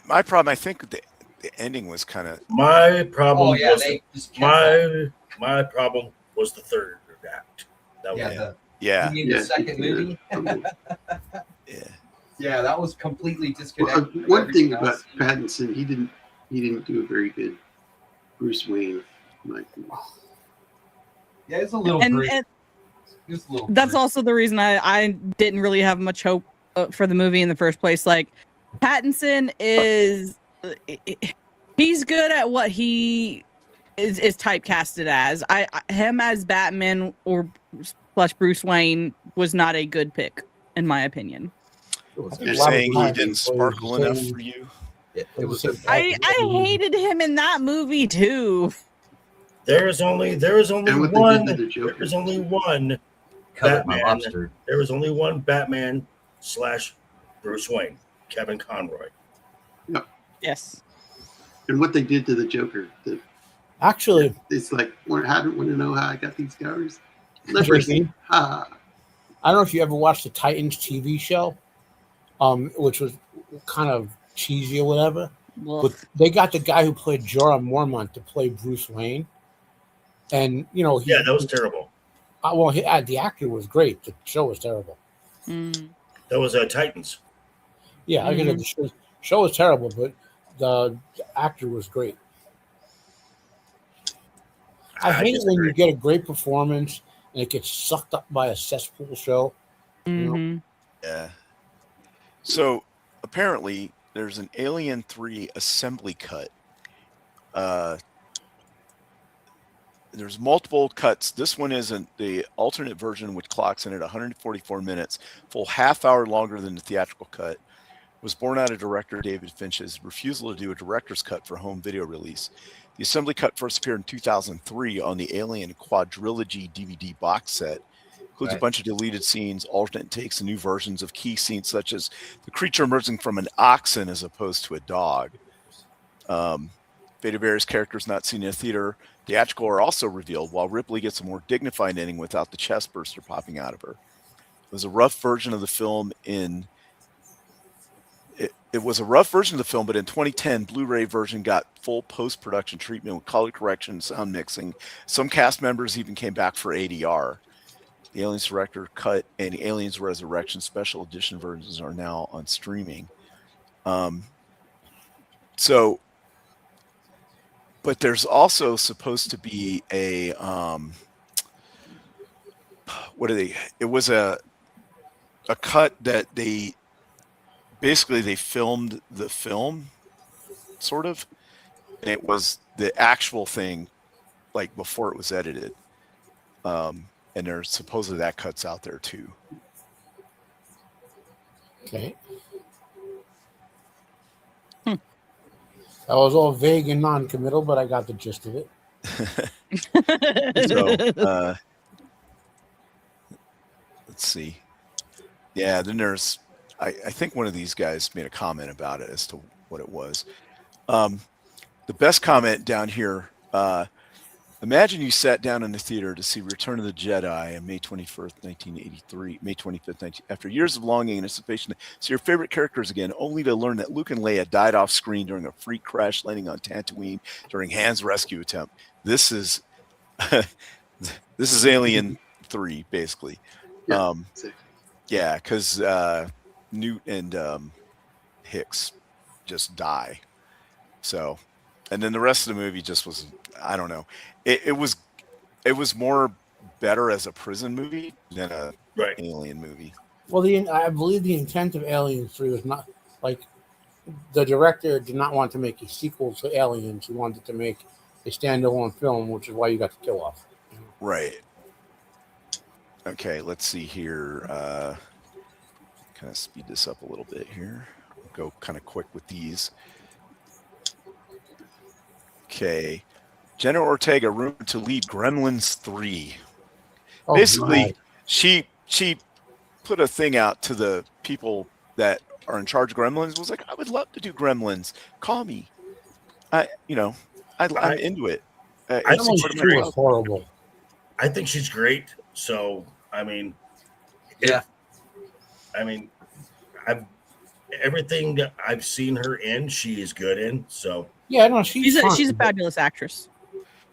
my problem? I think the ending was kind of My problem Oh yeah, was they just kept my problem was the third act. That yeah, was the, yeah. you mean the second movie? Yeah. Yeah, that was completely Well, disconnected. from one thing everything about else. Pattinson, he didn't do a very good Bruce Wayne. in my opinion. Yeah, it's a little. And, Bruce. and It's a little. that's Bruce. also the reason I didn't really have much hope for the movie in the first place. Like, Pattinson is he's good at what he is typecasted as. Him as Batman or + Bruce Wayne was not a good pick in my opinion. It was You're A lot of saying he times didn't it's always sparkle the enough same- for you? It was. I hated him in that movie too. there is only And what they one. did to the Joker. There is only one. Covered my Batman. lobster. There was only one Batman / Bruce Wayne, Kevin Conroy. Yes. And what they did to the Joker, Actually, it's like, I don't want to know how I got these scars. Leprosy. Ha. I don't know if you ever watched the Titans TV show, which was kind of cheesy or whatever. But they got the guy who played Jorah Mormont to play Bruce Wayne, and Yeah, that was terrible. the actor was great. The show was terrible. Mm. That was Titans. Yeah, I get the show was terrible, but the actor was great. I hate when you get a great performance and it gets sucked up by a cesspool show. Mhm. Yeah. So apparently there's an Alien 3 assembly cut. There's multiple cuts. This one isn't the alternate version, which clocks in at 144 minutes, full half hour longer than the theatrical cut. Was born out of director David Finch's refusal to do a director's cut for home video release. The assembly cut first appeared in 2003 on the Alien Quadrilogy DVD box set. Includes a Right. bunch of deleted scenes, alternate takes, and new versions of key scenes such as the creature emerging from an oxen as opposed to a dog. Beta Bear's characters not seen in a theater theatrical are also revealed, while Ripley gets a more dignified ending without the chest burster popping out of her. It was a rough version of the film in it was a rough version of the film, but in 2010, Blu-ray version got full post-production treatment with color correction, sound mixing. Some cast members even came back for ADR. The Aliens Director Cut and Aliens Resurrection Special Edition versions are now on streaming. So, but there's also supposed to be a it was a cut that they filmed the film, sort of, and it was the actual thing, like before it was edited. And there's supposedly that cut's out there too. Okay. That was all vague and non-committal, but I got the gist of it. So, let's see. Yeah, then there's, I think one of these guys made a comment about it as to what it was. The best comment down here, imagine you sat down in the theater to see Return of the Jedi on May 21st, 1983, May 25th, after years of longing and anticipation to see your favorite characters again, only to learn that Luke and Leia died off screen during a freak crash landing on Tatooine during Han's rescue attempt. This is this is Alien 3, basically. Yeah, because Newt and Hicks just die. So, and then the rest of the movie just was, I don't know. It was more better as a prison movie than a alien movie. Well, I believe the intent of Alien 3 was not, like, the director did not want to make a sequel to Aliens. He wanted to make a standalone film, which is why you got the kill off. Right. Okay, let's see here. Kind of speed this up a little bit here. Go kind of quick with these. Okay. Jenna Ortega rumored to lead Gremlins 3. Oh, Basically, my. she put a thing out to the people that are in charge of Gremlins. Was like, I would love to do Gremlins. Call me. I'm into it. I think she's great. Horrible. I think she's great. So, I mean, Yeah. Everything that I've seen her in, she is good in. So, Yeah, no, she's a fabulous actress.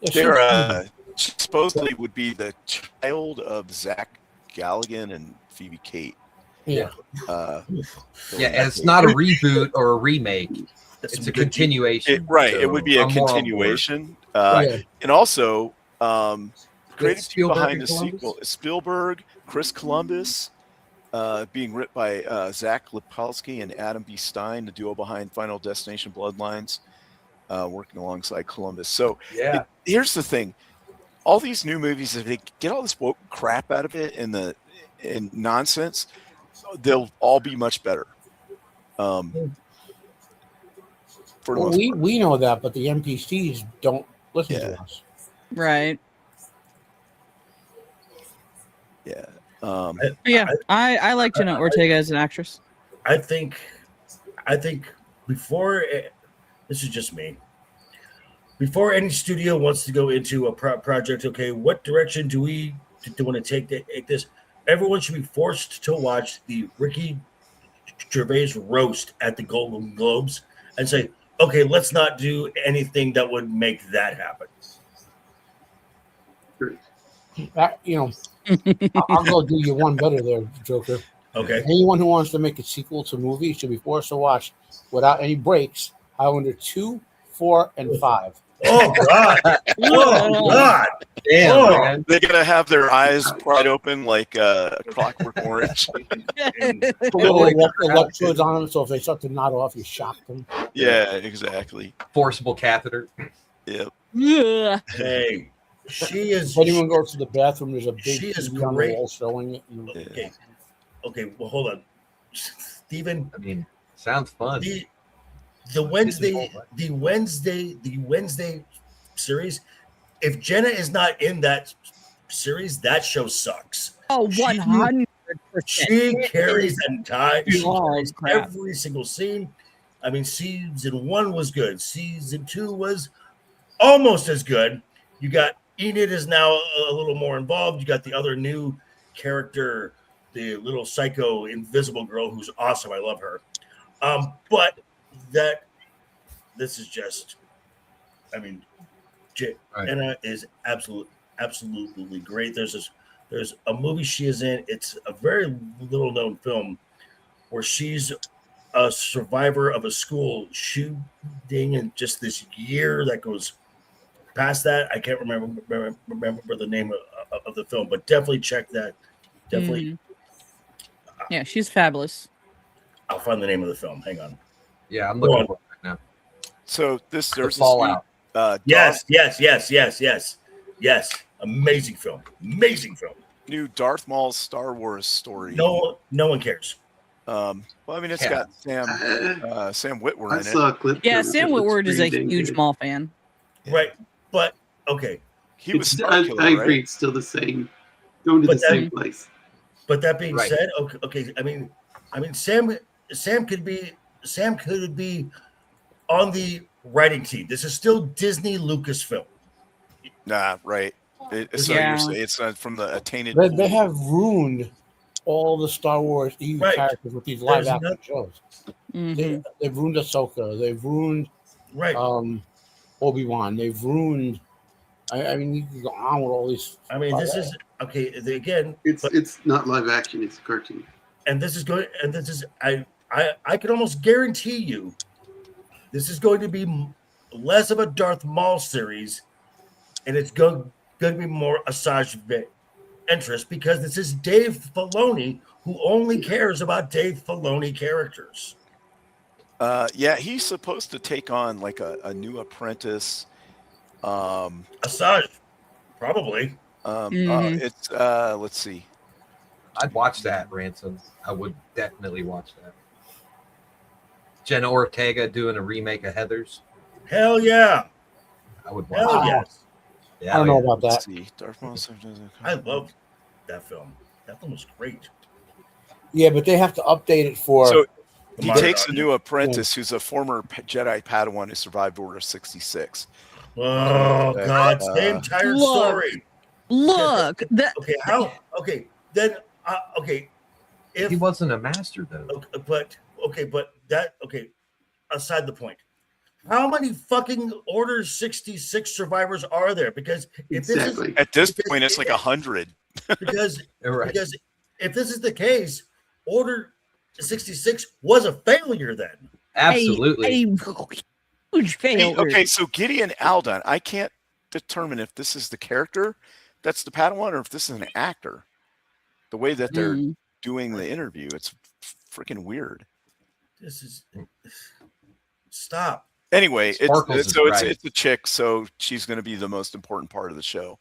Yeah, she supposedly would be the child of Zach Galligan and Phoebe Kate. Yeah. And it's not a reboot or a remake. that's It's some a good continuation. It would be a I'm more on board. continuation. Yeah. And also, creative team Spielberg behind and the Columbus? sequel is Spielberg, Chris Columbus, being written by Zach Lipkowski and Adam B. Stein, the duo behind Final Destination Bloodlines, working alongside Columbus. So Yeah. here's the thing. All these new movies, if they get all this woke crap out of it and nonsense, they'll all be much better. For the Well, most part. we know that, but the NPCs don't listen Yeah. to us. Right. Yeah. But yeah, I like Jenna Ortega as an actress. I think before this is just me. Before any studio wants to go into a project, okay, what direction do we want to take this? Everyone should be forced to watch the Ricky Gervais roast at the Golden Globes and say, okay, let's not do anything that would make that happen. That, I'll go do you one better there, Joker. Okay. Anyone who wants to make a sequel to a movie should be forced to watch, without any breaks, Highlander 2, 4, and 5. Oh God! Oh God! Damn, Oh. man. They're gonna have their eyes wide open like a Clockwork Orange. Put little electrodes on them, so if they start to nod off, you shock them. Yeah, exactly. Forcible catheter. Yep. Ugh. Hey, she is. If anyone goes to the bathroom, there's a big She is TV on the great. wall showing it. Okay. Okay. Well, hold on, Stephen. I mean, sounds fun. The Wednesday series. If Jenna is not in that series, that show sucks. Oh, 100%. She carries the entire. She Oh, carries crap. every single scene. I mean, season 1 was good. Season 2 was almost as good. You got Enid is now a little more involved. You got the other new character, the little psycho invisible girl who's awesome. I love her. But this is just, I mean, Jenna is absolutely great. There's a movie she is in. It's a very little known film where she's a survivor of a school shooting in just this year that goes past that. I can't remember the name of the film, but definitely check that. Definitely. Yeah, she's fabulous. I'll find the name of the film. Hang on. Yeah, I'm looking for it right now. So there's Fallout. Yes. Amazing film. New Darth Maul Star Wars story. No one cares. Well, I mean, it's got Sam Witwer I in saw it. a clip. Yeah, from it. Sam It looks Witwer is a pretty dang huge good. Maul fan. Right. But okay. He was I Starkiller, agree. right? It's still the same. Going to But the same place. But that being Right. said, okay. I mean, Sam could be on the writing team. This is still Disney Lucasfilm. Nah, right. It's not Yeah. it's not from the attainted. They have ruined all the Star Wars EU Right. characters with these live There's action shows. Mhm. They've ruined Ahsoka. They've ruined Right. Obi-Wan. They've ruined. I mean, you can go on with all these. I mean, this is okay. Again, It's not live action. It's a cartoon. and this is going. And this is I can almost guarantee you, this is going to be less of a Darth Maul series, and it's going to be more Asajj Ventress, because this is Dave Filoni, who only cares about Dave Filoni characters. Yeah, he's supposed to take on like a new apprentice. Asajj, probably. It's let's see. I'd watch that, Ransom. I would definitely watch that. Jenna Ortega doing a remake of Heathers. Hell yeah. I would watch Hell that. yes. Yeah, I don't know yeah. about Let's that. see. Darth Maul. I love that film. That film was great. Yeah, but they have to update it for. So The he modern takes a audience. new apprentice who's a former Jedi Padawan who survived Order 66. Oh God, same entire Look. story. Look, that Okay, how? Okay, then. Okay, if He wasn't a master though. but that aside the point. How many fucking Order 66 survivors are there? Because if Exactly. At this Because point, it's like it- 100. because Right. because if this is the case, Order 66 was a failure then. Absolutely. a huge failure. Okay, so Gideon Aldon, I can't determine if this is the character that's the Padawan or if this is an actor. The way that they're doing the interview, it's freaking weird. This is stop. Anyway, Sparkles it's is so right. it's a chick, so she's going to be the most important part of the show,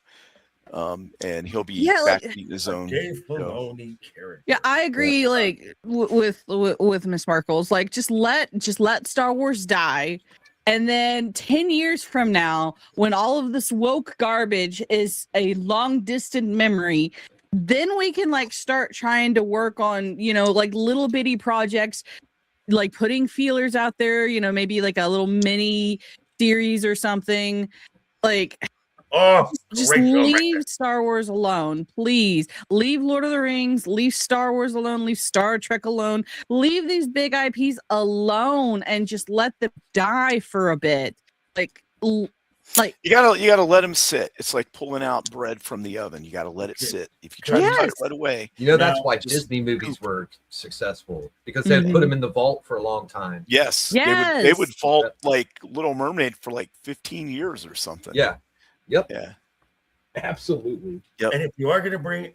and he'll be Yeah, back like- in his own. Dave Filoni character. Yeah, I agree. Like with Miss Markles, like just let Star Wars die, and then 10 years from now, when all of this woke garbage is a long distant memory, then we can like start trying to work on like little bitty projects, like putting feelers out there. Maybe like a little mini series or something. Like Oh, just great film right leave Star Wars alone, please. Leave Lord of the Rings, leave Star Wars alone, leave Star Trek alone, leave these big IPs alone, and just let them die for a bit. Like You gotta let them sit. It's like pulling out bread from the oven. You gotta let it sit. If you try to cut it Yes. right away, That's No, why just Disney movies were successful, because they had put them in the vault for a long time. yes, they Yes. would vault like Little Mermaid for like 15 years or something. Yeah. Yep. Yeah. Absolutely. And if you are going to bring,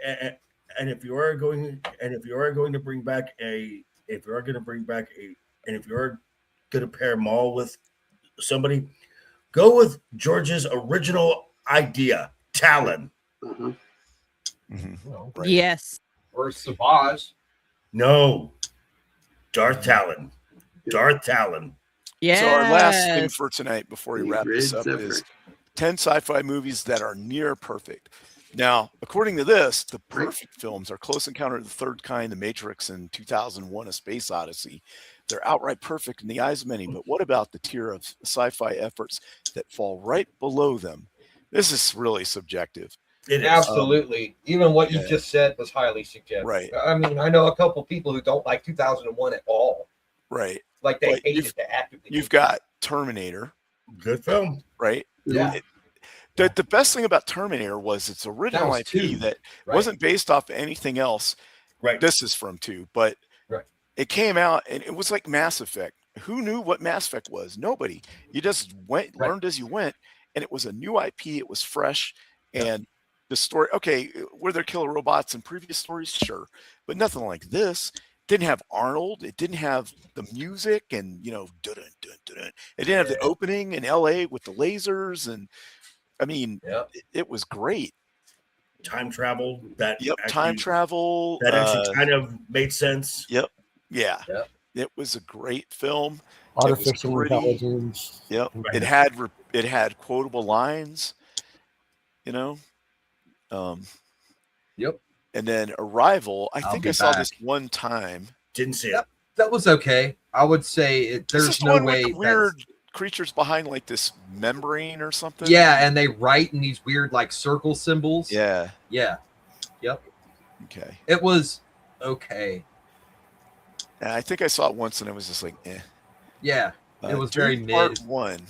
and if you are going to bring back and if you are going to pair Maul with somebody, go with George's original idea, Talon. Uh-huh. Mhm. Well, Right. yes. or Savage. No, Darth Talon. Darth Talon. Yeah. So our last thing for tonight before we The wrap this Red up Zephyr. is 10 sci-fi movies that are near perfect. Now, according to this, the perfect films are Close Encounter of the Third Kind, The Matrix, and 2001: A Space Odyssey. They're outright perfect in the eyes of many, but what about the tier of sci-fi efforts that fall right below them? This is really subjective. It is. Absolutely. Even what you yeah. just said was highly suggestive. Right. I mean, I know a couple people who don't like 2001 at all. Right. Like they But hated to actively. You've got Terminator, Good film. right? Yeah. The best thing about Terminator was its original was IP two, that right? wasn't based off anything else. Right. This is from 2, but Right. it came out and it was like Mass Effect. Who knew what Mass Effect was? Nobody. You just learned as you went, and it was a new IP. It was fresh, and the story. Okay, were there killer robots in previous stories? Sure, but nothing like this. Didn't have Arnold. It didn't have the music, and dun, dun, dun, dun. It didn't have the opening in L.A. with the lasers, and I mean, it was great. Time travel. Time travel. That actually kind of made sense. Yep. Yeah. Yep. It was a great film. Artificial intelligence. Yep. Right. It had quotable lines, Yep. And then Arrival, I think be I saw back. this one time. Didn't see Yep. it. That was okay. I would say This there's is the no one with way. the weird creatures behind like this membrane or something. Yeah, and they write in these weird like circle symbols. Yeah. Yeah. Yep. Okay. It was okay. And I think I saw it once and it was just like, eh. Yeah. It was very Dune Part mid. 1.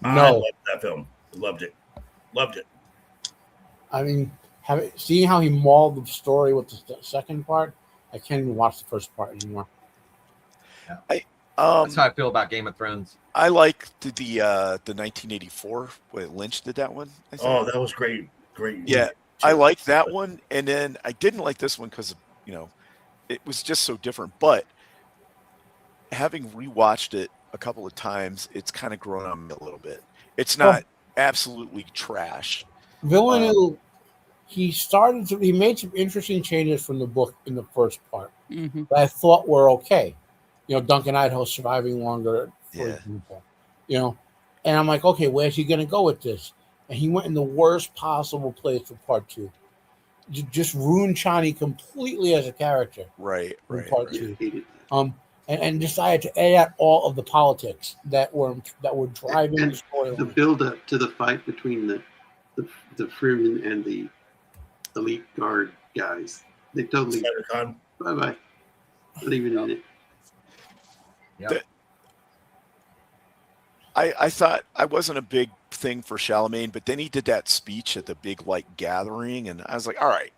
I No. loved that film. Loved it. Loved it. I mean, seeing how he mauled the story with the second part, I can't even watch the first part anymore. That's how I feel about Game of Thrones. I like the 1984 when Lynch did that one. I think. Oh, that was great. Great. Yeah, I like that one, and then I didn't like this one because it was just so different. But having rewatched it a couple of times, it's kind of grown on me a little bit. It's not absolutely trash. Villeneuve, he made some interesting changes from the book in the first part that I thought were okay. Duncan Idaho surviving longer, for example. And I'm like, okay, where's he going to go with this? And he went in the worst possible place for part 2. Just ruined Chani completely as a character. Right. Part right. 2. And decided to add out all of the politics that were driving And the story. the build up to the fight between the Freeman and the elite guard guys. They totally Cybercon. bye. Not even in it. Yep. I thought I wasn't a big thing for Chalamet, but then he did that speech at the big gathering, and I was like, all right,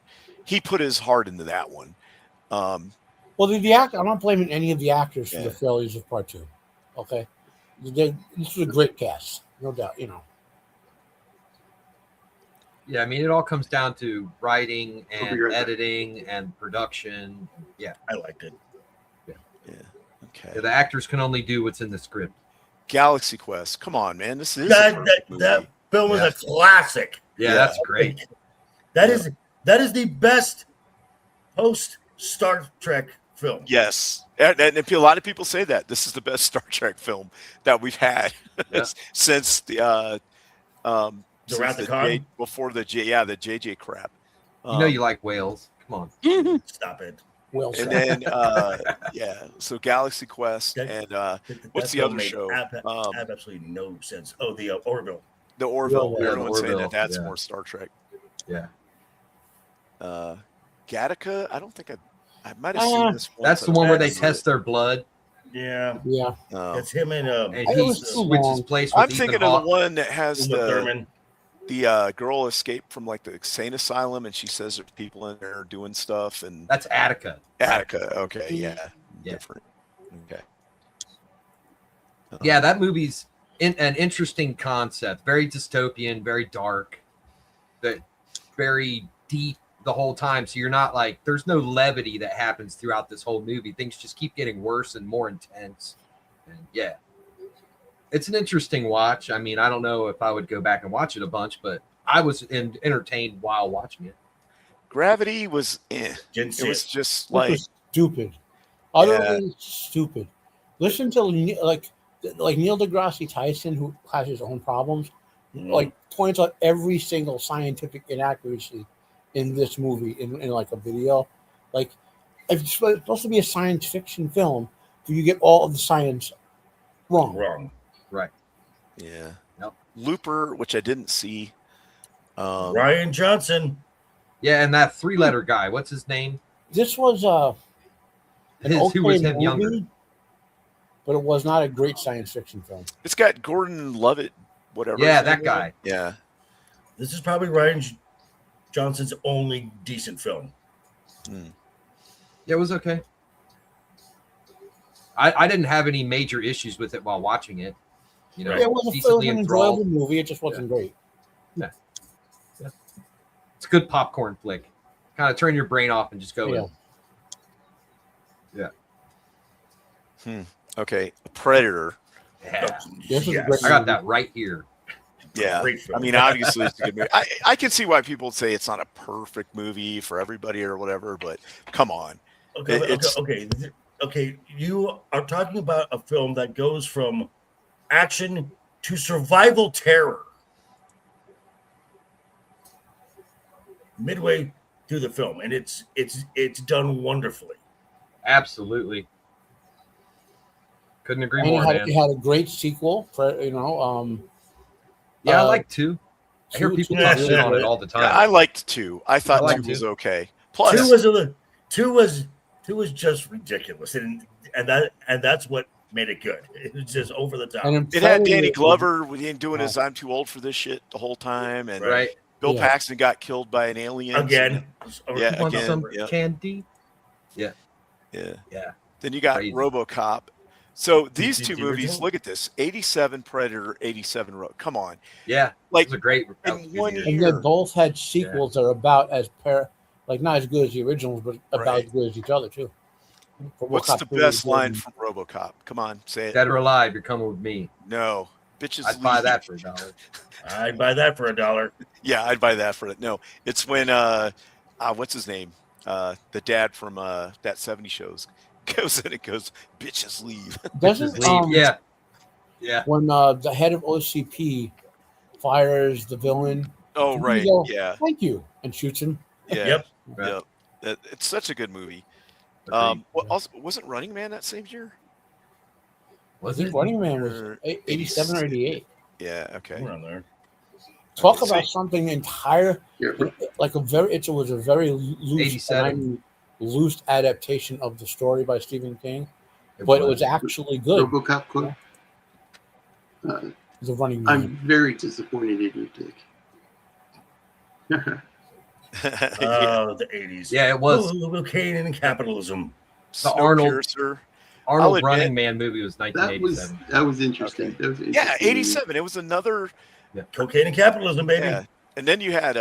he put his heart into that one. Well, the actor, I'm not blaming any of the actors for the failures of part 2. Okay, this was a great cast, no doubt. Yeah, I mean, it all comes down to writing I'll be and right back. editing and production. Yeah. I liked it. Okay. The actors can only do what's in the script. Galaxy Quest. Come on, man. This is That film was a classic. Yeah, that's great. That is the best post Star Trek film. Yes, and a lot of people say that this is the best Star Trek film that we've had since the Wrath of Khan? before the JJ crap. You like whales. Come on. Stop it. Well And said. then so Galaxy Quest and what's the film other made show? Have absolutely no sense. Oh, the Orville. The Orville. Yeah, the Everyone's saying Orville, that's yeah. more Star Trek. Yeah. Gattaca. I don't think I might have seen this. That's the one where they test their blood. Yeah, Yeah. it's him and And I he was too switches long. place with I'm Ethan thinking Hawke. of the one that has Uma Thurman. the girl escaped from the insane asylum, and she says there's people in there doing stuff. And That's Attica. Attica. Okay, yeah. Different. Okay. Yeah, that movie's an interesting concept. Very dystopian, very dark, but very deep the whole time. So you're not there's no levity that happens throughout this whole movie. Things just keep getting worse and more intense. And yeah, it's an interesting watch. I mean, I don't know if I would go back and watch it a bunch, but I was entertained while watching it. Gravity was Didn't see it was it. just Which was stupid. Utterly stupid. Listen to like Neil deGrasse Tyson, who has his own problems, points out every single scientific inaccuracy in this movie in a video. If it's supposed to be a science fiction film, do you get all of the science wrong? Wrong. Right. Yeah. Yep. Looper, which I didn't see. Ryan Johnson. Yeah, and that 3-letter guy, what's his name? This was Who was him younger? but it was not a great science fiction film. It's got Gordon Levitt, whatever. Yeah, his that name is. guy. Yeah. This is probably Ryan Johnson's only decent film. Hmm. Yeah, it was okay. I didn't have any major issues with it while watching it. You know, Yeah, it was an decently enjoyable enthralled. movie. It just wasn't great. It's a good popcorn flick. Kind of turn your brain off and just go. Yeah. Okay. Predator. Yeah. This was a Yes. great I got that right here. Yeah. Great film. I mean, obviously, it's a good movie. I can see why people say it's not a perfect movie for everybody or whatever, but come on. Okay. You are talking about a film that goes from action to survival terror. Midway through the film, and it's done wonderfully. Absolutely. Couldn't agree And more, it man. had a great sequel. I like 2. I hear people talk shit on it all the time. Yeah, I liked 2. I thought I liked 2 was 2. okay. Plus, Two was just ridiculous, and that's what made it good. It was just over the top. And it had Danny Glover doing his "I'm too old for this shit" the whole time, and right. Bill Yeah. Paxton got killed by an alien Again. Yeah, Want again. some Yeah. candy? Yeah. Yeah. Then you got Crazy. RoboCop. So these The two movies, original? look at this: 87 Predator, 87 Come on, Yeah. like It was a great. in one year. And year. they both had sequels that are about as not as good as the originals, but about Right. as good as each other too. What's RoboCop the 2 best was line good. from RoboCop? Come on, say it. Dead or alive, you're coming with me. No, bitches. I'd buy leave. that for $1. I'd buy that for $1. Yeah, I'd buy that for it. No, it's when what's his name? The dad from that 70 shows goes in and goes, bitches leave. Doesn't Yeah. Yeah. when the head of OCP fires the villain, Oh Did he right, go, yeah, thank you, and shoots him. yeah, Yep. yep. It's such a good movie. Agreed. Also, wasn't Running Man that same year? I Was think it? Running Man was Or 87 or 88. Yeah, okay. Around there. Talk Okay, about something entire, Yeah, like it was a very loose, 87. loose adaptation of the story by Stephen King, It but it was actually good. RoboCop quote. The Running Man. I'm very disappointed in you, Dick. Yeah. The 80s. Yeah, it was. Cocaine and capitalism. The Arnold- Snowpiercer. Arnold admit- Running Man movie was That 1987. was interesting. Okay. That was Yeah, interesting. 87. It was another. Cocaine and capitalism, baby. Yeah, and then you had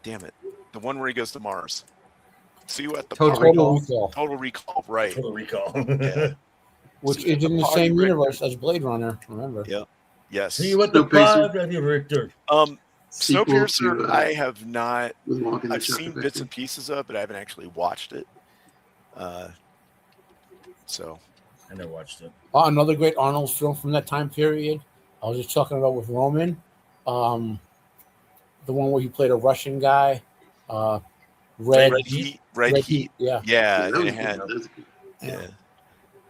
damn it, the one where he goes to Mars. See you at the Total party. Recall. Total Recall, right? Total Recall. Yeah. Which See you at is in the party, same Richter. universe as Blade Runner. Remember? Yeah. Yes. See you at the Snowpiercer. pod, Richter. Sequel Snowpiercer, to, I have not. Willy Wonka and the I've seen Chocolate bits Factory. and pieces of, but I haven't actually watched it. So I never watched it. Another great Arnold film from that time period. I was just talking about with Roman, the one where he played a Russian guy. Red Red Heat. Yeah. Yeah, that and was it had good. That was good. yeah.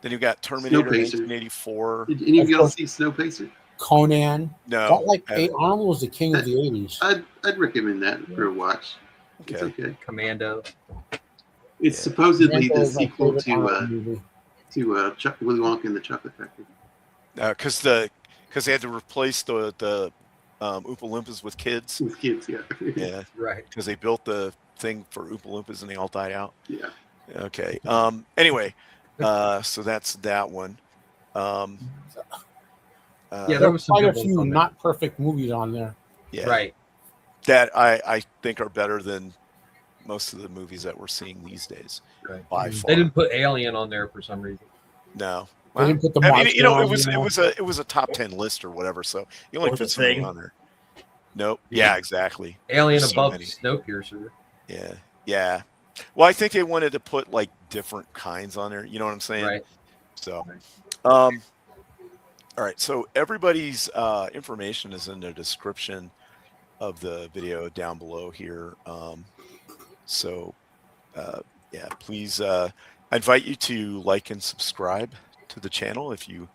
Then you got Terminator Snowpiercer. 1984. Did any of y'all see Snowpiercer? Conan. No, Felt like I haven't. Arnold was the king of the 80s. I'd recommend that for a watch. It's Okay. okay. Commando. It's supposedly Commando the is my sequel favorite Arnold movie. to Willy Wonka and the Chocolate Factory. Because they had to replace the Oompa Loompas with kids. With kids, yeah. Yeah, Right. because they built the thing for Oompa Loompas and they all died out. Yeah. Okay. Anyway, so that's that one. Yeah, There there were was some quite a good ones few on there. not perfect movies on there. yeah, Right. that I think are better than most of the movies that we're seeing these days. Right. By far. They didn't put Alien on there for some reason. No. They didn't put the I mean, monster on, it was a top 10 list or whatever, so you only Or The fit something Thing. on there. Nope. Yeah, exactly. Alien So above many. Snowpiercer. Yeah. Yeah. Well, I think they wanted to put like different kinds on there. You know what I'm saying? Right. So, all right. So everybody's information is in the description of the video down below here. Yeah, please, I invite you to like and subscribe to the channel if you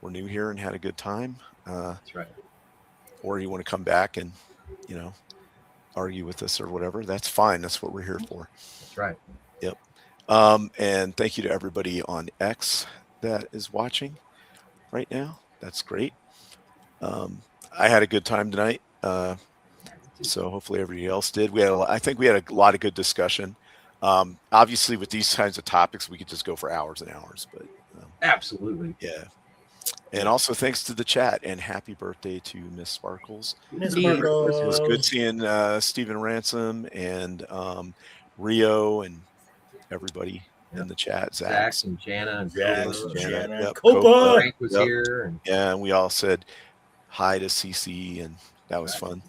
were new here and had a good time, That's right. or you want to come back and, argue with us or whatever. That's fine. That's what we're here for. That's right. And thank you to everybody on X that is watching right now. That's great. I had a good time tonight. So hopefully everybody else did. I think we had a lot of good discussion. Obviously, with these kinds of topics, we could just go for hours and hours. But Absolutely. yeah. And also thanks to the chat and happy birthday to Miss Sparkles. Miss Yeah. It was good Sparkles. seeing Stephen Ransom and Rio and everybody in the chat. Zach, Zax and Jana and Jack, Copa. Jana, Yep, Copa. Frank was Yep. here. And yeah, and we all said hi to CC, and that was fun.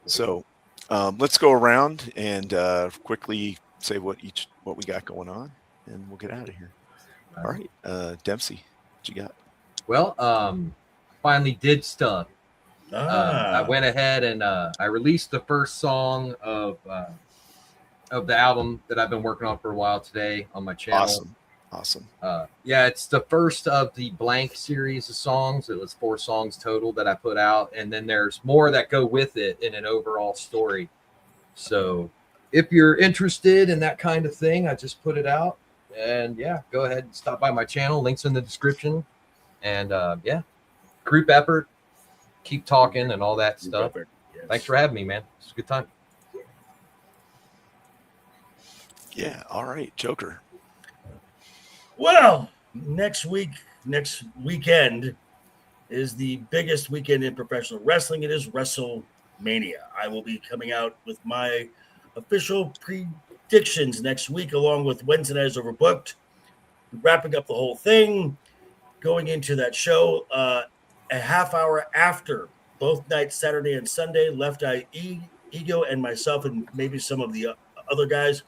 So let's go around and quickly say what we got going on, and we'll get out of here. All right, Dempsey, what you got? well, finally did stuff. Ah. I went ahead and I released the first song of the album that I've been working on for a while today on my channel. Awesome. Yeah, it's the first of the blank series of songs. It was 4 songs total that I put out, and then there's more that go with it in an overall story. So if you're interested in that kind of thing, I just put it out, and yeah, go ahead and stop by my channel. Links in the description. And yeah, group effort, keep talking and all that stuff. Yes. Thanks for having me, man. It's a good time. Yeah. All right, Joker. Well, next weekend is the biggest weekend in professional wrestling. It is WrestleMania. I will be coming out with my official predictions next week, along with Wednesday Night is Overbooked, wrapping up the whole thing, going into that show a half hour after both nights, Saturday and Sunday. Left Eye Ego and myself and maybe some of the other guys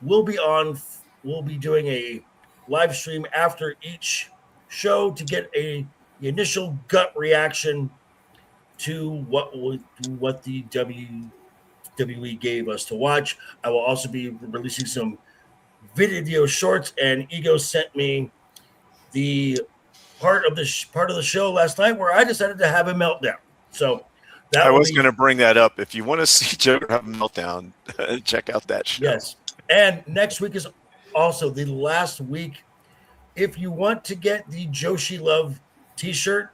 will be on. We'll be doing a live stream after each show to get the initial gut reaction to what the WWE gave us to watch. I will also be releasing some video shorts, and Ego sent me the part of the show last night where I decided to have a meltdown. So that I was going to bring that up. If you want to see Joker have a meltdown, check out that show. Yes. And next week is also the last week. If you want to get the Joshi Love t-shirt,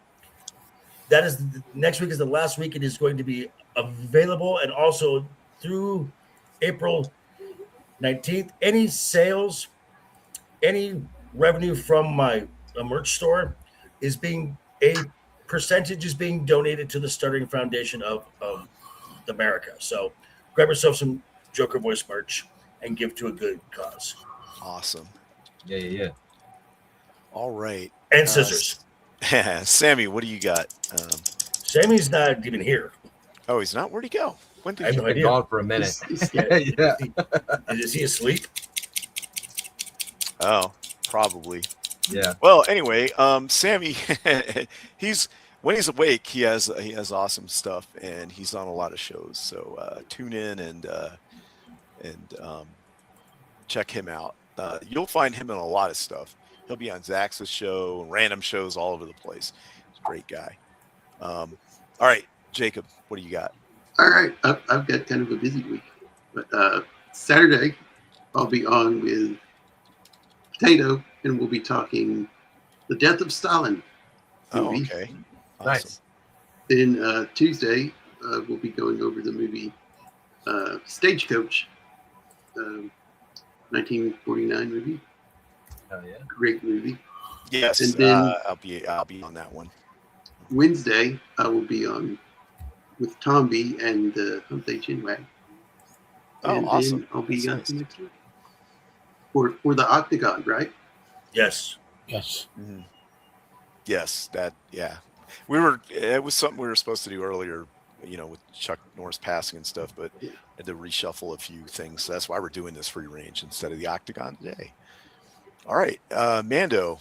that is next week is the last week it is going to be available. And also through April 19th, any sales, any revenue from my merch store is a percentage is being donated to the Starting Foundation of America. So grab yourself some Joker Voice merch and give to a good cause. Awesome. Yeah. All right. And scissors. Sammy, what do you got? Sammy's not even here. Oh, he's not? Where'd he go? When I did have he? no Been idea. gone for a minute. Yeah. Yeah. Is he asleep? Oh, probably. Yeah. Well, anyway, Sammy, when he's awake, he has awesome stuff, and he's on a lot of shows. So tune in and check him out. You'll find him in a lot of stuff. He'll be on Zax's show, random shows all over the place. He's a great guy. All right, Jacob, what do you got? All right, I've got kind of a busy week, but Saturday I'll be on with Potato, and we'll be talking The Death of Stalin movie. Oh, okay. Awesome. Nice. Then Tuesday we'll be going over the movie Stagecoach, 1949 movie. Oh yeah. Great movie. Yes, And then- I'll be on that one. Wednesday I will be on with Tomby and Hump Day Chinwag. Oh, And awesome. then I'll be That's on nice. the next week. For the Octagon, right? Yes. Yes. Mhm. Yes, it was something we were supposed to do earlier, with Chuck Norris passing and stuff, but Yeah. had to reshuffle a few things. So that's why we're doing this free range instead of the Octagon today. All right, Mando.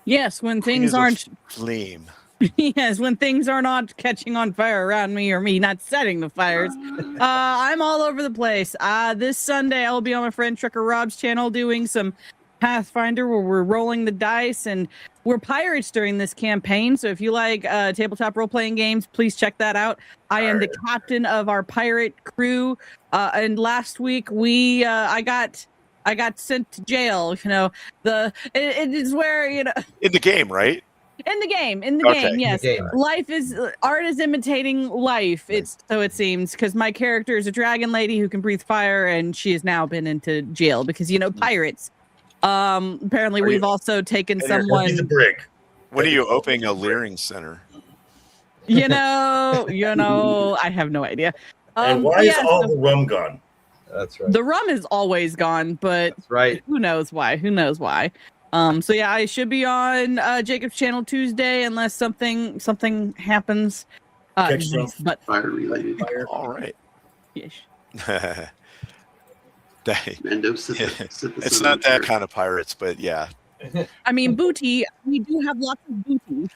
Yes, when Queen things of the aren't Flame. yes, when things are not catching on fire around me or me not setting the fires, I'm all over the place. This Sunday, I'll be on my friend Trucker Rob's channel doing some Pathfinder where we're rolling the dice, and we're pirates during this campaign. So if you like tabletop role-playing games, please check that out. I am the captain of our pirate crew. And last week, I got I got sent to jail. You know, it is where, you know, In the game, right? in the game, Okay. yes. In the game. Life is art is imitating life. It's so it seems, because my character is a dragon lady who can breathe fire, and she has now been into jail because, you know, pirates. Apparently we've also taken He's a someone, brig. When are you opening a Leering Center? you know, I have no idea. And why is yeah, all so the rum gone? That's right. the rum is always gone, but That's right. who knows why? So yeah, I should be on Jacob's channel Tuesday unless something happens. Catch some But Fire related. All right. yes. Mando It's not that kind of pirates, but yeah. I mean, booty. We do have lots of booty.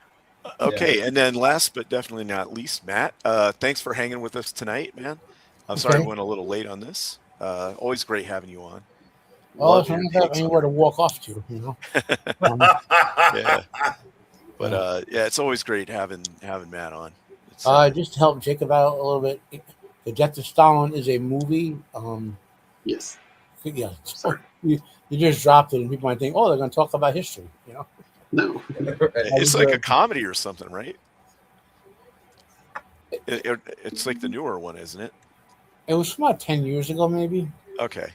Okay, and then last but definitely not least, Matt. Thanks for hanging with us tonight, man. I'm sorry I Okay. went a little late on this. Always great having you on. Well, Love if your I don't have takes on anywhere to walk off to, you know. Yeah. But yeah, it's always great having Matt on. It's, Just to help Jacob out a little bit, The Death of Stalin is a movie. Yes. Yeah, so you just dropped it, and people might think, oh, they're going to talk about history, you know. No. it's like a comedy or something, right? It's like the newer one, isn't it? It was from about 10 years ago, maybe. Okay.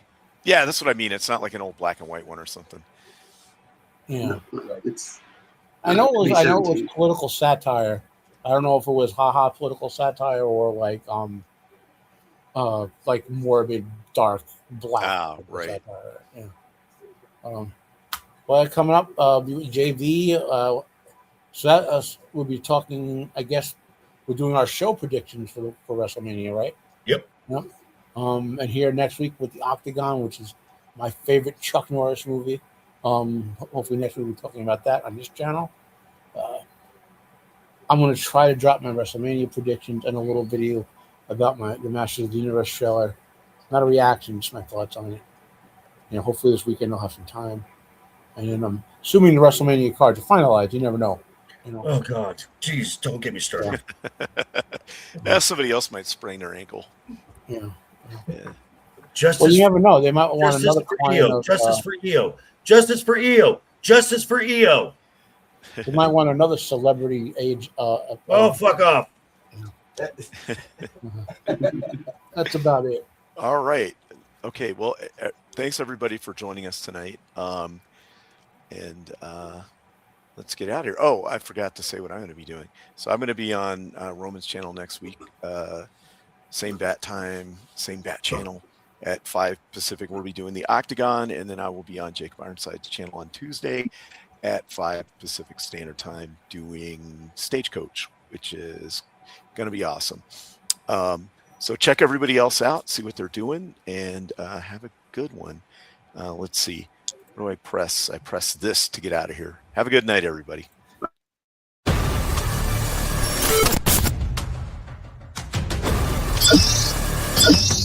Yeah, that's what I mean. It's not like an old black and white one or something. Yeah, No. It's. I know it was 2017. political satire. I don't know if it was haha political satire or like morbid, dark, black. Ah, right. Satire. Yeah. Well, coming up, JV. So that we'll be talking. I guess we're doing our show predictions for WrestleMania, right? Yep. And here next week with the Octagon, which is my favorite Chuck Norris movie. Hopefully next week we'll be talking about that on this channel. I'm going to try to drop my WrestleMania predictions and a little video about the Masters of the Universe trailer. Not a reaction, just my thoughts on it. You know, hopefully this weekend I'll have some time. And then I'm assuming the WrestleMania cards are finalized. You never know. You know. Oh God, jeez, don't get me started. Yeah, somebody else might sprain their ankle. Yeah. Yeah. Justice, Well, you never know. They might want justice another for client. EO. Of, Justice for EO. Justice for EO. Justice for EO. they might want another celebrity age. Oh, fuck off. That's about it. All right. Okay. Well, thanks everybody for joining us tonight. And let's get out of here. Oh, I forgot to say what I'm going to be doing. So I'm going to be on Roman's channel next week. Same bat time, same bat channel at 5 Pacific. We'll be doing the Octagon, and then I will be on Jacob Ironside's channel on Tuesday at 5 Pacific Standard Time doing Stagecoach, which is going to be awesome. So check everybody else out, see what they're doing, and have a good one. Let's see. What do I press? I press this to get out of here. Have a good night, everybody. You